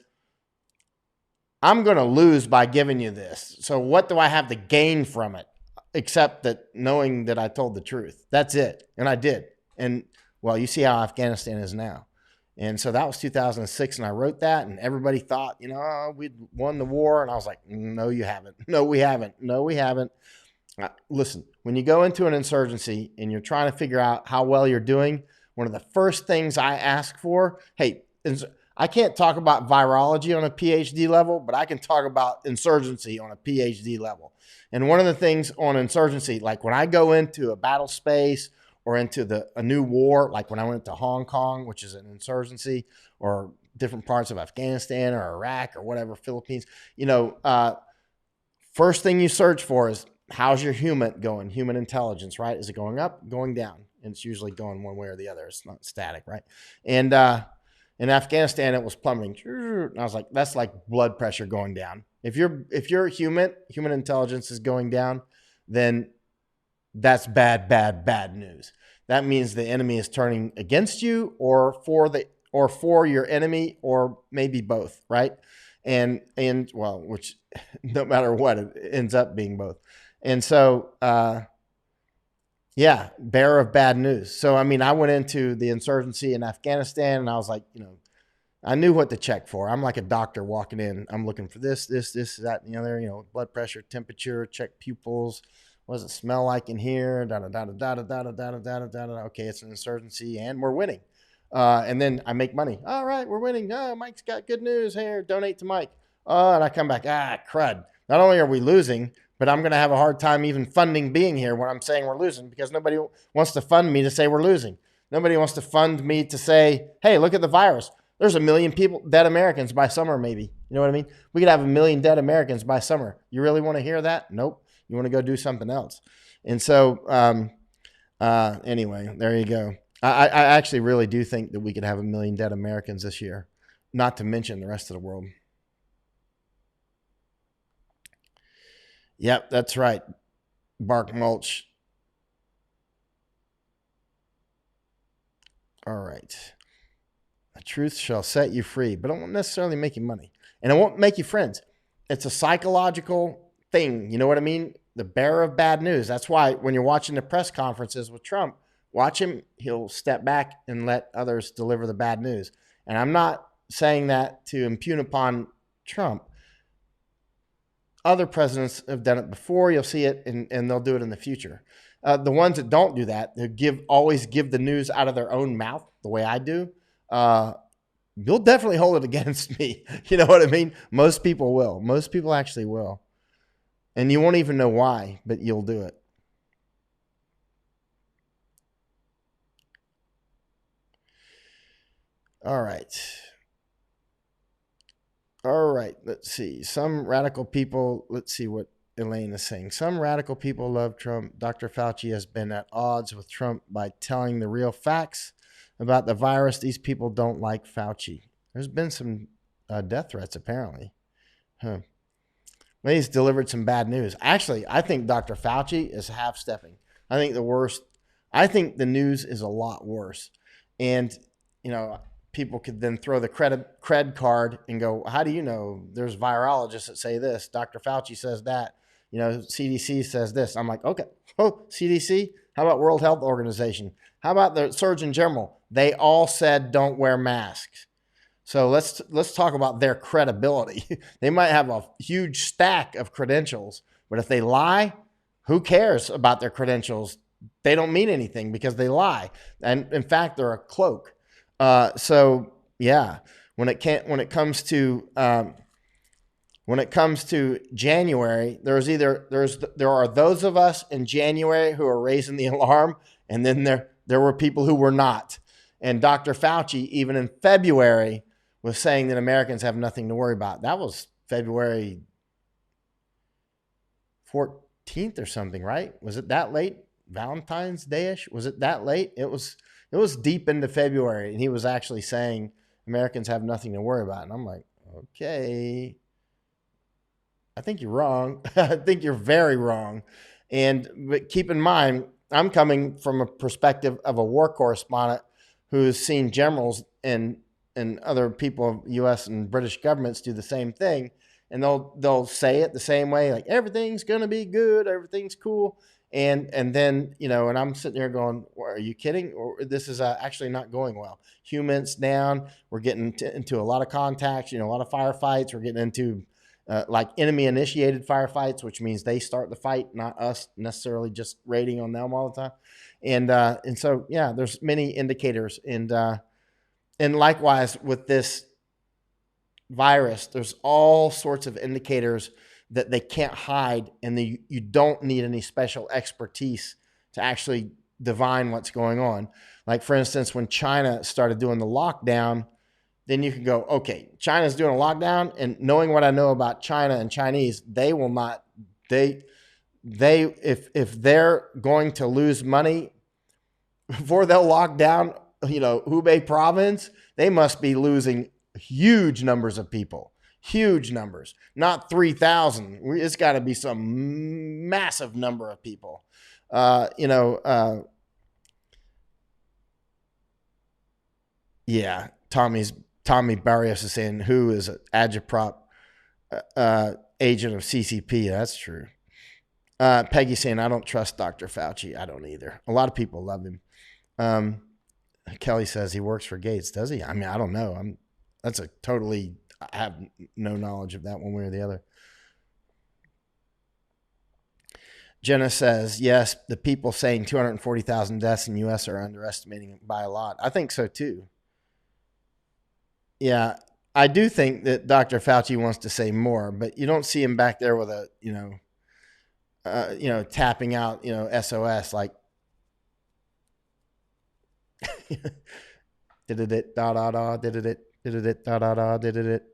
[SPEAKER 1] I'm going to lose by giving you this. So what do I have to gain from it? Except that knowing that I told the truth. That's it. And I did. And well, you see how Afghanistan is now. And so that was 2006. And I wrote that and everybody thought, oh, we'd won the war. And I was like, no, you haven't. No, we haven't. No, we haven't. Listen, when you go into an insurgency and you're trying to figure out how well you're doing, one of the first things I ask for, hey, I can't talk about virology on a PhD level, but I can talk about insurgency on a PhD level. And one of the things on insurgency, like when I go into a battle space or into a new war, like when I went to Hong Kong, which is an insurgency, or different parts of Afghanistan or Iraq or whatever, Philippines, first thing you search for is, how's your human going? Human intelligence, right? Is it going up, going down? And it's usually going one way or the other. It's not static, right? And in Afghanistan, it was plummeting. And I was like, that's like blood pressure going down. If you're human intelligence is going down, then that's bad news. That means the enemy is turning against you or for your enemy, or maybe both, right? And well, which no matter what, it ends up being both. And so, bearer of bad news. So, I mean, I went into the insurgency in Afghanistan and I was like, I knew what to check for. I'm like a doctor walking in. I'm looking for this, that, and the other, blood pressure, temperature, check pupils. What does it smell like in here? Okay, it's an insurgency and we're winning. And then I make money. All right, we're winning. Oh, Mike's got good news here. Donate to Mike. And I come back. Crud. Not only are we losing, but I'm going to have a hard time even funding being here when I'm saying we're losing, because nobody wants to fund me to say we're losing. Nobody wants to fund me to say, hey, look at the virus. There's 1 million people, dead Americans by summer, maybe. You know what I mean? We could have 1 million dead Americans by summer. You really want to hear that? Nope. You want to go do something else. And so, anyway, there you go. I actually really do think that we could have 1 million dead Americans this year, not to mention the rest of the world. Yep, that's right. Bark mulch. All right. The truth shall set you free, but it won't necessarily make you money. And it won't make you friends. It's a psychological thing. You know what I mean? The bearer of bad news. That's why when you're watching the press conferences with Trump, watch him. He'll step back and let others deliver the bad news. And I'm not saying that to impugn upon Trump. Other presidents have done it before. You'll see it, and they'll do it in the future. The ones that don't do that, they always give the news out of their own mouth, the way I do. You'll definitely hold it against me. You know what I mean? Most people will. Most people actually will. And you won't even know why, but you'll do it. All right. All right, let's see. Some radical people, let's see what Elaine is saying. Some radical people love Trump. Dr. Fauci has been at odds with Trump by telling the real facts about the virus. These people don't like Fauci. There's been some death threats, apparently. Well, he's delivered some bad news. Actually, I think Dr. Fauci is half-stepping. I think the news is a lot worse. And, people could then throw the cred card and go, how do you know? There's virologists that say this. Dr. Fauci says that. CDC says this. I'm like, okay. Oh, CDC? How about World Health Organization? How about the Surgeon General? They all said don't wear masks. So let's talk about their credibility. They might have a huge stack of credentials, but if they lie, who cares about their credentials? They don't mean anything because they lie. And in fact, they're a cloak. So yeah, when it comes to January, there are those of us in January who are raising the alarm, and then there were people who were not. And Dr. Fauci, even in February, was saying that Americans have nothing to worry about. That was February 14th or something, right? Was it that late? Valentine's Day-ish? Was it that late? It was deep into February, and he was actually saying Americans have nothing to worry about. And I'm like, okay. I think you're wrong. I think you're very wrong. But keep in mind, I'm coming from a perspective of a war correspondent who's seen generals and other people of U.S. and British governments do the same thing, and they'll say it the same way, like everything's gonna be good, everything's cool, and then and I'm sitting there going, well, are you kidding? Or this is actually not going well. Humans down. We're getting into a lot of contacts. A lot of firefights. We're getting into like enemy initiated firefights, which means they start the fight, not us necessarily just raiding on them all the time. And so yeah, there's many indicators, and likewise with this virus, there's all sorts of indicators that they can't hide, and you don't need any special expertise to actually divine what's going on. Like for instance, when China started doing the lockdown, then you can go, okay, China's doing a lockdown, and knowing what I know about China and Chinese, they will not, if they're going to lose money before they'll lock down, Hubei province, they must be losing huge numbers of people, huge numbers, not 3,000. It's got to be some massive number of people. Yeah, Tommy Barrios is saying, who is an agitprop agent of CCP? That's true. Peggy saying, I don't trust Dr. Fauci. I don't either. A lot of people love him. Kelly says he works for Gates. Does he? I mean, I don't know. I have no knowledge of that one way or the other. Jenna says, yes, the people saying 240,000 deaths in the U.S. are underestimating it by a lot. I think so too. Yeah, I do think that Dr. Fauci wants to say more, but you don't see him back there with a, tapping out, SOS like, did it da da da did it da da da did it.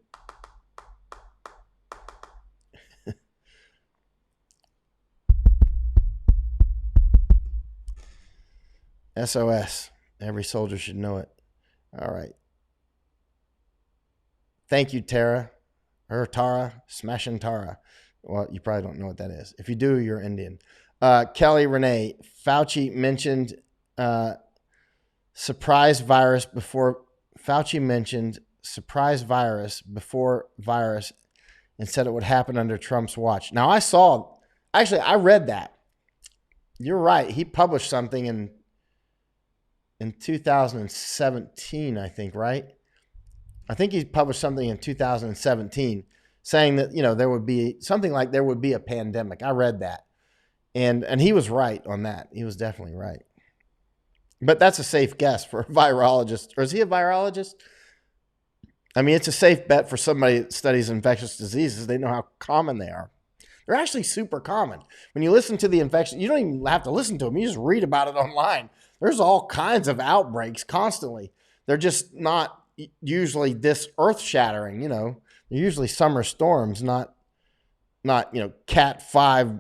[SPEAKER 1] SOS. Every soldier should know it. All right. Thank you, Tara. Or Tara. Smashing Tara. Well, you probably don't know what that is. If you do, you're Indian. Kelly Renee. Fauci mentioned surprise virus before. Fauci mentioned surprise virus before virus and said it would happen under Trump's watch. Now, I read that. You're right. He published something in 2017, I think, right? I think he published something in 2017 saying that, there would be something like there would be a pandemic. I read that. And he was right on that. He was definitely right. But that's a safe guess for a virologist. Or is he a virologist? I mean, it's a safe bet for somebody that studies infectious diseases. They know how common they are. They're actually super common. When you listen to the infection, you don't even have to listen to them. You just read about it online. There's all kinds of outbreaks constantly. They're just not usually this earth-shattering, They're usually summer storms, not Cat 5,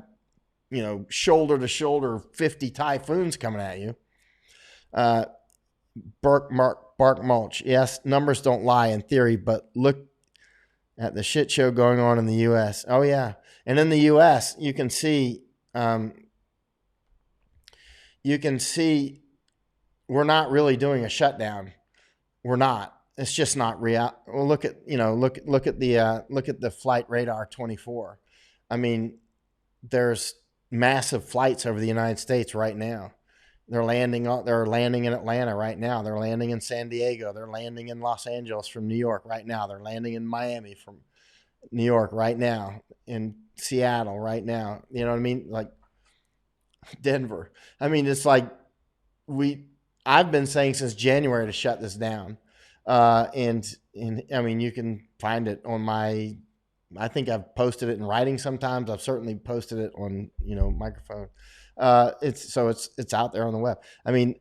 [SPEAKER 1] shoulder to shoulder 50 typhoons coming at you. Bark Mulch. Yes, numbers don't lie in theory, but look at the shit show going on in the U.S. Oh, yeah. And in the U.S., you can see we're not really doing a shutdown. We're not. It's just not real. Well, look at the flight radar 24. I mean, there's massive flights over the United States right now. They're landing in Atlanta right now. They're landing in San Diego. They're landing in Los Angeles from New York right now. They're landing in Miami from New York right now. In Seattle right now. You know what I mean? Like Denver. I mean, it's like I've been saying since January to shut this down. And I mean, you can find it on I think I've posted it in writing sometimes. I've certainly posted it on, microphone. It's out there on the web. I mean,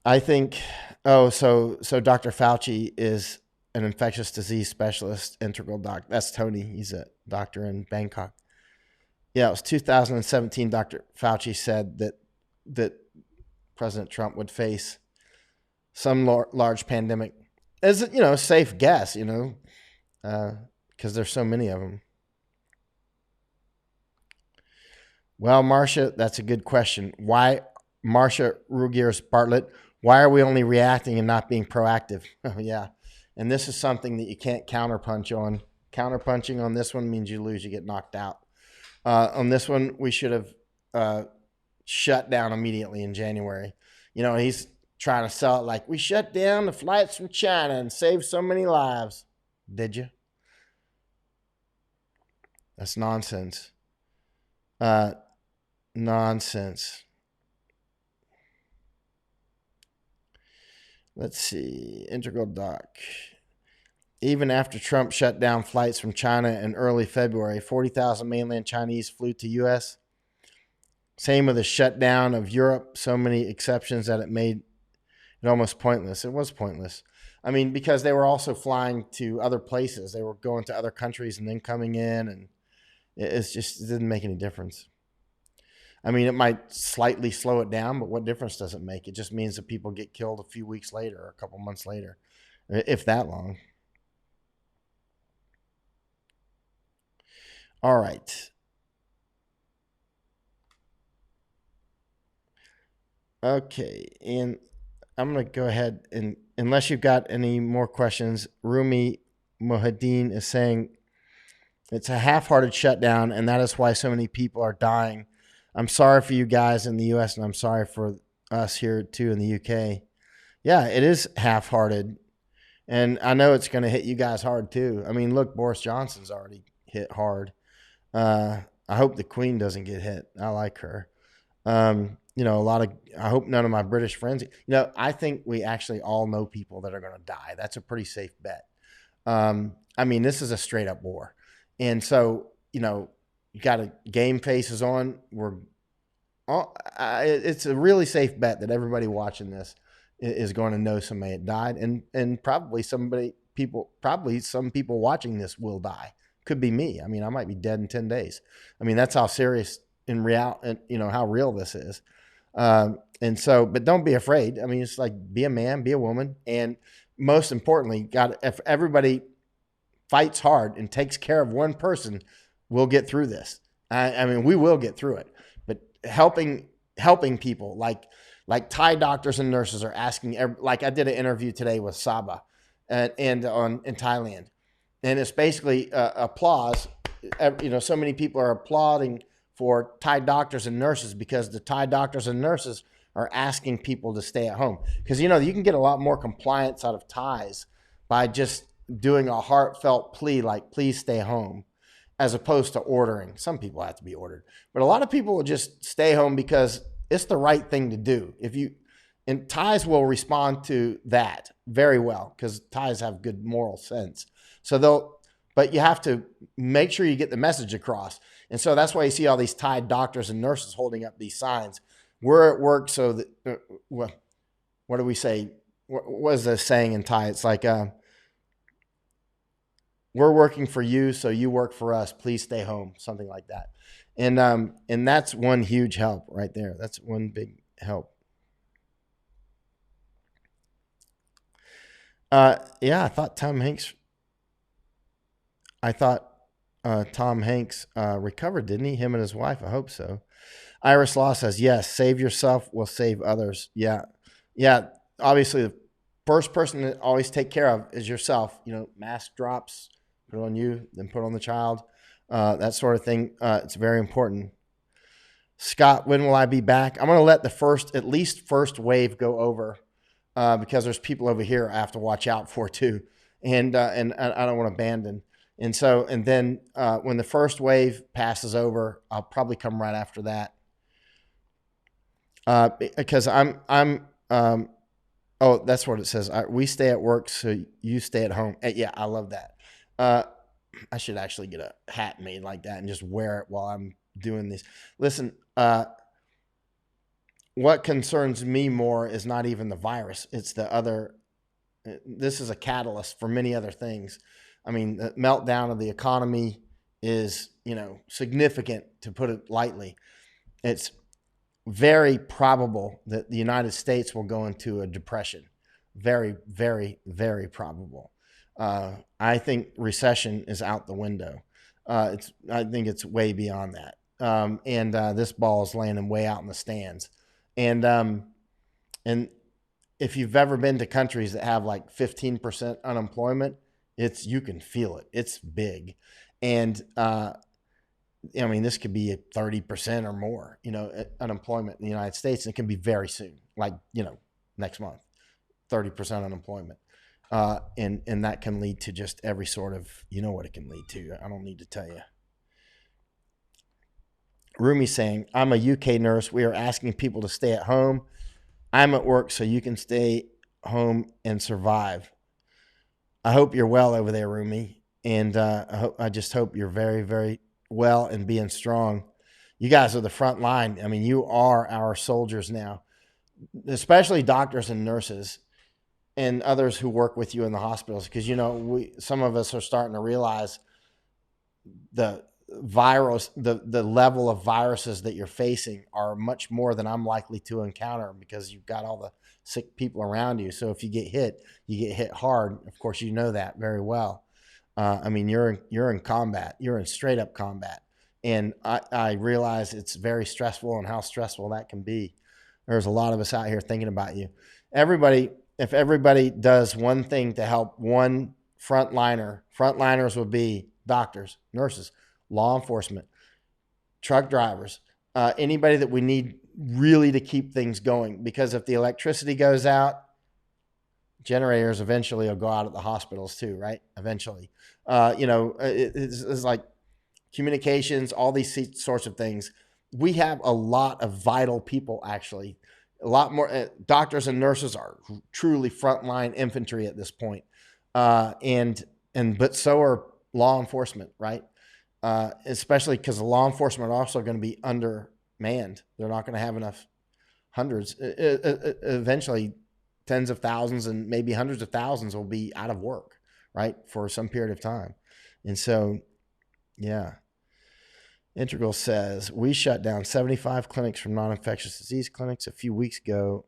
[SPEAKER 1] I think, so Dr. Fauci is an infectious disease specialist, integral doc. That's Tony. He's a doctor in Bangkok. Yeah, it was 2017. Dr. Fauci said that President Trump would face some large pandemic. As a safe guess, because because there's so many of them. Well, Marcia, that's a good question. Why, Marcia Rugiers Bartlett, why are we only reacting and not being proactive? Oh, yeah. And this is something that you can't counterpunch on. Counterpunching on this one means you lose, you get knocked out. On this one, we should have shut down immediately in January. You know, he's trying to sell it like we shut down the flights from China and saved so many lives. Did you? That's nonsense. Nonsense. Let's see. Integral Doc. Even after Trump shut down flights from China in early February, 40,000 mainland Chinese flew to U.S. Same with the shutdown of Europe. So many exceptions that it made it almost pointless. It was pointless. I mean, because they were also flying to other places. They were going to other countries and then coming in, and it didn't make any difference. I mean, it might slightly slow it down, but what difference does it make? It just means that people get killed a few weeks later or a couple months later, if that long. All right. Okay, and I'm going to go ahead and, unless you've got any more questions, Rumi Mohadeen is saying it's a half-hearted shutdown, and that is why so many people are dying. I'm sorry for you guys in the U.S., and I'm sorry for us here, too, in the U.K. Yeah, it is half-hearted, and I know it's going to hit you guys hard, too. I mean, look, Boris Johnson's already hit hard. I hope the Queen doesn't get hit. I like her. You know, I hope none of my British friends, you know, I think we actually all know people that are going to die. That's a pretty safe bet. I mean, this is a straight up war. And so, you know, you got a game faces on. It's a really safe bet that everybody watching this is going to know somebody that died, and probably some people watching this will die. Could be me. I mean, I might be dead in 10 days. I mean, that's how serious in reality, you know, how real this is. And so, but don't be afraid. I mean, it's like, be a man, be a woman. And most importantly, if everybody fights hard and takes care of one person, we'll get through this. I mean, we will get through it, but helping people like Thai doctors and nurses are asking, like I did an interview today with Saba in Thailand. And it's basically applause. You know, so many people are applauding for Thai doctors and nurses because the Thai doctors and nurses are asking people to stay at home. Because, you know, you can get a lot more compliance out of Thais by just doing a heartfelt plea like, please stay home, as opposed to ordering. Some people have to be ordered. But a lot of people will just stay home because it's the right thing to do. And Thais will respond to that very well because Thais have good moral sense. But you have to make sure you get the message across. And so that's why you see all these Thai doctors and nurses holding up these signs. We're at work so that, what do we say? What is the saying in Thai? It's like, we're working for you, so you work for us. Please stay home, something like that. And that's one huge help right there. That's one big help. Yeah, I thought Tom Hanks recovered, didn't he? Him and his wife. I hope so. Iris Law says, yes, save yourself will save others. Yeah. Yeah. Obviously, the first person to always take care of is yourself. You know, mask drops, put it on you, then put on the child, that sort of thing. It's very important. Scott, when will I be back? I'm going to let the at least first wave go over because there's people over here I have to watch out for too. And I don't want to abandon. And so, and then when the first wave passes over, I'll probably come right after that. Because oh, that's what it says. We stay at work, so you stay at home. Yeah, I love that. I should actually get a hat made like that and just wear it while I'm doing this. Listen, what concerns me more is not even the virus. It's the other. This is a catalyst for many other things. I mean, the meltdown of the economy is, you know, significant, to put it lightly. It's very probable that the United States will go into a depression. Very, very, very probable. I think recession is out the window. I think it's way beyond that. And this ball is landing way out in the stands. And if you've ever been to countries that have like 15% unemployment, you can feel it. It's big. And I mean, this could be at 30% or more, unemployment in the United States. And it can be very soon, like, next month, 30% unemployment. And that can lead to just every sort of, what it can lead to. I don't need to tell you. Rumi saying, I'm a UK nurse. We are asking people to stay at home. I'm at work so you can stay home and survive. I hope you're well over there, Rumi. And I just hope you're very, very well and being strong. You guys are the front line. I mean, you are our soldiers now, especially doctors and nurses and others who work with you in the hospitals. Because, some of us are starting to realize the level of viruses that you're facing are much more than I'm likely to encounter, because you've got all the sick people around you. So if you get hit hard. Of course, you know that very well. I mean, you're in combat. You're in straight up combat. And I realize it's very stressful, and how stressful that can be. There's a lot of us out here thinking about you. If everybody does one thing to help one frontliners would be doctors, nurses, law enforcement, truck drivers, anybody that we need really to keep things going. Because if the electricity goes out, generators eventually will go out at the hospitals too, right? Eventually. It's like communications, all these sorts of things. We have a lot of vital people, actually. A lot more doctors and nurses are truly frontline infantry at this point. But so are law enforcement, right? Especially because the law enforcement are also going to be undermanned. They're not going to have enough hundreds. Eventually, tens of thousands and maybe hundreds of thousands will be out of work, right, for some period of time. And so, yeah. Integral says, we shut down 75 clinics from non-infectious disease clinics a few weeks ago.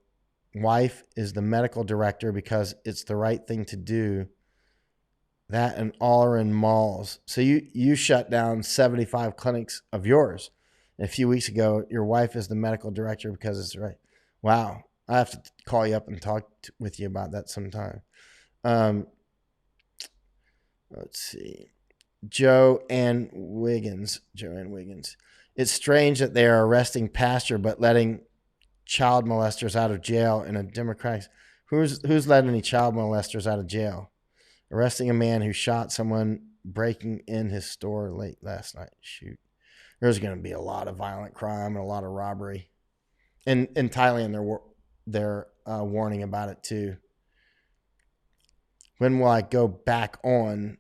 [SPEAKER 1] Wife is the medical director because it's the right thing to do. That and all are in malls. So you shut down 75 clinics of yours. And a few weeks ago, your wife is the medical director because it's right. Wow. I have to call you up and talk with you about that sometime. Let's see. Joanne Wiggins. It's strange that they are arresting pastor but letting child molesters out of jail in a democratic. Who's letting any child molesters out of jail? Arresting a man who shot someone breaking in his store late last night. Shoot. There's going to be a lot of violent crime and a lot of robbery. And in Thailand, they're warning about it too. When will I go back on?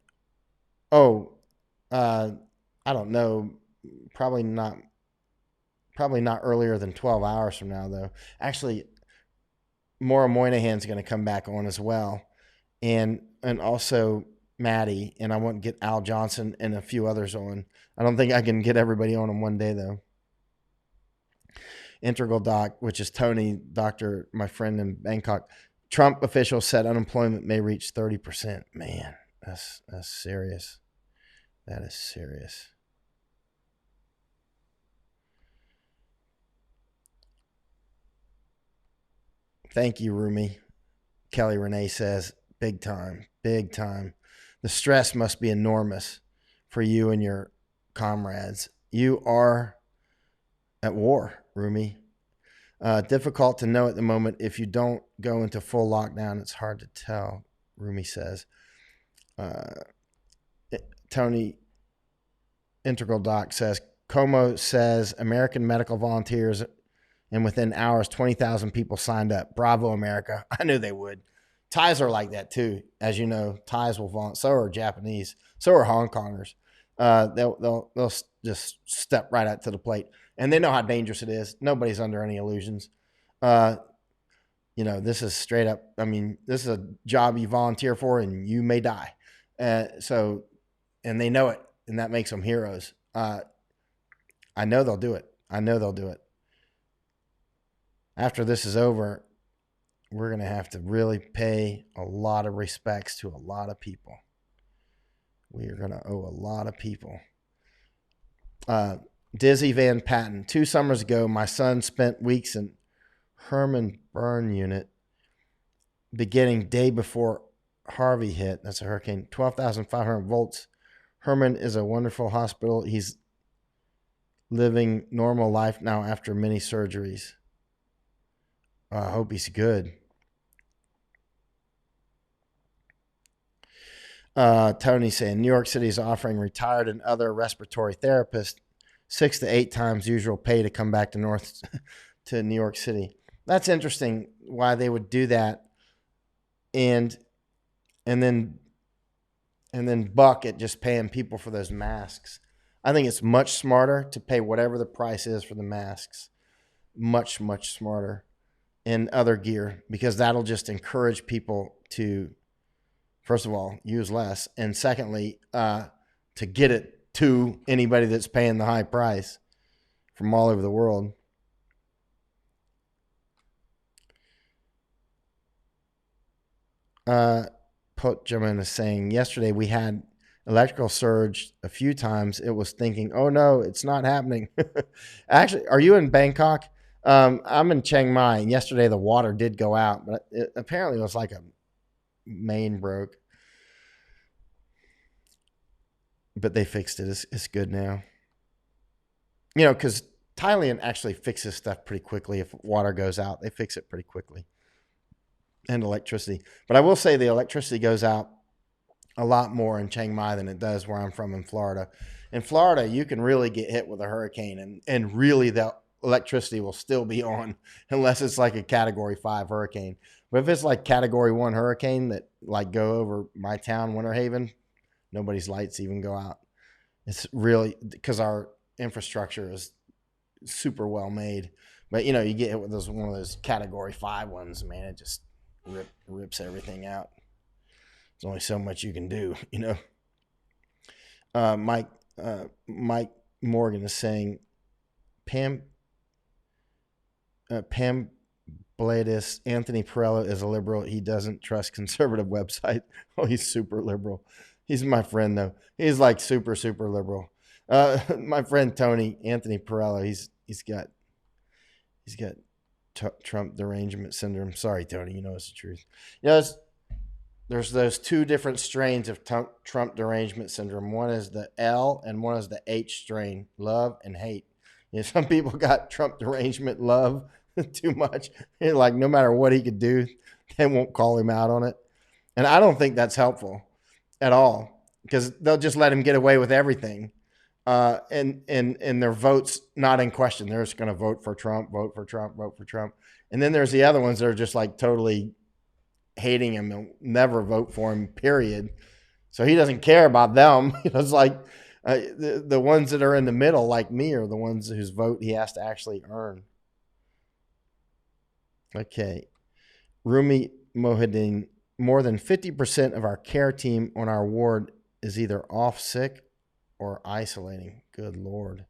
[SPEAKER 1] I don't know. Probably not earlier than 12 hours from now, though. Actually, Maura Moynihan's going to come back on as well. And also Maddie. And I want to get Al Johnson and a few others on. I don't think I can get everybody on in one day, though. Integral Doc, which is Tony, doctor, my friend in Bangkok. Trump officials said unemployment may reach 30%. Man, that's serious. That is serious. Thank you, Rumi. Kelly Renee says, big time, big time. The stress must be enormous for you and your comrades. You are at war, Rumi. Difficult to know at the moment. If you don't go into full lockdown, it's hard to tell, Rumi says. Tony, Integral Doc says, Como says American medical volunteers, and within hours, 20,000 people signed up. Bravo, America. I knew they would. Thais are like that too. As you know, Thais will volunteer. So are Japanese. So are Hong Kongers. They'll just step right up to the plate. And they know how dangerous it is. Nobody's under any illusions. This is straight up. I mean, this is a job you volunteer for and you may die. And they know it. And that makes them heroes. I know they'll do it. After this is over, we're going to have to really pay a lot of respects to a lot of people. We are going to owe a lot of people. Dizzy Van Patten. 2 summers ago, my son spent weeks in Herman Burn Unit beginning day before Harvey hit. That's a hurricane. 12,500 volts. Herman is a wonderful hospital. He's living normal life now after many surgeries. I hope he's good. Tony saying New York City is offering retired and other respiratory therapists 6 to 8 times usual pay to come back to New York City. That's interesting why they would do that, and then buck at just paying people for those masks. I think it's much smarter to pay whatever the price is for the masks. Much, much smarter, and other gear, because that'll just encourage people to, first of all, use less, and secondly, to get it to anybody that's paying the high price from all over the world. Jim is saying, yesterday we had electrical surge a few times. It was thinking, oh no, it's not happening. Actually, are you in Bangkok? I'm in Chiang Mai, and yesterday the water did go out, but apparently it was like a main broke. But they fixed it. It's good now. You know, because Thailand actually fixes stuff pretty quickly. If water goes out, they fix it pretty quickly. And electricity. But I will say the electricity goes out a lot more in Chiang Mai than it does where I'm from in Florida. In Florida, you can really get hit with a hurricane, and really the electricity will still be on unless it's like a Category 5 hurricane. But if it's like Category 1 hurricane that like go over my town, Winter Haven, nobody's lights even go out. It's really because our infrastructure is super well made. But, you know, you get hit with one of those Category 5 ones, man, it just rips everything out. There's only so much you can do, you know. Mike Morgan is saying, Pam Bladis, Anthony Perella is a liberal. He doesn't trust conservative website. Oh, he's super liberal. He's my friend, though. He's like super, super liberal. My friend Tony, Anthony Perella, he's got Trump derangement syndrome. Sorry, Tony, you know it's the truth. You know, there's those 2 different strains of Trump derangement syndrome. One is the L and one is the H strain, love and hate. You know, some people got Trump derangement love too much. And like no matter what he could do, they won't call him out on it. And I don't think that's helpful at all, because they'll just let him get away with everything. And their votes not in question. They're just going to vote for Trump, vote for Trump, vote for Trump. And then there's the other ones that are just like totally hating him and never vote for him, period. So he doesn't care about them. It's like the ones that are in the middle, like me, are the ones whose vote he has to actually earn. Okay. Rumi Mohideen, more than 50% of our care team on our ward is either off sick or isolating. Good Lord.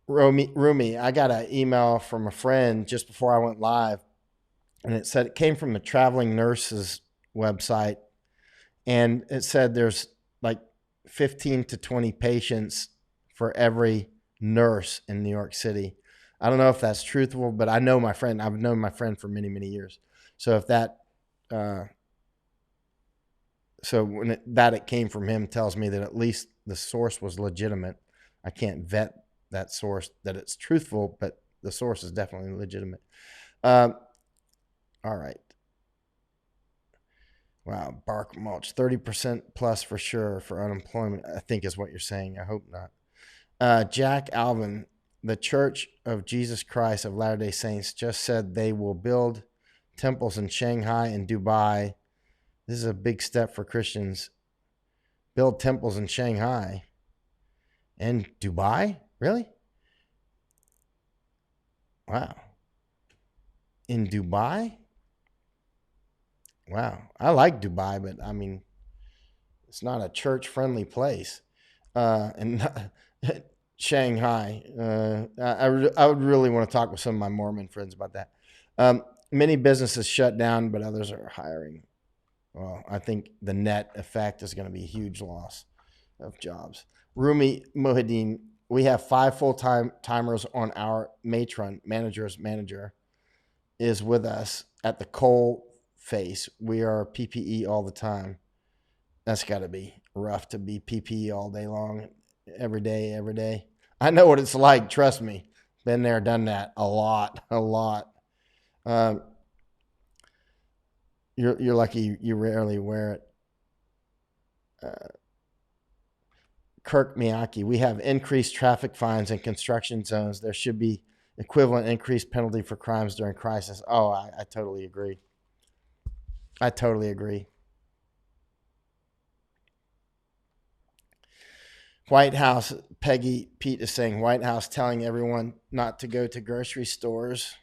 [SPEAKER 1] Rumi, I got an email from a friend just before I went live, and it said it came from the traveling nurses website, and it said there's like 15 to 20 patients for every nurse in New York City. I don't know if that's truthful, but I know my friend. I've known my friend for many, many years. So if that, it came from him tells me that at least the source was legitimate. I can't vet that source that it's truthful, but the source is definitely legitimate. All right. Wow, bark mulch, 30% plus for sure for unemployment, I think is what you're saying. I hope not. Jack Alvin, the Church of Jesus Christ of Latter-day Saints just said they will build temples in Shanghai and Dubai. This is a big step for Christians. Build temples in Shanghai and Dubai? Really? Wow. In Dubai? Wow. I like Dubai, but I mean, it's not a church-friendly place. And Shanghai. I would really want to talk with some of my Mormon friends about that. Many businesses shut down, but others are hiring. Well, I think the net effect is going to be a huge loss of jobs. Rumi Muhyiddin, we have 5 full-time timers on our matron, manager's manager, is with us at the coal face. We are PPE all the time. That's got to be rough to be PPE all day long, every day, every day. I know what it's like. Trust me. Been there, done that a lot, a lot. Um, you're lucky you rarely wear it. Kirk Miyake, we have increased traffic fines in construction zones. There should be equivalent increased penalty for crimes during crisis. Oh, I totally agree. I totally agree. White House, Peggy Pete is saying, White House telling everyone not to go to grocery stores.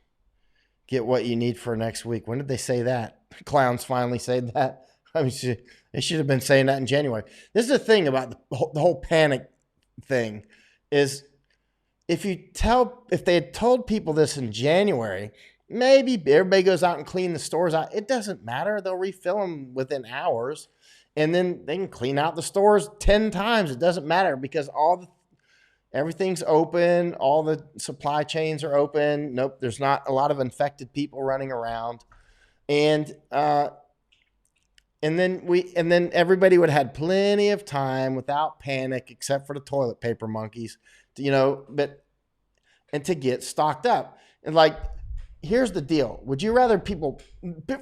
[SPEAKER 1] Get what you need for next week. When did they say that? Clowns finally said that. I mean, they should have been saying that in January. This is the thing about the whole panic thing is if they had told people this in January, maybe everybody goes out and clean the stores out. It doesn't matter. They'll refill them within hours, and then they can clean out the stores 10 times. It doesn't matter because everything's open. All the supply chains are open. Nope, there's not a lot of infected people running around, and then everybody would have had plenty of time without panic, except for the toilet paper monkeys, and to get stocked up. And like, here's the deal. Would you rather people,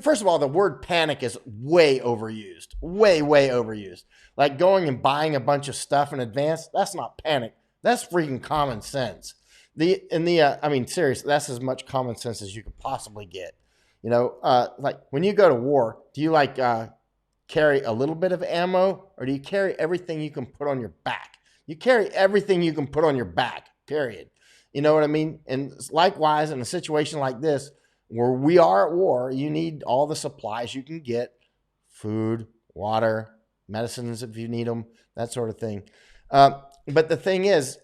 [SPEAKER 1] first of all, the word panic is way overused, way overused. Like going and buying a bunch of stuff in advance, that's not panic. That's freaking common sense. I mean, seriously, that's as much common sense as you could possibly get. Like when you go to war, do you carry a little bit of ammo, or do you carry everything you can put on your back? You carry everything you can put on your back, period. You know what I mean? And likewise, in a situation like this, where we are at war, you need all the supplies you can get, food, water, medicines if you need them, that sort of thing. But the thing is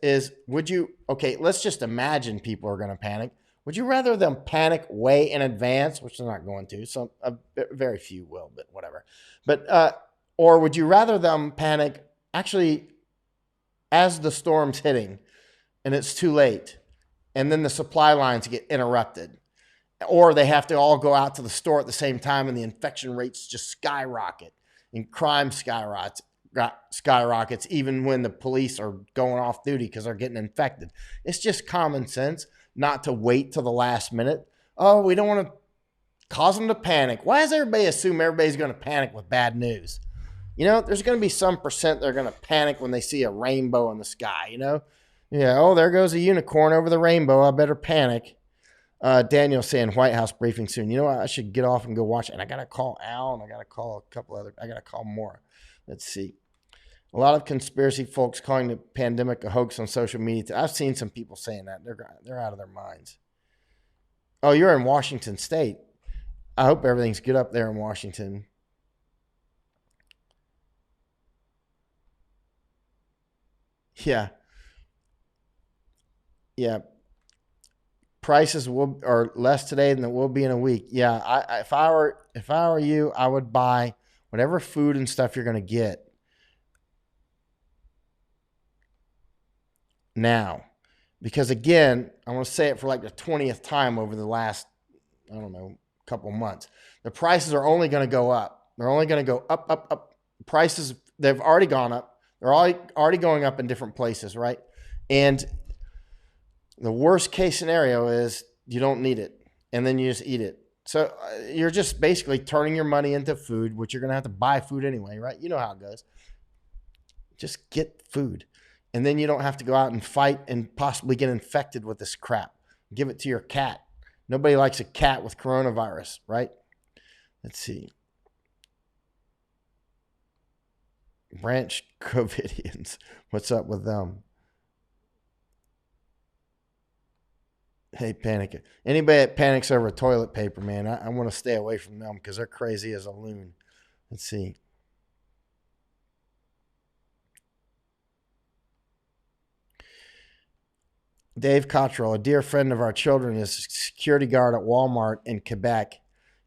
[SPEAKER 1] let's just imagine people are going to panic. Would you rather them panic way in advance, which they're not going to, so very few will, but whatever. But or would you rather them panic actually as the storm's hitting and it's too late, and then the supply lines get interrupted, or they have to all go out to the store at the same time and the infection rates just skyrocket and crime skyrockets even when the police are going off duty because they're getting infected? It's just common sense not to wait till the last minute. Oh, we don't want to cause them to panic. Why does everybody assume everybody's going to panic with bad news? There's going to be some percent that are going to panic when they see a rainbow in the sky, Yeah, oh, there goes a unicorn over the rainbow. I better panic. Daniel saying White House briefing soon. You know what? I should get off and go watch it. And I got to call Al, and I got to call I got to call more. Let's see. A lot of conspiracy folks calling the pandemic a hoax on social media. I've seen some people saying that. They're out of their minds. Oh, you're in Washington State. I hope everything's good up there in Washington. Yeah. Yeah. Prices are less today than it will be in a week. Yeah. If I were you, I would buy whatever food and stuff you're going to get now, because again, I want to say it for like the 20th time over the last, I don't know, couple months. The prices are only going to go up. They're only going to go up. Prices, they've already gone up. They're already going up in different places, right? And the worst case scenario is you don't need it, and then you just eat it. So you're just basically turning your money into food, which you're going to have to buy food anyway, right? You know how it goes. Just get food. And then you don't have to go out and fight and possibly get infected with this crap. Give it to your cat. Nobody likes a cat with coronavirus, right? Let's see. Branch Covidians. What's up with them? Hey, panic. Anybody that panics over toilet paper, man, I want to stay away from them because they're crazy as a loon. Let's see. Dave Cottrell, a dear friend of our children, is a security guard at Walmart in Quebec.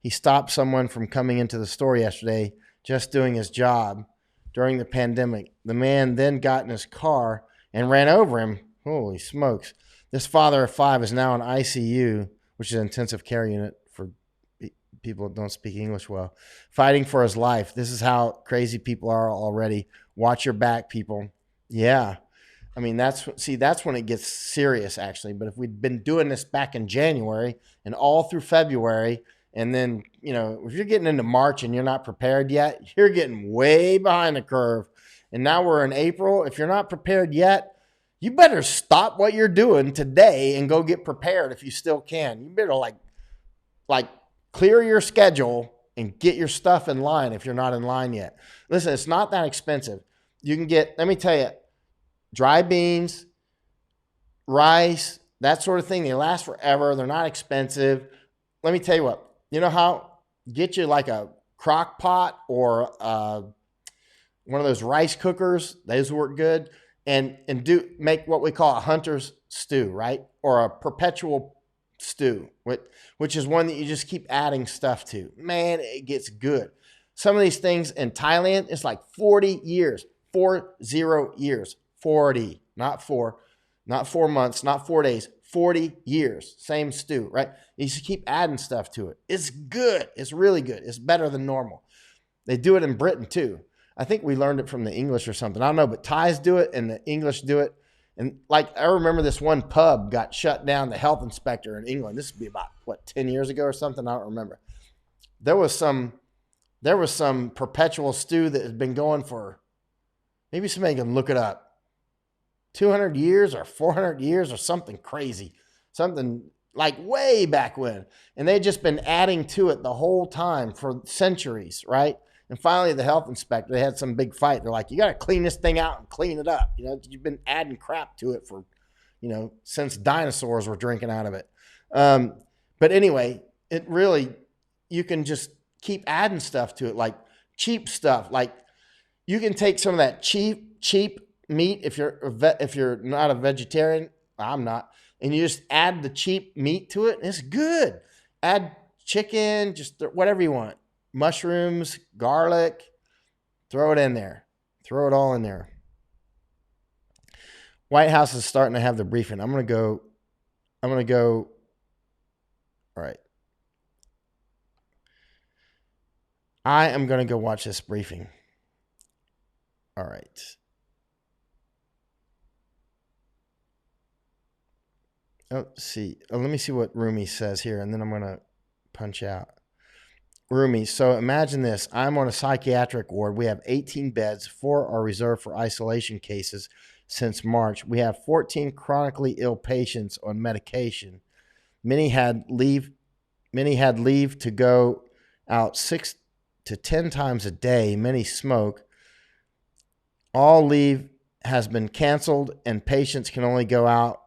[SPEAKER 1] He stopped someone from coming into the store yesterday, just doing his job during the pandemic. The man then got in his car and ran over him. Holy smokes. This father of 5 is now in ICU, which is an intensive care unit for people that don't speak English well, fighting for his life. This is how crazy people are already. Watch your back, people. Yeah. I mean, that's when it gets serious, actually. But if we'd been doing this back in January and all through February, and then, if you're getting into March and you're not prepared yet, you're getting way behind the curve. And now we're in April. If you're not prepared yet, you better stop what you're doing today and go get prepared if you still can. You better like clear your schedule and get your stuff in line if you're not in line yet. Listen, it's not that expensive. You can get, let me tell you, dry beans, rice, that sort of thing. They last forever. They're not expensive. Let me tell you what, get you like a crock pot or one of those rice cookers. Those work good. And make what we call a hunter's stew, right? Or a perpetual stew, which is one that you just keep adding stuff to. Man, it gets good. Some of these things in Thailand, it's like 40 years, 40 years, 40, not 4 months, not 4 days, 40 years, same stew, right? You just keep adding stuff to it. It's good. It's really good. It's better than normal. They do it in Britain too. I think we learned it from the English or something. I don't know, but Thais do it and the English do it. And I remember this one pub got shut down, the health inspector in England. This would be about, 10 years ago or something? I don't remember. There was some perpetual stew that had been going for, maybe somebody can look it up, 200 years or 400 years or something crazy. Something like way back when. And they'd just been adding to it the whole time for centuries, right? And finally, the health inspector, they had some big fight. They're like, you got to clean this thing out and clean it up. You've been adding crap to it for, since dinosaurs were drinking out of it. But anyway, it really, you can just keep adding stuff to it, like cheap stuff. Like you can take some of that cheap meat if you're not a vegetarian. I'm not. And you just add the cheap meat to it. And it's good. Add chicken, just whatever you want. Mushrooms, garlic, throw it in there. Throw it all in there. White House is starting to have the briefing. I'm going to go. All right. I am going to go watch this briefing. All right. Let's see. Let me see what Rumi says here, and then I'm going to punch out. Roomies. So imagine this. I'm on a psychiatric ward. We have 18 beds. 4 are reserved for isolation cases since March. We have 14 chronically ill patients on medication. Many had leave to go out 6 to 10 times a day. Many smoke. All leave has been canceled, and patients can only go out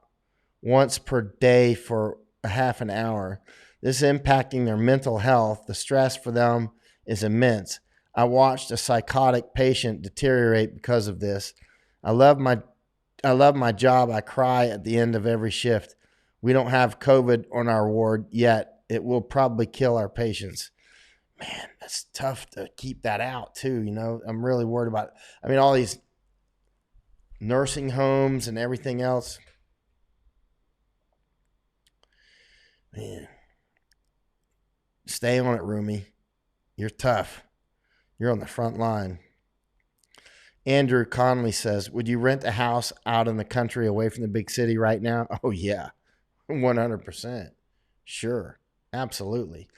[SPEAKER 1] once per day for a half an hour. This is impacting their mental health. The stress for them is immense. I watched a psychotic patient deteriorate because of this. I love my job. I cry at the end of every shift. We don't have COVID on our ward yet. It will probably kill our patients. Man, that's tough to keep that out too. I'm really worried about it. I mean, all these nursing homes and everything else. Man. Stay on it, Rumi. You're tough. You're on the front line. Andrew Conley says, would you rent a house out in the country away from the big city right now? Oh, yeah. 100%. Sure. Absolutely.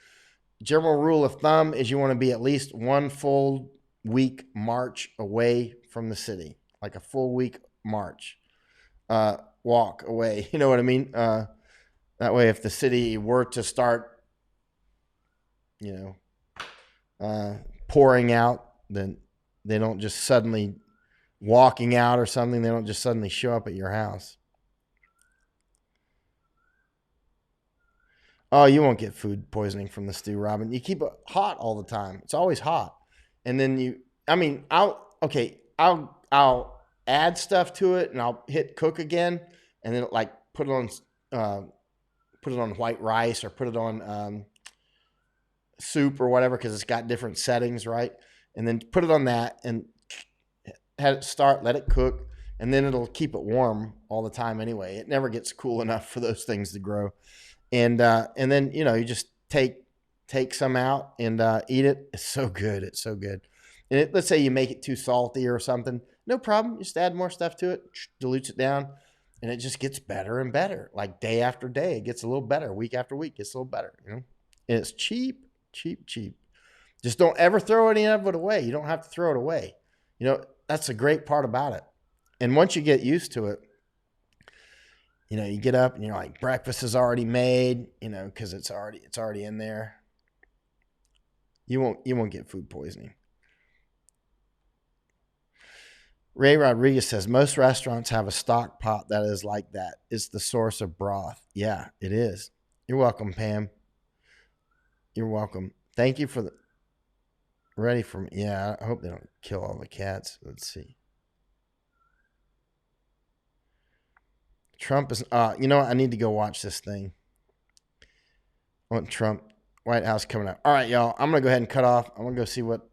[SPEAKER 1] General rule of thumb is you want to be at least one full week march away from the city. Like a full week march. Walk away. You know what I mean? That way, if the city were to start pouring out, then they don't just suddenly walking out or something. They don't just suddenly show up at your house. Oh, you won't get food poisoning from the stew, Robin. You keep it hot all the time. It's always hot. And then I'll add stuff to it and I'll hit cook again and then put it on white rice or put it on soup or whatever, because it's got different settings, right? And then put it on that and have it start, let it cook, and then it'll keep it warm all the time anyway. It never gets cool enough for those things to grow. And then you just take some out and eat it. It's so good. It's so good. And let's say you make it too salty or something, no problem. Just add more stuff to it, dilutes it down, and it just gets better and better. Like day after day, it gets a little better. Week after week, it gets a little better. And it's cheap, cheap, cheap. Just don't ever throw any of it away. You don't have to throw it away. That's a great part about it. And once you get used to it, you get up and you're like, breakfast is already made, because it's already in there. You won't get food poisoning. Ray Rodriguez says, most restaurants have a stock pot that is like that. It's the source of broth. Yeah, it is. You're welcome, Pam. You're welcome. Thank you for the ready for me. Yeah, I hope they don't kill all the cats. Let's see. Trump is, you know what? I need to go watch this thing. I want Trump, White House coming up. All right, y'all. I'm going to go ahead and cut off. I'm going to go see what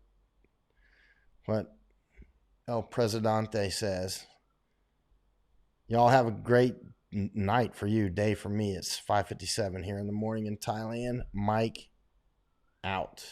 [SPEAKER 1] El Presidente says. Y'all have a great night for you, day for me. It's 5:57 here in the morning in Thailand. Mike out.